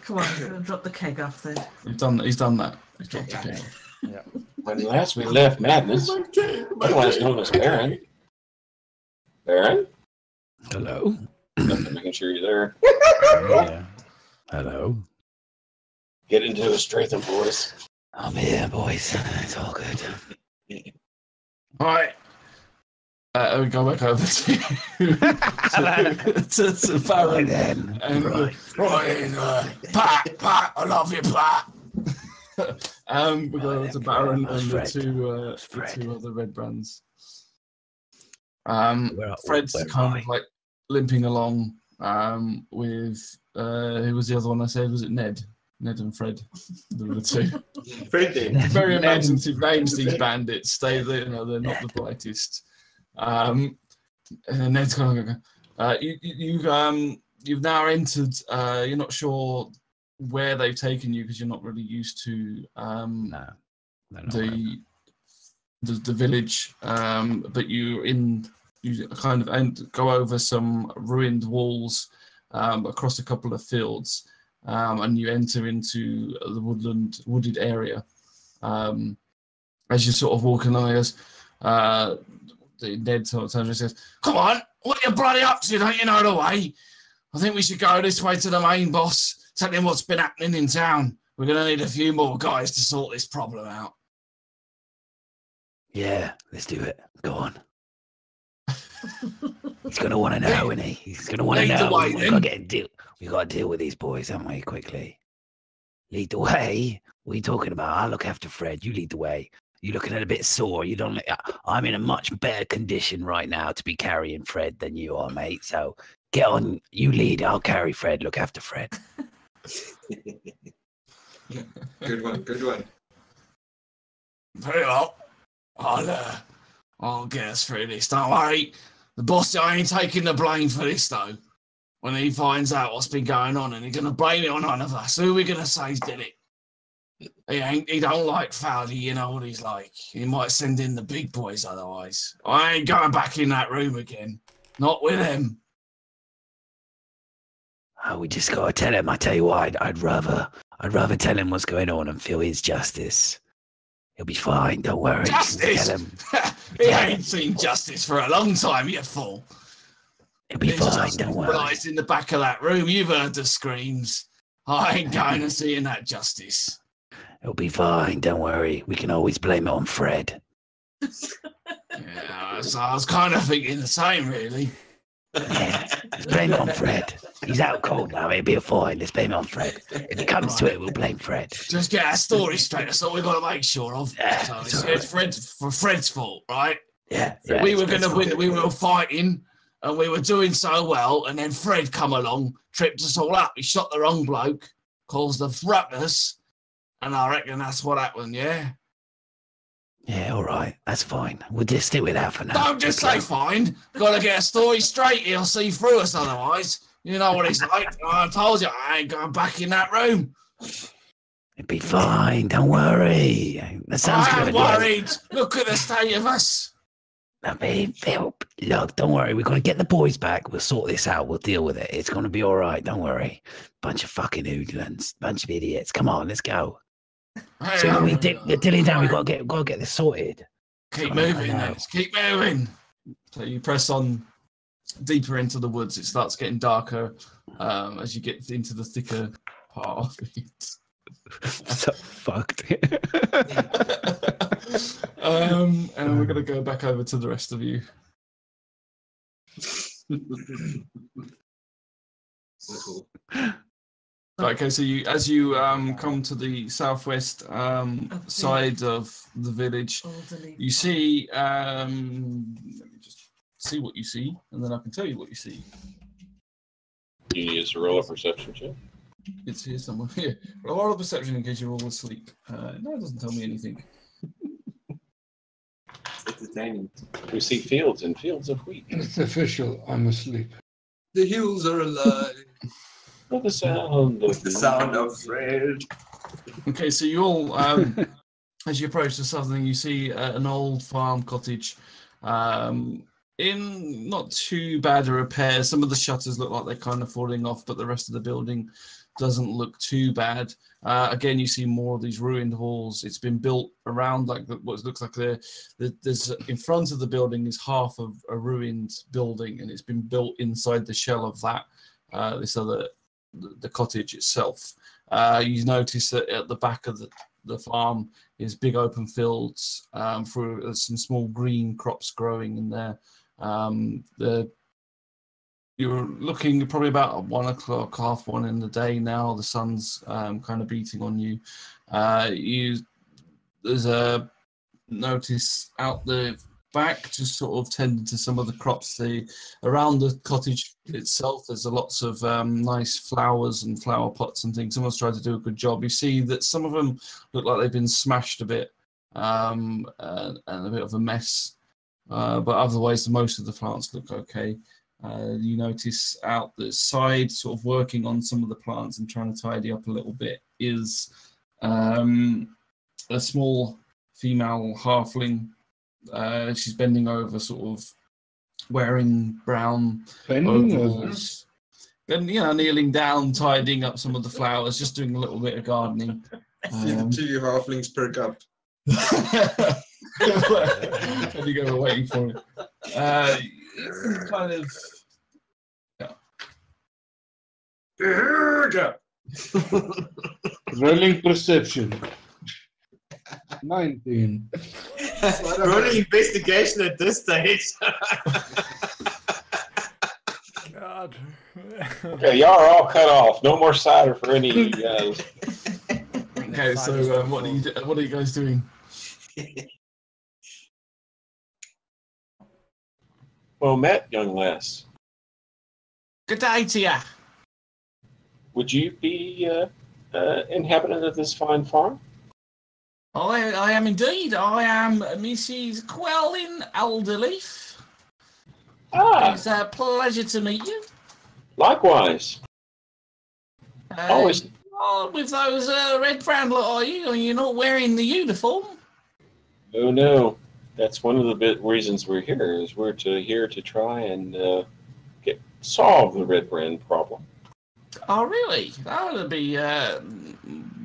Come on, we're gonna drop the keg off then. he's done that. He's dropped the keg. Yeah. When last we left Madness, my last name was Barron. Barron? Hello. Just making sure you're there. Yeah. Hello. Get into a straighten voice. I'm here, boys. It's all good. All right. We go back over to Barron. Right then. And Right. Pat, I love you, Pat. We go over to Barron and the two other Redbrands. Fred's where kind am of like limping along with who was the other one I said? Was it Ned? Ned and Fred. There were the two. Fred did. Very imaginative names, these bandits. They're not the brightest. And Ned's kind of going, you've now entered. You're not sure where they've taken you because you're not really used to the village. But you kind of go over some ruined walls across a couple of fields. And you enter into the wooded area. As you're sort of walking along, Ned turns and says, "Come on, what are you bloody up to? Don't you know the way? I think we should go this way to the main boss. Tell him what's been happening in town. We're going to need a few more guys to sort this problem out." Yeah, let's do it. Go on. He's going to want to know, isn't he? He's going to want to Lead the know. way, We've got to deal with these boys, haven't we, quickly? Lead the way? What are you talking about? I'll look after Fred. You lead the way. You're looking a bit sore. You don't. I'm in a much better condition right now to be carrying Fred than you are, mate. So get on. You lead. I'll carry Fred. Look after Fred. good one, good one. Very well. I'll get us through this. Don't worry. The boss ain't taking the blame for this, though. When he finds out what's been going on, and he's going to blame it on none of us. Who are we going to say did it? He don't like Fowley, you know what he's like. He might send in the big boys otherwise. I ain't going back in that room again. Not with him. Oh, we just got to tell him. I tell you what, I'd rather tell him what's going on and feel his justice. He'll be fine. Don't worry. Justice? Tell him. He ain't seen justice for a long time, you fool. He'll be fine. Don't worry. Lies in the back of that room. You've heard the screams. I ain't going to see that justice. He'll be fine. Don't worry. We can always blame it on Fred. Yeah, so I was kind of thinking the same, really. Yeah, let's blame it on Fred. He's out cold now. It'll be a fine. Let's blame it on Fred. If it comes to it, we'll blame Fred. Just get our story straight. That's all we've got to make sure of. Yeah, so it's Fred's fault, right? Yeah. We were going to win. We were fighting, and we were doing so well, and then Fred come along, tripped us all up. He shot the wrong bloke, caused a ruckus, and I reckon that's what happened, yeah? Yeah, all right. That's fine. We'll just stick with that for now. Don't just say fine. Got to get a story straight. He'll see through us otherwise. You know what it's like. I told you, I ain't going back in that room. It'll be fine. Don't worry. That sounds good. I'm worried. Look at the state of us. I mean, Phil, look, don't worry. We're going to get the boys back. We'll sort this out. We'll deal with it. It's going to be all right. Don't worry. Bunch of fucking hoodlums. Bunch of idiots. Come on, let's go. Hey, So we're dilling down. We've got to get this sorted. Keep moving, then. Keep moving. So you press on deeper into the woods. It starts getting darker as you get into the thicker part of it. So fucked. And we're going to go back over to the rest of you. Okay, so as you come to the southwest side of the village, you see. Let me just see what you see, and then I can tell you what you see. You need to roll a perception check. It's here somewhere. Here, roll a perception in case you're all asleep. No, it doesn't tell me anything. Entertaining. We see fields and fields of wheat. It's official. I'm asleep. The hills are alive. The sound of Fred. Okay, so you all, as you approach the southern, you see an old farm cottage in not too bad a repair. Some of the shutters look like they're kind of falling off, but the rest of the building doesn't look too bad. Again, you see more of these ruined halls. It's been built around like what looks like there's in front of the building is half of a ruined building, and it's been built inside the shell of that. The cottage itself. You notice that at the back of the farm is big open fields for some small green crops growing in there. You're looking probably about 1 o'clock, 1:30 in the day now. The sun's kind of beating on you. There's a notice out the back, just sort of tending to some of the crops. Around the cottage itself, there's lots of nice flowers and flower pots and things. Someone's tried to do a good job. You see that some of them look like they've been smashed a bit and a bit of a mess. But otherwise, most of the plants look okay. You notice out the side, sort of working on some of the plants and trying to tidy up a little bit, is a small female halfling. She's bending over, sort of wearing brown overalls. Then, kneeling down, tidying up some of the flowers, just doing a little bit of gardening. 2 halflings per cup. And you go waiting for it. It's kind of. Yeah. Rolling perception. 19. Rolling investigation at this stage. God. Okay, y'all are all cut off. No more cider for any of you guys. Okay, so what are you guys doing? Well met, young lass. Good day to ya. Would you be inhabitant of this fine farm? I am indeed. I am Mrs. Quelling Alderleaf. It's a pleasure to meet you. Likewise. Always. With those Redbrand lot, are you? You're not wearing the uniform? Oh no, that's one of the reasons we're here. Is we're here to try and solve the Redbrand problem. Oh really? That would be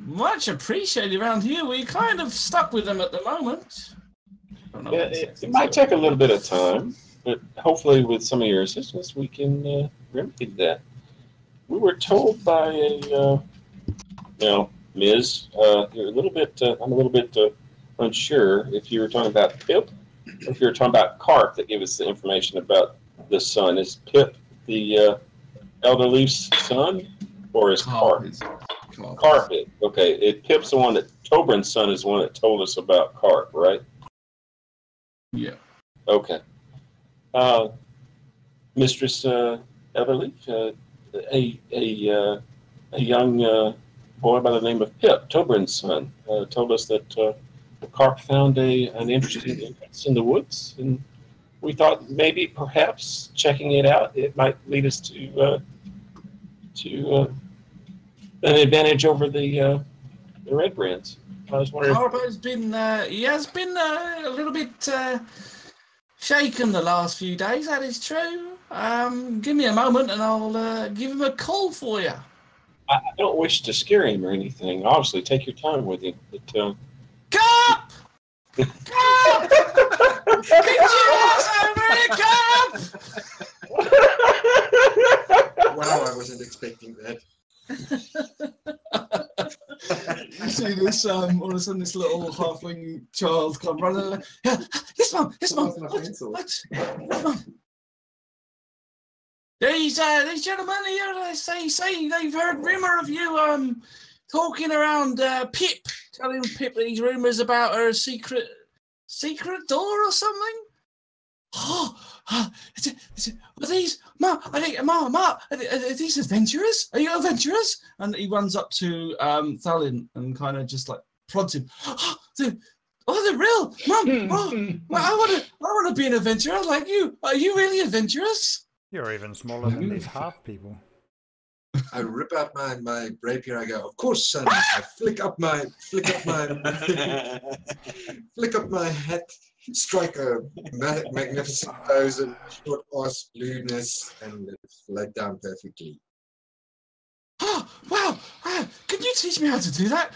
much appreciated around here. We're kind of stuck with them at the moment. It might take a little bit of time, but hopefully with some of your assistance we can remedy that. We were told by a Ms. You're a little bit. I'm a little bit unsure if you were talking about Pip, or if you were talking about Carp that gave us the information about the son. Is Pip the Elderleaf's son, or his Carpet? Carpet. Okay, Pip's the one that Tobrin's son is the one that told us about Carp, right? Yeah. Okay. Mistress Elderleaf, a young boy by the name of Pip, Tobrin's son, told us that Carp found an interesting entrance in the woods, and we thought maybe perhaps checking it out, it might lead us to an advantage over the Redbrands. I was wondering. Carp has been a little bit shaken the last few days. That is true. Give me a moment, and I'll give him a call for you. I don't wish to scare him or anything. Obviously, take your time with him. But, Carp! Carp! Get your ass over here, Carp! Wow, I wasn't expecting that. You see this, all of a sudden, this little halfling child come running. Yes, mum. Mum. These gentlemen here, they say they've heard rumor of you talking around Pip, telling Pip these rumors about her secret door or something. Are these are these adventurers? Are you adventurers? And he runs up to Thalin and kind of just like prods him. They're real, Mum. I want to be an adventurer like you. Are you really adventurous? You're even smaller than these half people. I rip out my rapier. I go, of course, son. I flick up my hat, strike a magnificent pose and short ass blueness, and it's laid down perfectly. Oh wow! Can you teach me how to do that?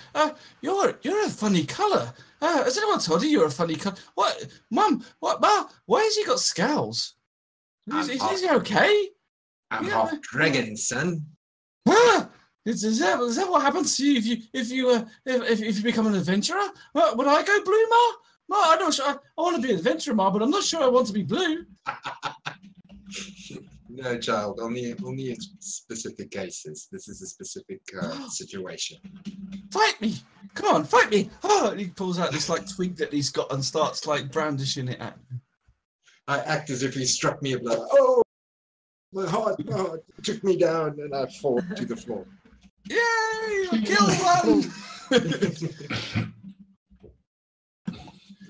You're a funny colour. Has anyone told you you're a funny colour? What, Mum? What, Ma? Why has he got scowls? Is he okay? I'm half dragon, son. Is that what happens to you if you become an adventurer? Would I go blue, Ma? Ma, I'm not sure. I want to be an adventurer, Ma, but I'm not sure I want to be blue. No, child. Only in specific cases. This is a specific situation. Fight me! Come on, fight me! Oh, and he pulls out this like twig that he's got and starts like brandishing it at me. I act as if he struck me a blow. Oh, my heart took me down, and I fall to the floor. Yay! I killed one.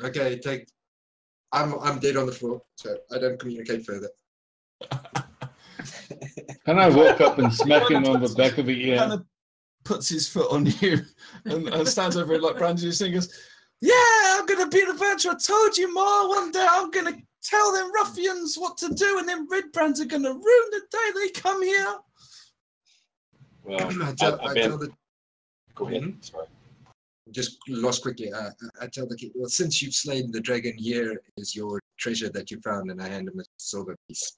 Okay, I'm dead on the floor, so I don't communicate further. Can I walk up and smack him on the back of the ear? Kind of puts his foot on you and stands over it like Brandon and goes, "Yeah, I'm gonna be an adventurer. I told you, Ma. One day I'm gonna tell them ruffians what to do, and then Redbrands are gonna ruin the day they come here." Well, Go ahead. Sorry. Just lost quickly. I tell the kid, well, since you've slain the dragon, here is your treasure that you found, and I hand him a silver piece.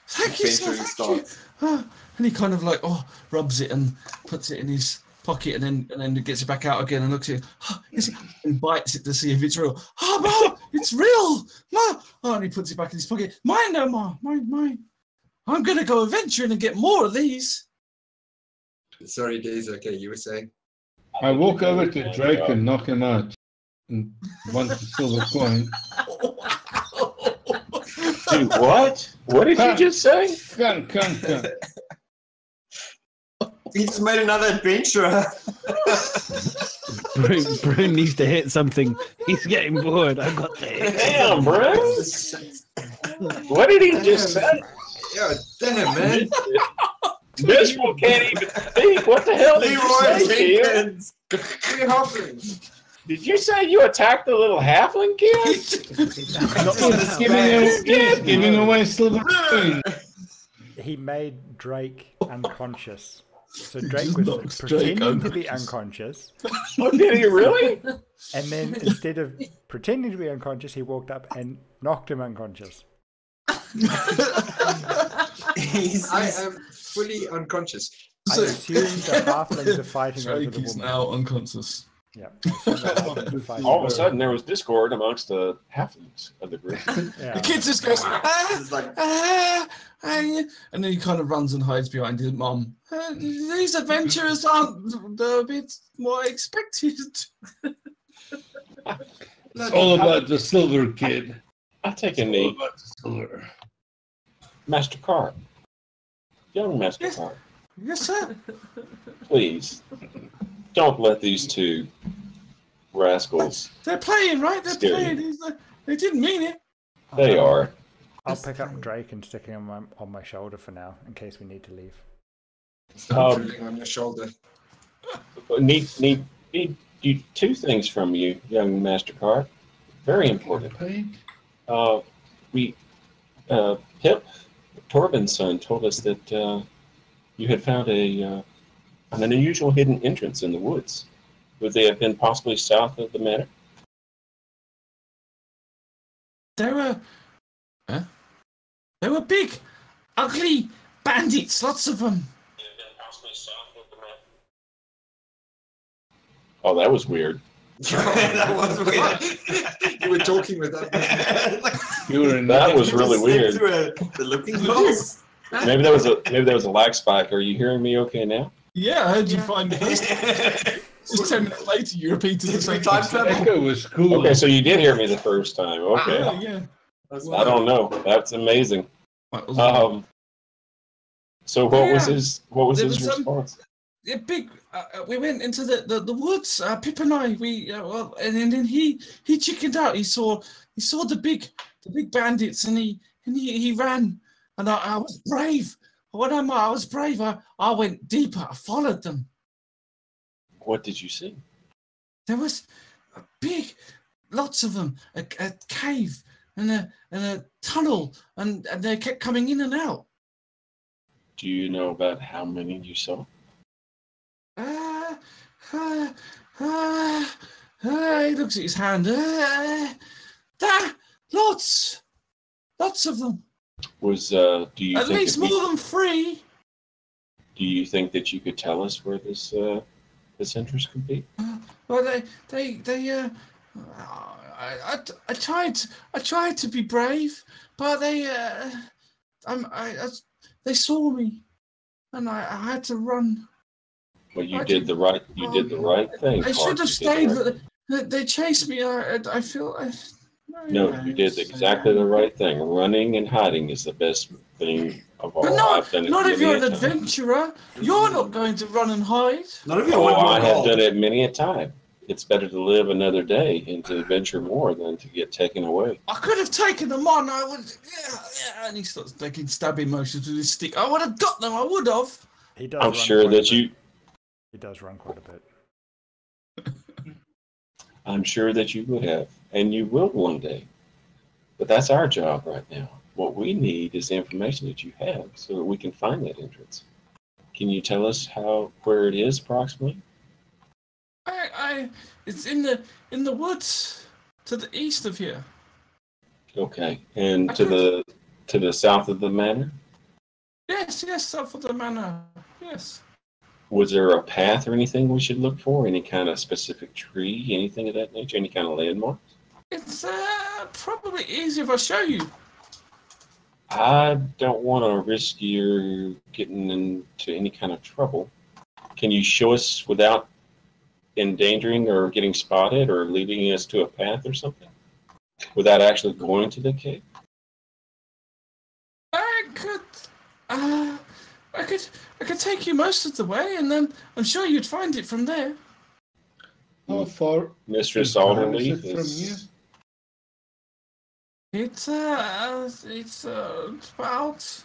Thank you, sir. Thank you. And he kind of like rubs it and puts it in his pocket, and then gets it back out again and looks at it, and bites it to see if it's real. Ma, it's real, Ma. And he puts it back in his pocket. Mine, no, Ma. Mine. I'm gonna go adventuring and get more of these. Sorry, Days. Okay, you were saying? I walk over to Drake and knock him out and want the silver coin. Dude, what? What did you just say? Come. He just made another adventurer. Brune needs to hit something. He's getting bored. I got to hit. Damn, bro. What did he just say? Yeah, damn, man. This one can't even speak. What the hell did you say, Jenkins. Three halflings. Did you say you attacked the little halfling kid? Giving away silver coin. He made Drake unconscious. So Drake was pretending to be unconscious. Oh, did he really? And then instead of pretending to be unconscious, he walked up and knocked him unconscious. I am fully unconscious. I assume the halflings are fighting over the Drake is woman. now unconscious. Yeah. All of a sudden, there was discord amongst the halflings of the group. The kid just goes, and then he kind of runs and hides behind his mum. These adventurers aren't a bit more expected. It's all about the silver, kid. I'll take a knee. All about the silver. Master Carp. Young Master Carp. Yes, sir. Please, don't let these two rascals... They're playing, right? They're playing. They didn't mean it. They are. I'll pick up Drake and stick him on my shoulder for now, in case we need to leave. On your shoulder. Need two things from you, young Master Carp. Very important. Pip, Torben's son, told us that you had found an unusual hidden entrance in the woods. Would they have been possibly south of the manor? There were big, ugly bandits, lots of them. Oh, that was weird. That was weird. You were talking with that. That was really weird. The looking glass. Maybe that was a lag spike. Are you hearing me okay now? Yeah, I heard you find it. Just 10 minutes later, you repeated the same time. Echo was cool. Okay, so you did hear me the first time. Okay. Yeah. I don't know. That's amazing. So what was his response? Big. We went into the woods. Pip and I. And then he chickened out. He saw the big bandits, and he ran. And I was brave. I was brave. I went deeper. I followed them. What did you see? There was a big, lots of them. A cave and a tunnel, and they kept coming in and out. Do you know about how many you saw? He looks at his hand. Lots of them. Do you at think least more than 3? Do you think that you could tell us where this interest could be? Well, I tried to be brave, but they saw me, and I had to run. Well, you did the right thing. I should have stayed. They chased me. I feel. No, you did exactly the right thing. Running and hiding is the best thing of all. But no, I've done it not if you're an many a time. adventurer. You're not going to run and hide. Not if you're I have done it many a time. It's better to live another day and to adventure more than to get taken away. I could have taken them on. I would, yeah. And he starts making stabbing motions with his stick. I would have got them. I would have. He does. I'm sure that you. He does run quite a bit. I'm sure that you would have, and you will one day. But that's our job right now. What we need is the information that you have, so that we can find that entrance. Can you tell us where it is approximately? It's in the woods to the east of here. Okay, and to the south of the manor? Yes, south of the manor. Yes. Was there a path or anything we should look for? Any kind of specific tree, anything of that nature? Any kind of landmarks? It's probably easier if I show you. I don't want to risk you getting into any kind of trouble. Can you show us without endangering or getting spotted or leading us to a path or something? Without actually going to the cave? I could take you most of the way, and then I'm sure you'd find it from there. How far, Mistress is Alderleaf it from here? It's about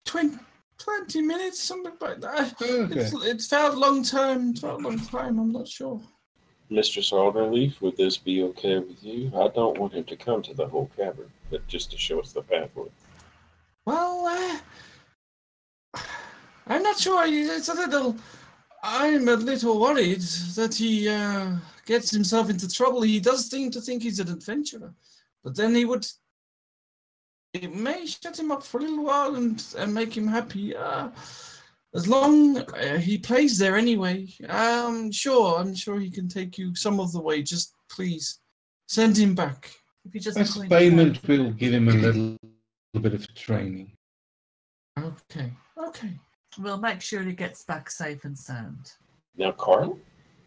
20 minutes, something like that. Okay. It's felt a long time. I'm not sure. Mistress Alderleaf, would this be okay with you? I don't want him to come to the whole cavern, but just to show us the pathway. Well, I'm not sure. I'm a little worried that he gets himself into trouble. He does seem to think he's an adventurer, but then it may shut him up for a little while and make him happy. as long he plays there anyway. I'm sure he can take you some of the way. Just please send him back. If you just As point payment, out. we'll give him a little bit of training. Okay. We'll make sure he gets back safe and sound. Now, Carl,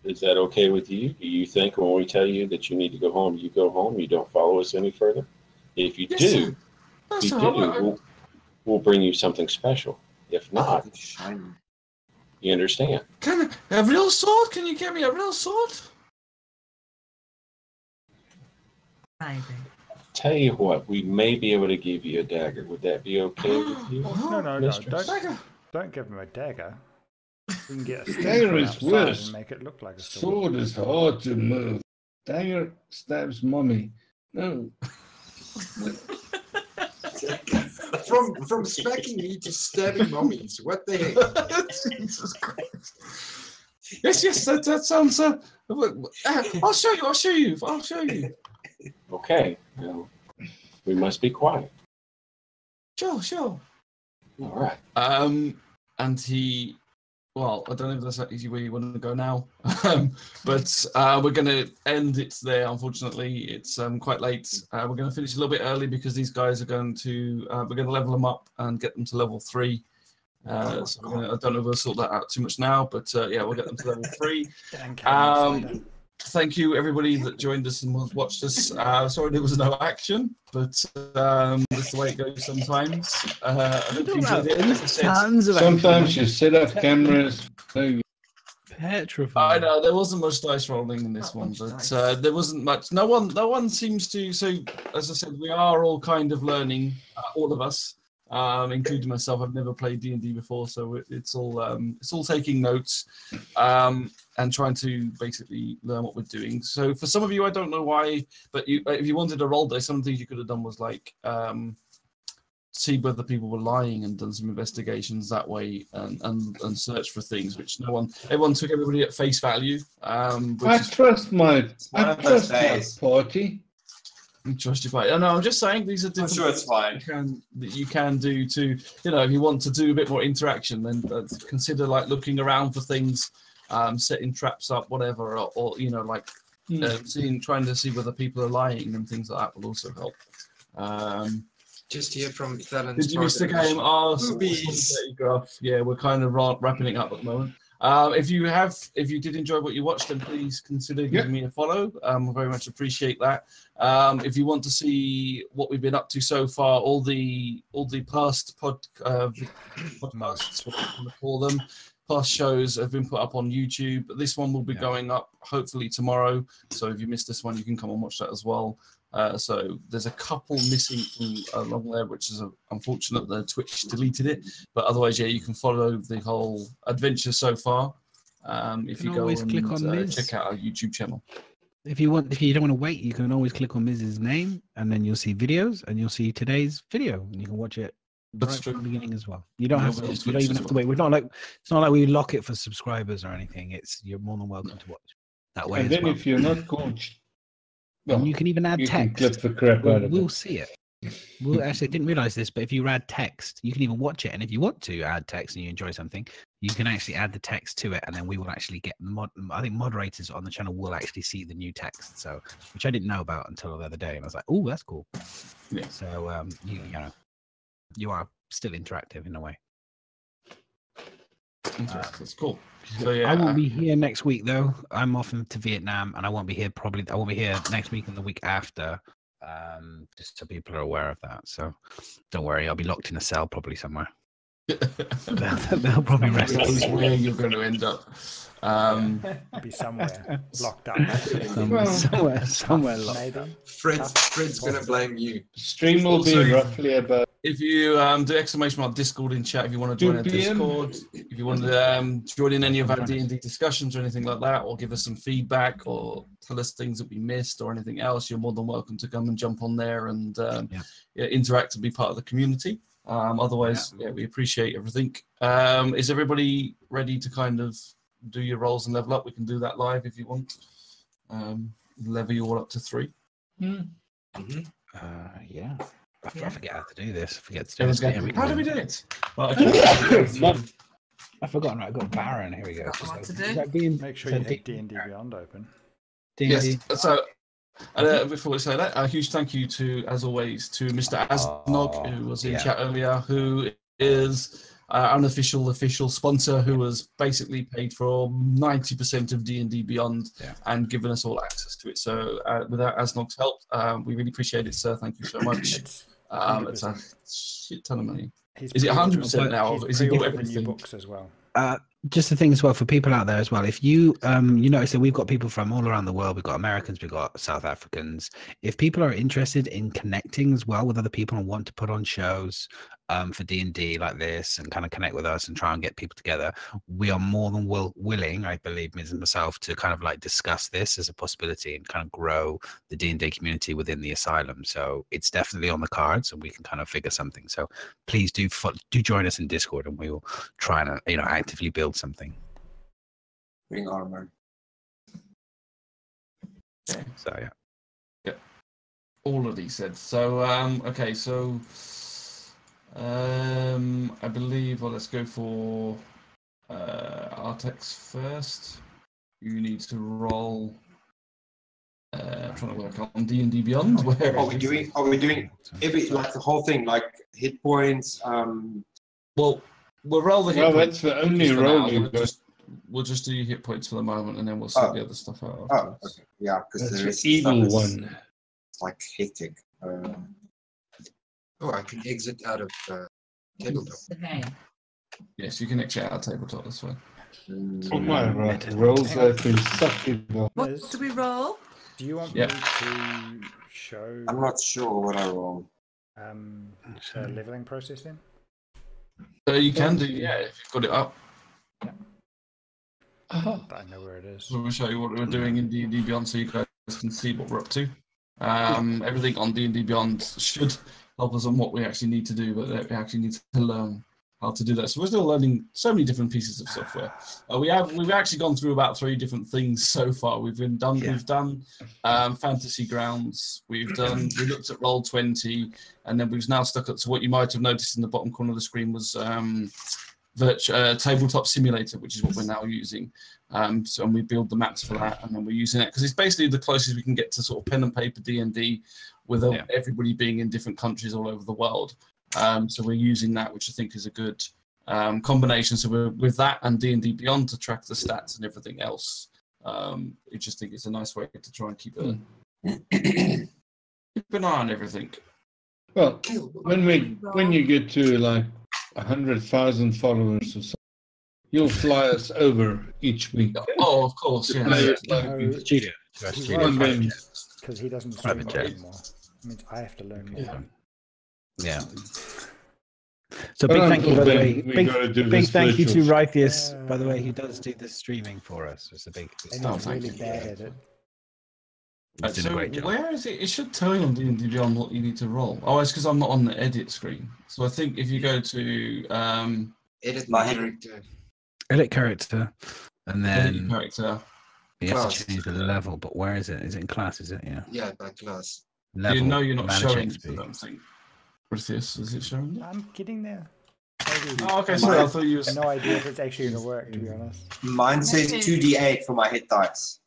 is that okay with you? Do you think when we tell you that you need to go home, you go home, you don't follow us any further? If you do, we'll bring you something special. If not, you understand. Can a real sword? Can you get me a real sword? Maybe. Tell you what, we may be able to give you a dagger. Would that be okay with you? No. Don't give him a dagger. We can get a Dagger is worse. and make it look like a sword. Sword is hard to move. Dagger stabs mommy. No. From smacking me to stabbing mommies. What the heck? Jesus Christ. Yes, that sounds. I'll show you. Okay. Well, we must be quiet. Sure. All right. And he, well, I don't know if that's actually where you want to go now, but we're going to end it there. Unfortunately, it's quite late. We're going to finish a little bit early because these guys are going to, we're going to level them up and get them to level 3. So I don't know if we'll sort that out too much now, but yeah, we'll get them to level 3. Thank you, everybody that joined us and watched us. Sorry there was no action, but that's the way it goes sometimes. I hope you enjoyed it. Sometimes you set up cameras. Petrified. I know there wasn't much dice rolling in this one, but there wasn't much. No one seems to. So as I said, we are all kind of learning, all of us. Including myself. I've never played D&D before, so it's all taking notes and trying to basically learn what we're doing. So for some of you, I don't know why, but if you wanted a roll dice, some of the things you could have done was like see whether people were lying and done some investigations that way and search for things, which everyone took everybody at face value. I trust my party. Trust your party. No, I'm just saying these are different. I'm sure it's fine. That you can do to, if you want to do a bit more interaction, then consider like looking around for things, setting traps up, whatever, or trying to see whether people are lying and things like that will also help. Just hear from Tavern. Did you miss the game? Yeah, we're kind of wrapping it up at the moment. If you did enjoy what you watched, then please consider giving me a follow. I very much appreciate that. If you want to see what we've been up to so far, all the past podcasts, what I'm going to call them, past shows have been put up on YouTube. This one will be going up hopefully tomorrow. So if you missed this one, you can come and watch that as well. So there's a couple missing from along there, which is unfortunate that Twitch deleted it. But otherwise, yeah, you can follow the whole adventure so far. If you go and check out our YouTube channel. If you don't want to wait, you can always click on Miz's name, and then you'll see videos, and you'll see today's video, and you can watch it from the beginning as well. You don't have to. You don't even have to wait. It's not like we lock it for subscribers or anything. You're more than welcome to watch that way. And then if you're not coached. And you can even add text. Clip the crap out of we'll see it. We'll actually didn't realize this, but if you add text, you can even watch it. And if you want to add text and you enjoy something, you can actually add the text to it, and then we will actually get I think moderators on the channel will actually see the new text. So, which I didn't know about until the other day, and I was like, "Oh, that's cool." Yeah. So, you are still interactive in a way. That's cool. So, yeah, I won't be here next week though. I'm off to Vietnam, and I won't be here next week and the week after. Just so people are aware of that. So don't worry, I'll be locked in a cell probably somewhere. They'll probably rest. Knows where you're going to end up. Be somewhere locked up. somewhere locked up. Fred's going to blame you. Stream will be roughly about. If you do exclamation mark Discord in chat, if you want to join our Discord, if you want to join in any of our D&D discussions or anything like that, or give us some feedback or tell us things that we missed or anything else, you're more than welcome to come and jump on there and interact and be part of the community. Otherwise, we appreciate everything. Is everybody ready to kind of do your rolls and level up? We can do that live if you want. Level you all up to 3. Yeah. I forget how to do this. I forget to do it. How do we do it? Well, I've forgotten. Right, I've got Barron. Here we go. Forgotten what to Is do. that D&D? Make sure you have D&D Beyond open. D&D? Yes. So before we say that, a huge thank you to, as always, to Mr. Asnog, who was in chat earlier, who is unofficial official sponsor, who was basically paid for 90% of D&D Beyond and given us all access to it. So without Asnog's help, we really appreciate it, sir. Thank you so much. It's a shit ton of money. Is it 100% now? Is he bought everything? New books as well. Just the thing as well for people out there as well. If you you notice that we've got people from all around the world. We've got Americans, we've got South Africans. If people are interested in connecting as well with other people and want to put on shows for D&D like this and kind of connect with us and try and get people together, we are more than willing, I believe, Ms. and myself, to kind of like discuss this as a possibility and kind of grow the D&D community within the asylum. So it's definitely on the cards, and we can kind of figure something. So please do join us in Discord, and we will try and actively build something. Bring armor. Okay. So yeah. All of these said. So okay, so I believe, well, let's go for Artex first. You need to roll. I'm trying to work on D&D Beyond. Where are we doing every, like, the whole thing, like hit points? Well, we'll roll the hit points. Well, that's the only roll. We'll just do your hit points for the moment, and then we'll sort the other stuff out. Oh, okay. Yeah, because that's there is evil one. It's like hectic. I can exit out of tabletop. Okay. Yes, you can exit out of tabletop. That's fine. Oh my right, rolls have been sucking. What do we roll? Do you want me to show? I'm not sure what I roll. The leveling process then? You can do, if you've got it up. Yeah. I know where it is. So we'll show you what we're doing in D&D Beyond, so you guys can see what we're up to. Everything on D&D Beyond should help us on what we actually need to do, but we actually need to learn how to do that. So we're still learning so many different pieces of software. We've actually gone through about 3 different things so far. We've done Fantasy Grounds. We looked at Roll20, and then we've now stuck up to what you might have noticed in the bottom corner of the screen was Tabletop Simulator, which is what we're now using. And we build the maps for that, and then we're using it because it's basically the closest we can get to sort of pen and paper D&D without everybody being in different countries all over the world. So we're using that, which I think is a good combination. So we're with that and D&D Beyond to track the stats and everything else. I just think it's a nice way to try and keep an eye on everything. Well, when you get to like 100,000 followers or something, you'll fly us over each week. Oh, of course, yeah. Because he doesn't stream anymore. It means I have to learn more. Yeah. So big thank you, by the way. Big thank you to Rythius, by the way, who does do the streaming for us. It's a big. And he's really bad at it. So where is it? It should tell you on D&D Beyond what you need to roll. Oh, it's because I'm not on the edit screen. So I think if you go to edit my character, and then character, you have to change the level. But where is it? Is it in class? Is it? Yeah, by class. Level, you know you're not showing. I don't think. Is it showing? I'm getting there. Oh, okay. Sorry, I thought you. No idea if it's actually going to work. To be honest, mine says 2d8 for my hit dice.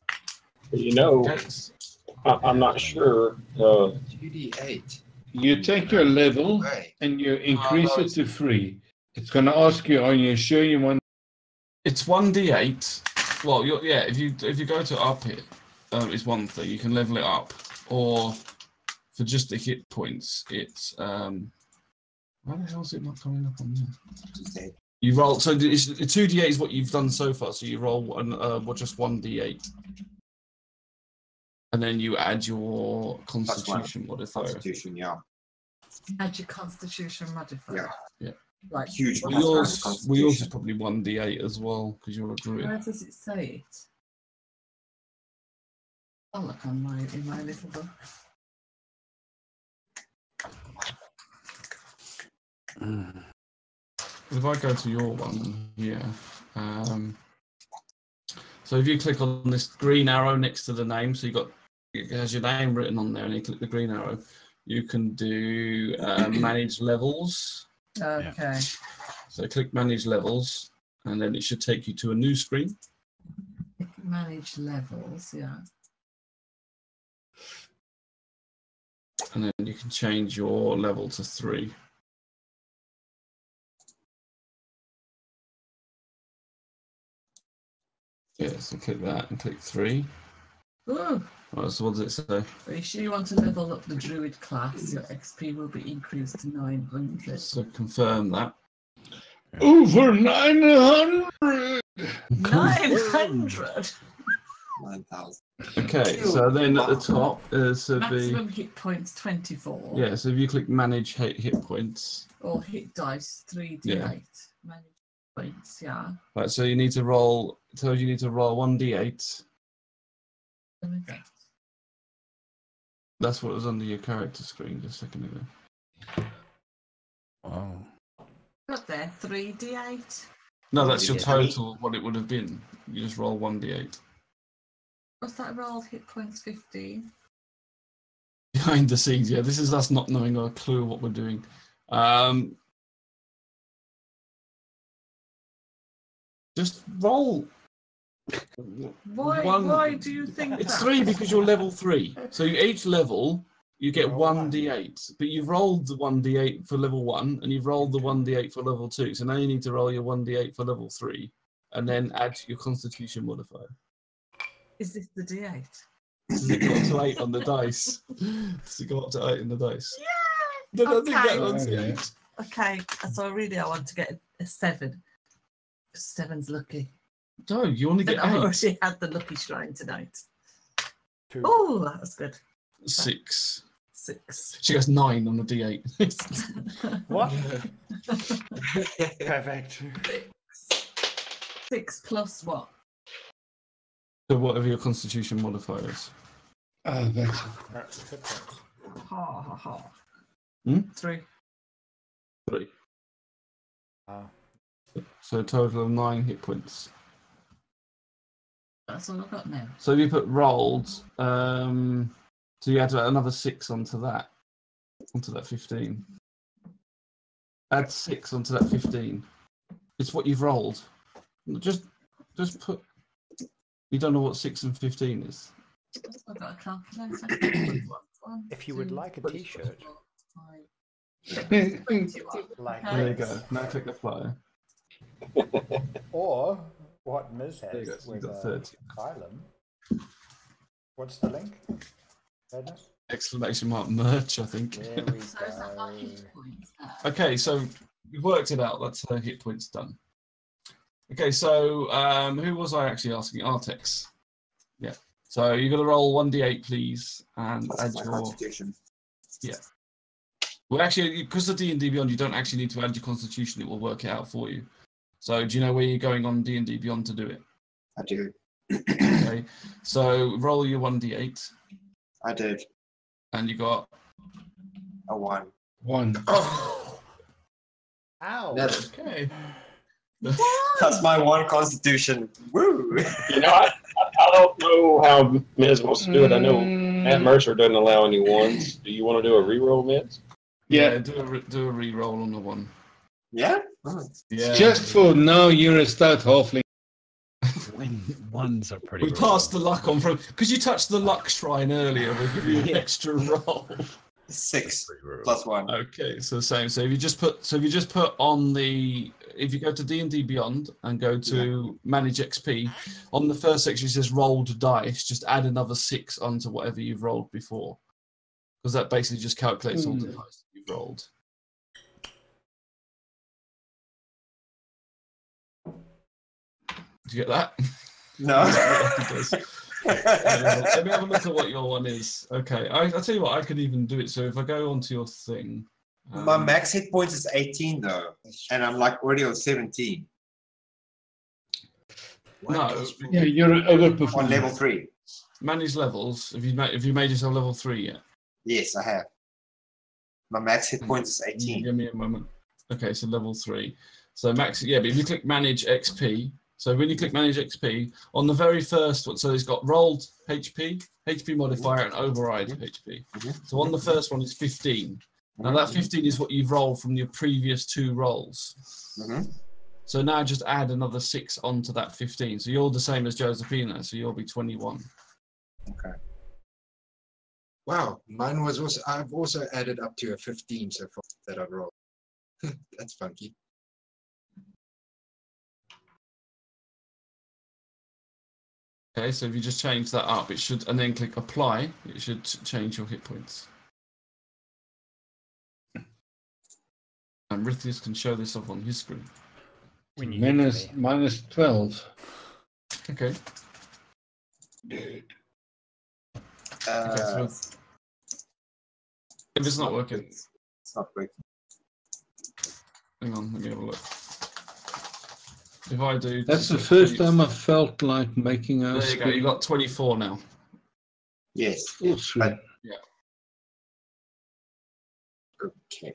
I'm not sure. 2d8. You take your level and you increase it to 3. It's going to ask you, are you sure you want? It's 1d8. Well, if you go to up it, it's one thing. You can level it up, or for just the hit points, it's why the hell is it not coming up on there? You roll. So 2d8 is what you've done so far. So you roll just 1d8. And then you add your Constitution modifier. Constitution, yeah. Add your Constitution modifier. Yeah. Like huge. Yours is probably 1d8 as well because you're a druid. Where does it say it? I'll look on in my little book. If I go to your one here, so if you click on this green arrow next to the name, so it has your name written on there, and you click the green arrow, you can do manage levels. Okay. So click manage levels, and then it should take you to a new screen. Manage levels, yeah. And then you can change your level to 3. Yeah, so click that and click 3. Ooh. Right, so what does it say? Are you sure you want to level up the druid class? Your XP will be increased to 900. So confirm that. Over 900! 900? 9,000. Okay, so then at the top is the Maximum hit points 24. yeah. So if you click manage hit points, Or hit dice 3d8. Yeah. Manage points, yeah. right? So you need to roll. It tells you need to roll 1d8. There we go. That's what was under your character screen just a second ago. Wow. Got there, 3d8. No, that's your 3d8. total of what it would have been. You just roll 1d8. What's that roll? Hit points 15. Behind the scenes, yeah. This is us not knowing a clue what we're doing. Just roll. Why do you think It's that? 3 because you're level 3. So each level you get 1d8, but you've rolled the 1d8 for level 1 and you've rolled the 1d8 for level 2. So now you need to roll your 1d8 for level 3 and then add your Constitution modifier. Is this the d8? Does it go up to 8 on the dice? Does it go up to 8 on the dice? Yeah. No, I think Okay. that one's 8. Okay, so really I want to get a 7. 7's lucky. No, you only get I've 8. already had the lucky shrine tonight. 2. Oh, that was good. 6. 6. She goes 9 on the d8. What? Perfect. 6 plus what? So whatever your Constitution modifier is. Ah, that's That's good points. Ha ha ha. Hmm? 3. 3. Ah. So a total of 9 hit points. That's all I've got now. So if you put rolled, so you add another 6 onto that 15. Add 6 onto that 15. It's what you've rolled. Just put. You don't know what 6 and 15 is. I've got a calculator. If you would like a t-shirt, like There you go. Now click the flyer. or what Ms There you go. has So you've with got 30. Kylan. What's the link? Ernest? Exclamation mark merch, I think. There we So is that like go. hit points? Okay, so we've worked it out. That's her hit points done. Okay, so who was I actually asking? Artex. Yeah. So you're going to roll 1d8, please, and add That's my your. Constitution. Yeah. Well, actually, because of D&D Beyond, you don't actually need to add your Constitution. It will work it out for you. So do you know where you're going on D&D Beyond to do it? I do. Okay. So roll your 1d8, I did. and you got. A 1. 1. Ow! Okay. That's my 1 Constitution. Woo! You know, I don't know how Miz wants to do it. I know Matt Mercer doesn't allow any ones. Do you want to do a reroll, Miz? Yeah, do a re-roll on the 1. Yeah? Yeah. Just for now, you're a stout halfling. Ones are pretty. We passed the luck on from because you touched the luck shrine earlier. We'll give you an extra roll. 6 plus 1. Okay, so same. So if you just put on the if you go to D&D Beyond and go to Manage XP, on the first section it says rolled dice. Just add another 6 onto whatever you've rolled before, because that basically just calculates all the dice that you've rolled. Did you get that? No. Let me have a look at what your one is. Okay, I'll tell you what, I could even do it. So if I go onto your thing. My max hit points is 18 though, and I'm like already on 17 No, Yeah, you're overperforming. on level 3. manage levels. Have you made yourself level 3 yet? Yes, I have. My max hit points is 18. Give me a moment. Okay, so level 3. So max, yeah, but if you click Manage XP, so when you click Manage XP, on the very first one, so it's got rolled HP, HP modifier, and override HP. So on the first one is 15. Now that 15 is what you've rolled from your previous 2 rolls. So now just add another 6 onto that 15. So you're the same as Josephina, so you'll be 21. Okay. Wow, mine was also. I've also added up to a 15 so far that I've rolled. That's funky. Okay, so if you just change that up, it should, and then click apply, it should change your hit points. And Rithius can show this off on his screen. When you minus 12. Okay. Okay, so if it's not working, it's not working. Hang on, let me have a look. If I do, That's the first time I felt like making our there you go. You got 24 now. Yes. Full screen. Yeah. Okay.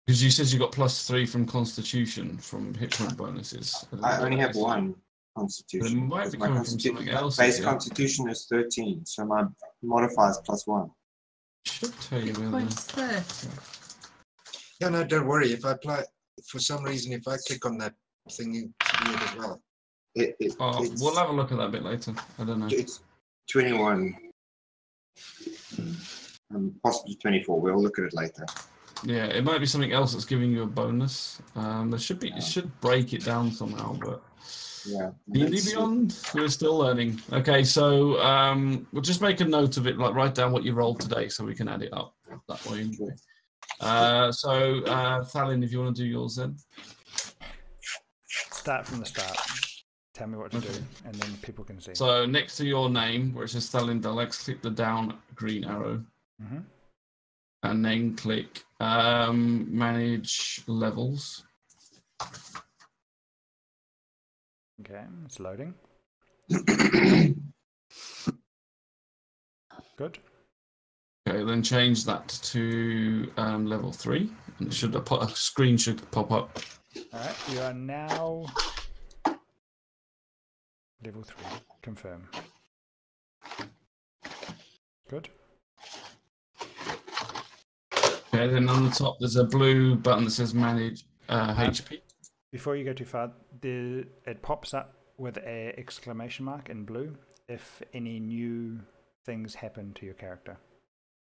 Because you said you got +3 from Constitution from hit point bonuses. I only have 1 It Constitution. might be My coming from something else. base yeah. Constitution is 13, so my modifier is +1. Should tell you Hit whether. points 30. Yeah, no, don't worry. If I apply, for some reason, if I click on that thing, it's weird as well. We'll have a look at that a bit later. I don't know. It's 21. Possibly 24. We'll look at it later. Yeah, it might be something else that's giving you a bonus. There should be. It should break it down somehow, but yeah. D&D Beyond, we're still learning. Okay, so we'll just make a note of it. Like write down what you rolled today, so we can add it up that way. Anyway. So Thalin, if you want to do yours then. Start from the start. Tell me what to do, and then people can see. So next to your name, where it says Thalin Dalex, click the down green arrow. Mm-hmm. And then click manage levels. Okay, it's loading. Good. Okay, then change that to level 3. And it should a screen should pop up. All right, you are now level 3. Confirm. Good. Okay, then on the top there's a blue button that says manage HP. Before you go too far, it pops up with an exclamation mark in blue if any new things happen to your character.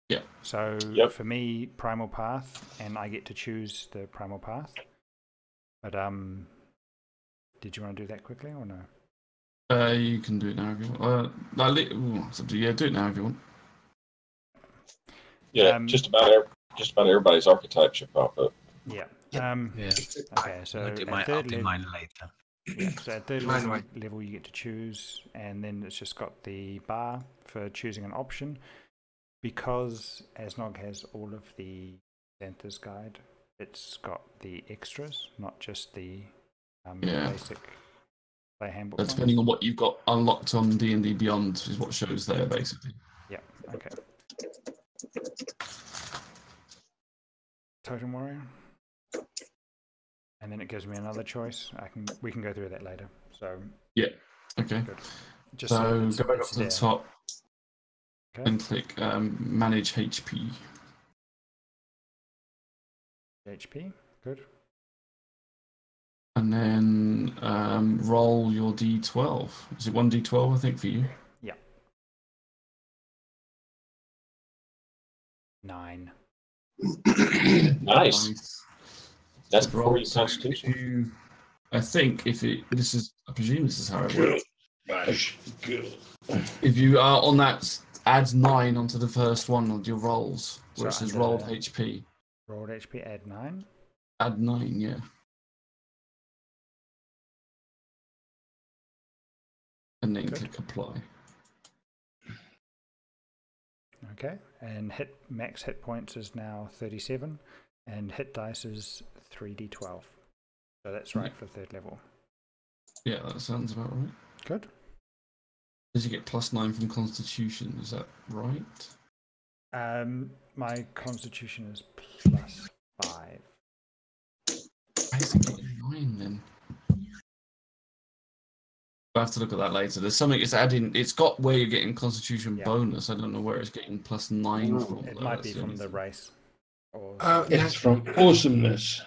Yeah. So for me, Primal Path, and I get to choose the Primal Path. But did you want to do that quickly or no? You can do it now if you want. Yeah, do it now if you want. Yeah, just about everybody's archetype should pop up. Yeah. Yeah. Okay, so I'll do mine later. Yeah, so at third level you get to choose, and then it's just got the bar for choosing an option. Because Asnog has all of the Xanthus guide, it's got the extras, not just the basic play handbook. But depending on what you've got unlocked on D&D Beyond is what shows there, basically. Yeah, okay. Totem Warrior. And then it gives me another choice. We can go through that later. So yeah, okay. Good. Just so go back up to the top and click manage HP. HP, good. And then roll your D12. Is it 1D12, I think, for you? Yeah. 9. Nice. That's before your Constitution. I think I presume this is how it works. Nice. Good. If you are on that, add 9 onto the first one of your rolls, where it says rolled HP. Rolled HP, add 9? Add 9, yeah. And then click apply. Okay, and max hit points is now 37, and hit dice is 3d12. So that's right for third level. Yeah, that sounds about right. Good. Does you get +9 from Constitution? Is that right? My Constitution is +5. Basically 9 then. I'll have to look at that later. There's something it's adding. It's got where you're getting Constitution bonus. I don't know where it's getting +9 from. It might be from the race. It's from awesomeness.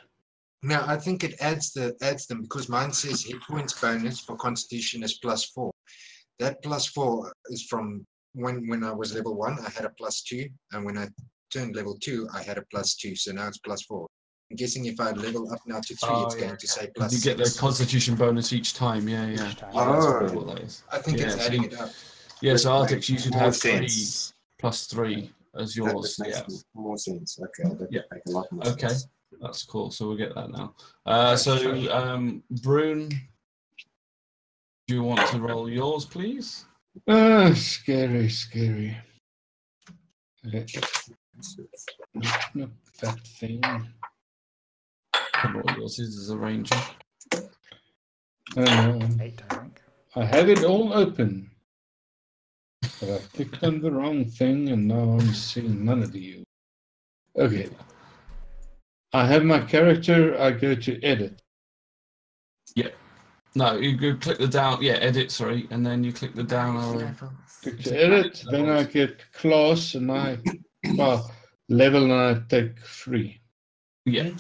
No, I think it adds them because mine says hit points bonus for Constitution is +4. That +4 is from when I was level 1, I had a +2, and when I turned level 2, I had a +2. So now it's +4. I'm guessing if I level up now to 3, it's going to say +6. You get the Constitution bonus each time. Yeah, yeah. Each time. Yeah, that's Oh. probably what that is. I think it's Yeah, adding so it up. Yeah, so Artix, you should More have sense. 3 + 3 as yours. That Yeah. makes more sense. Okay, that Yeah. would make a lot more Okay. sense. That's cool. So we'll get that now. Sorry. Brune, do you want to roll yours, please? Scary, scary. Okay. Not that thing. I don't know what yours is as a ranger. 8, I think. I have it all open. But I clicked on the wrong thing and now I'm seeing none of you. Okay. I have my character, I go to edit. Yeah. No, you go click the down, yeah, edit, sorry, and then you click the down arrow. Levels. Click to edit, then I get class and level and I take 3. Yeah.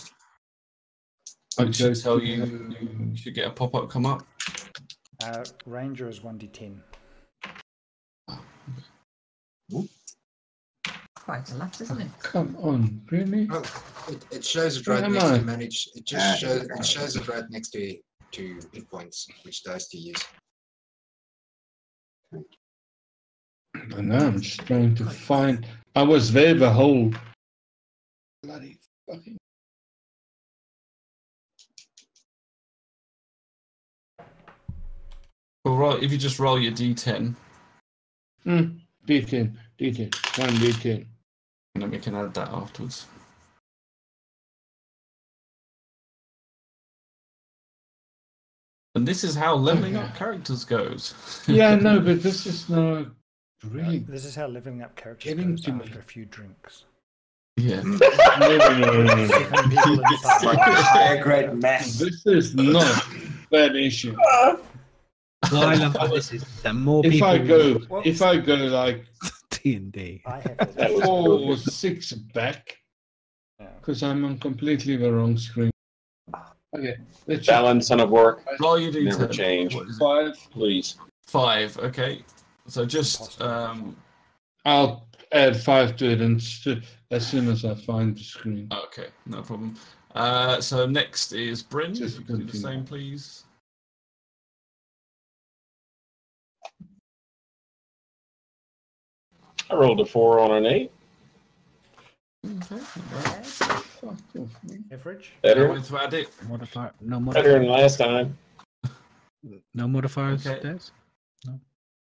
I It should go tell to- you should get a pop-up come up. Ranger is 1d10. Quite a lot, isn't it? Come on, really? Oh, it shows it right Where am next I? to manage. It just shows it right next to hit points, which dice to use. I know, I'm just trying to find. I was there the whole bloody fucking. Well, right, if you just roll your d10, D10, one D10. and then we can add that afterwards. And this is how leveling up characters goes. Yeah, no, but this is not really. This is how leveling up characters Getting goes to me. after a few drinks. Yeah. No. 7 people inside. Like higher grade math. This is not that issue. What I love about this is that more If people. I go like D&D. I have That was 4 or perfect. 6 back, Yeah. because I'm on completely the wrong screen. Okay, let's Balance son of work. Roll your d10. Never change. What is it? 5. Please. 5, okay. So just I'll add 5 to it and as soon as I find the screen. okay, no problem. So next is Bryn. Just You can do the continue. same, please. I rolled a 4 on an 8. Okay. Fuck off, man. Average. I Better. want to add it. Modifier. No Better than modifiers. last time. No modifiers. Okay. Des?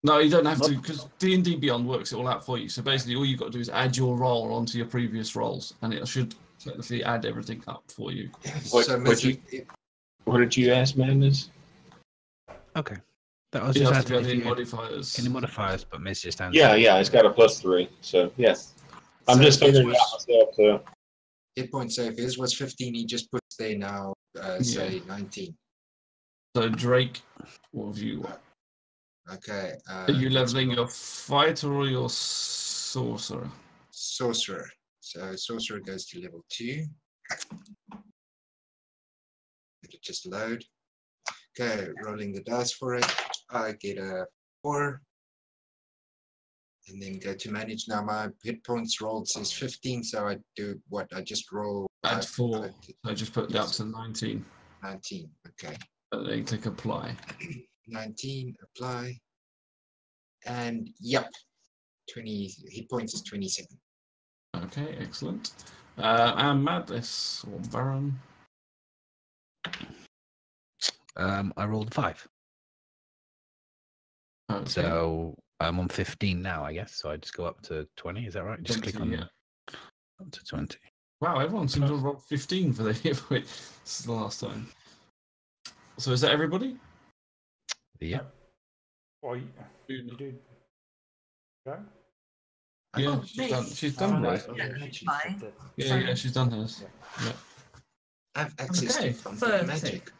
No, you don't have to, because D&D Beyond works it all out for you. So basically, all you've got to do is add your roll onto your previous rolls, and it should technically add everything up for you. What- So what you- Magic, What did you ask, Madness? Okay. That was You just have to adding add if in you- modifiers. any modifiers, but Miz just answered. Yeah, it's got a +3. So, yes. I'm So just his figuring it out was- myself. So, hit points. So if his was 15, he just puts there now, say 19. So Drake, what have you got? Okay. Are you leveling your fighter or your sorcerer? Sorcerer. So sorcerer goes to level 2. It'll just load. Okay, rolling the dice for it. I get a 4. And then go to manage. Now my hit points rolled says 15, so I do what? I just roll. Add 4. So just put that up to 19. 19. Okay. And then click apply. 19, apply. And yep. 20 hit points is 27. Okay, excellent. And Madness or Barron. I rolled 5. Okay. So I'm on 15 now, I guess. So I just go up to 20. Is that right? Just 20, click on yeah. up to 20. Wow, everyone seems to have rolled 15 for the hit point. This is the last time. So is that everybody? Yeah. Or you do. Go. Yeah, Oh, she's me. done. She's done Oh, right. no, Yeah, yeah, it's she fine. said that. Yeah, she's done hers. Yeah. I have access Okay, to Fountain 30. magic.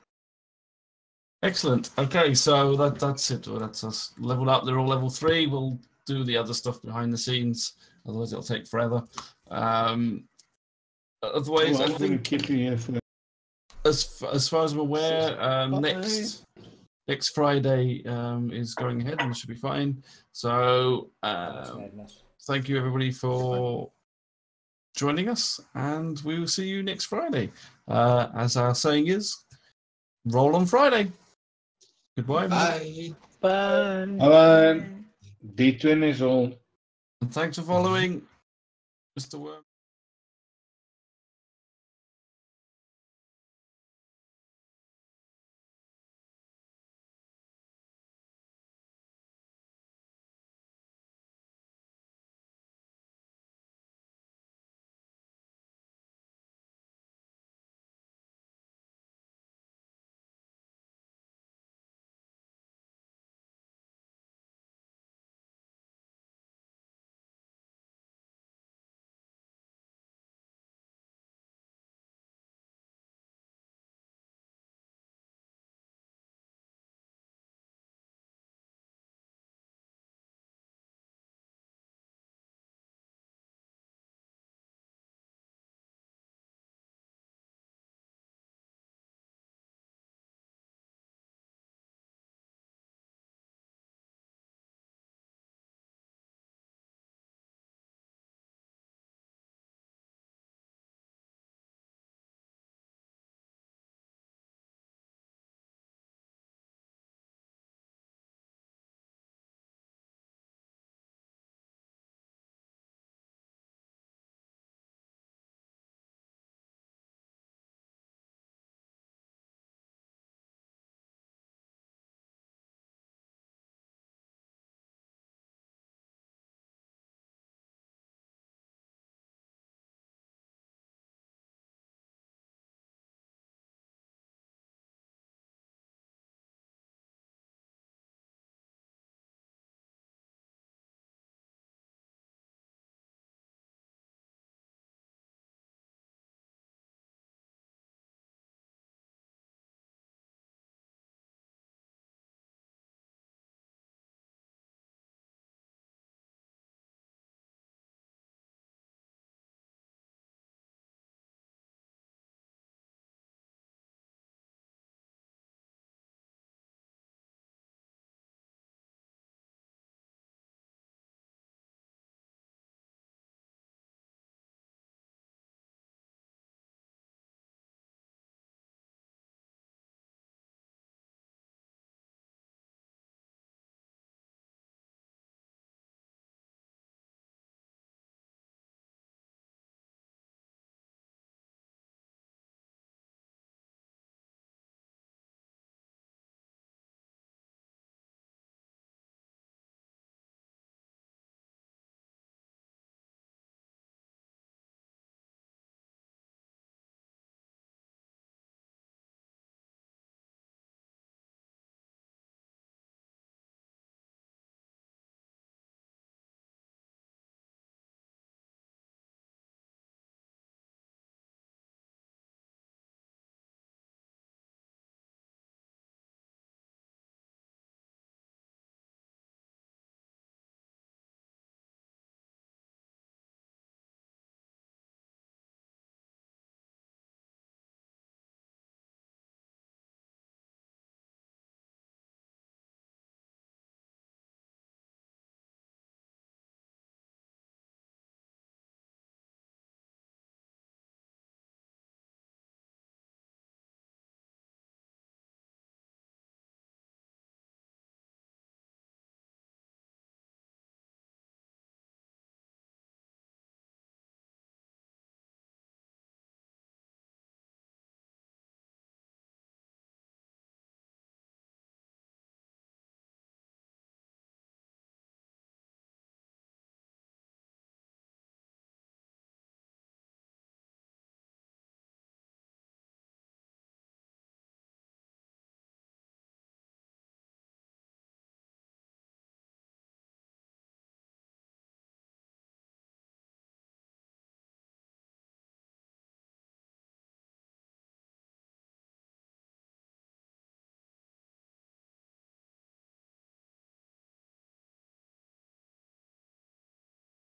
Excellent. Okay, so that's it. Well, that's us leveled up. They're all level 3. We'll do the other stuff behind the scenes. Otherwise, it'll take forever. Otherwise, Well, I I'm going think to keep you here for as far as I'm aware, next Friday is going ahead and it should be fine. So thank you everybody for joining us, and we will see you next Friday. As our saying is, roll on Friday. Goodbye. Bye. Bye. Bye. D20 is all. And thanks for following, Mr. Worm.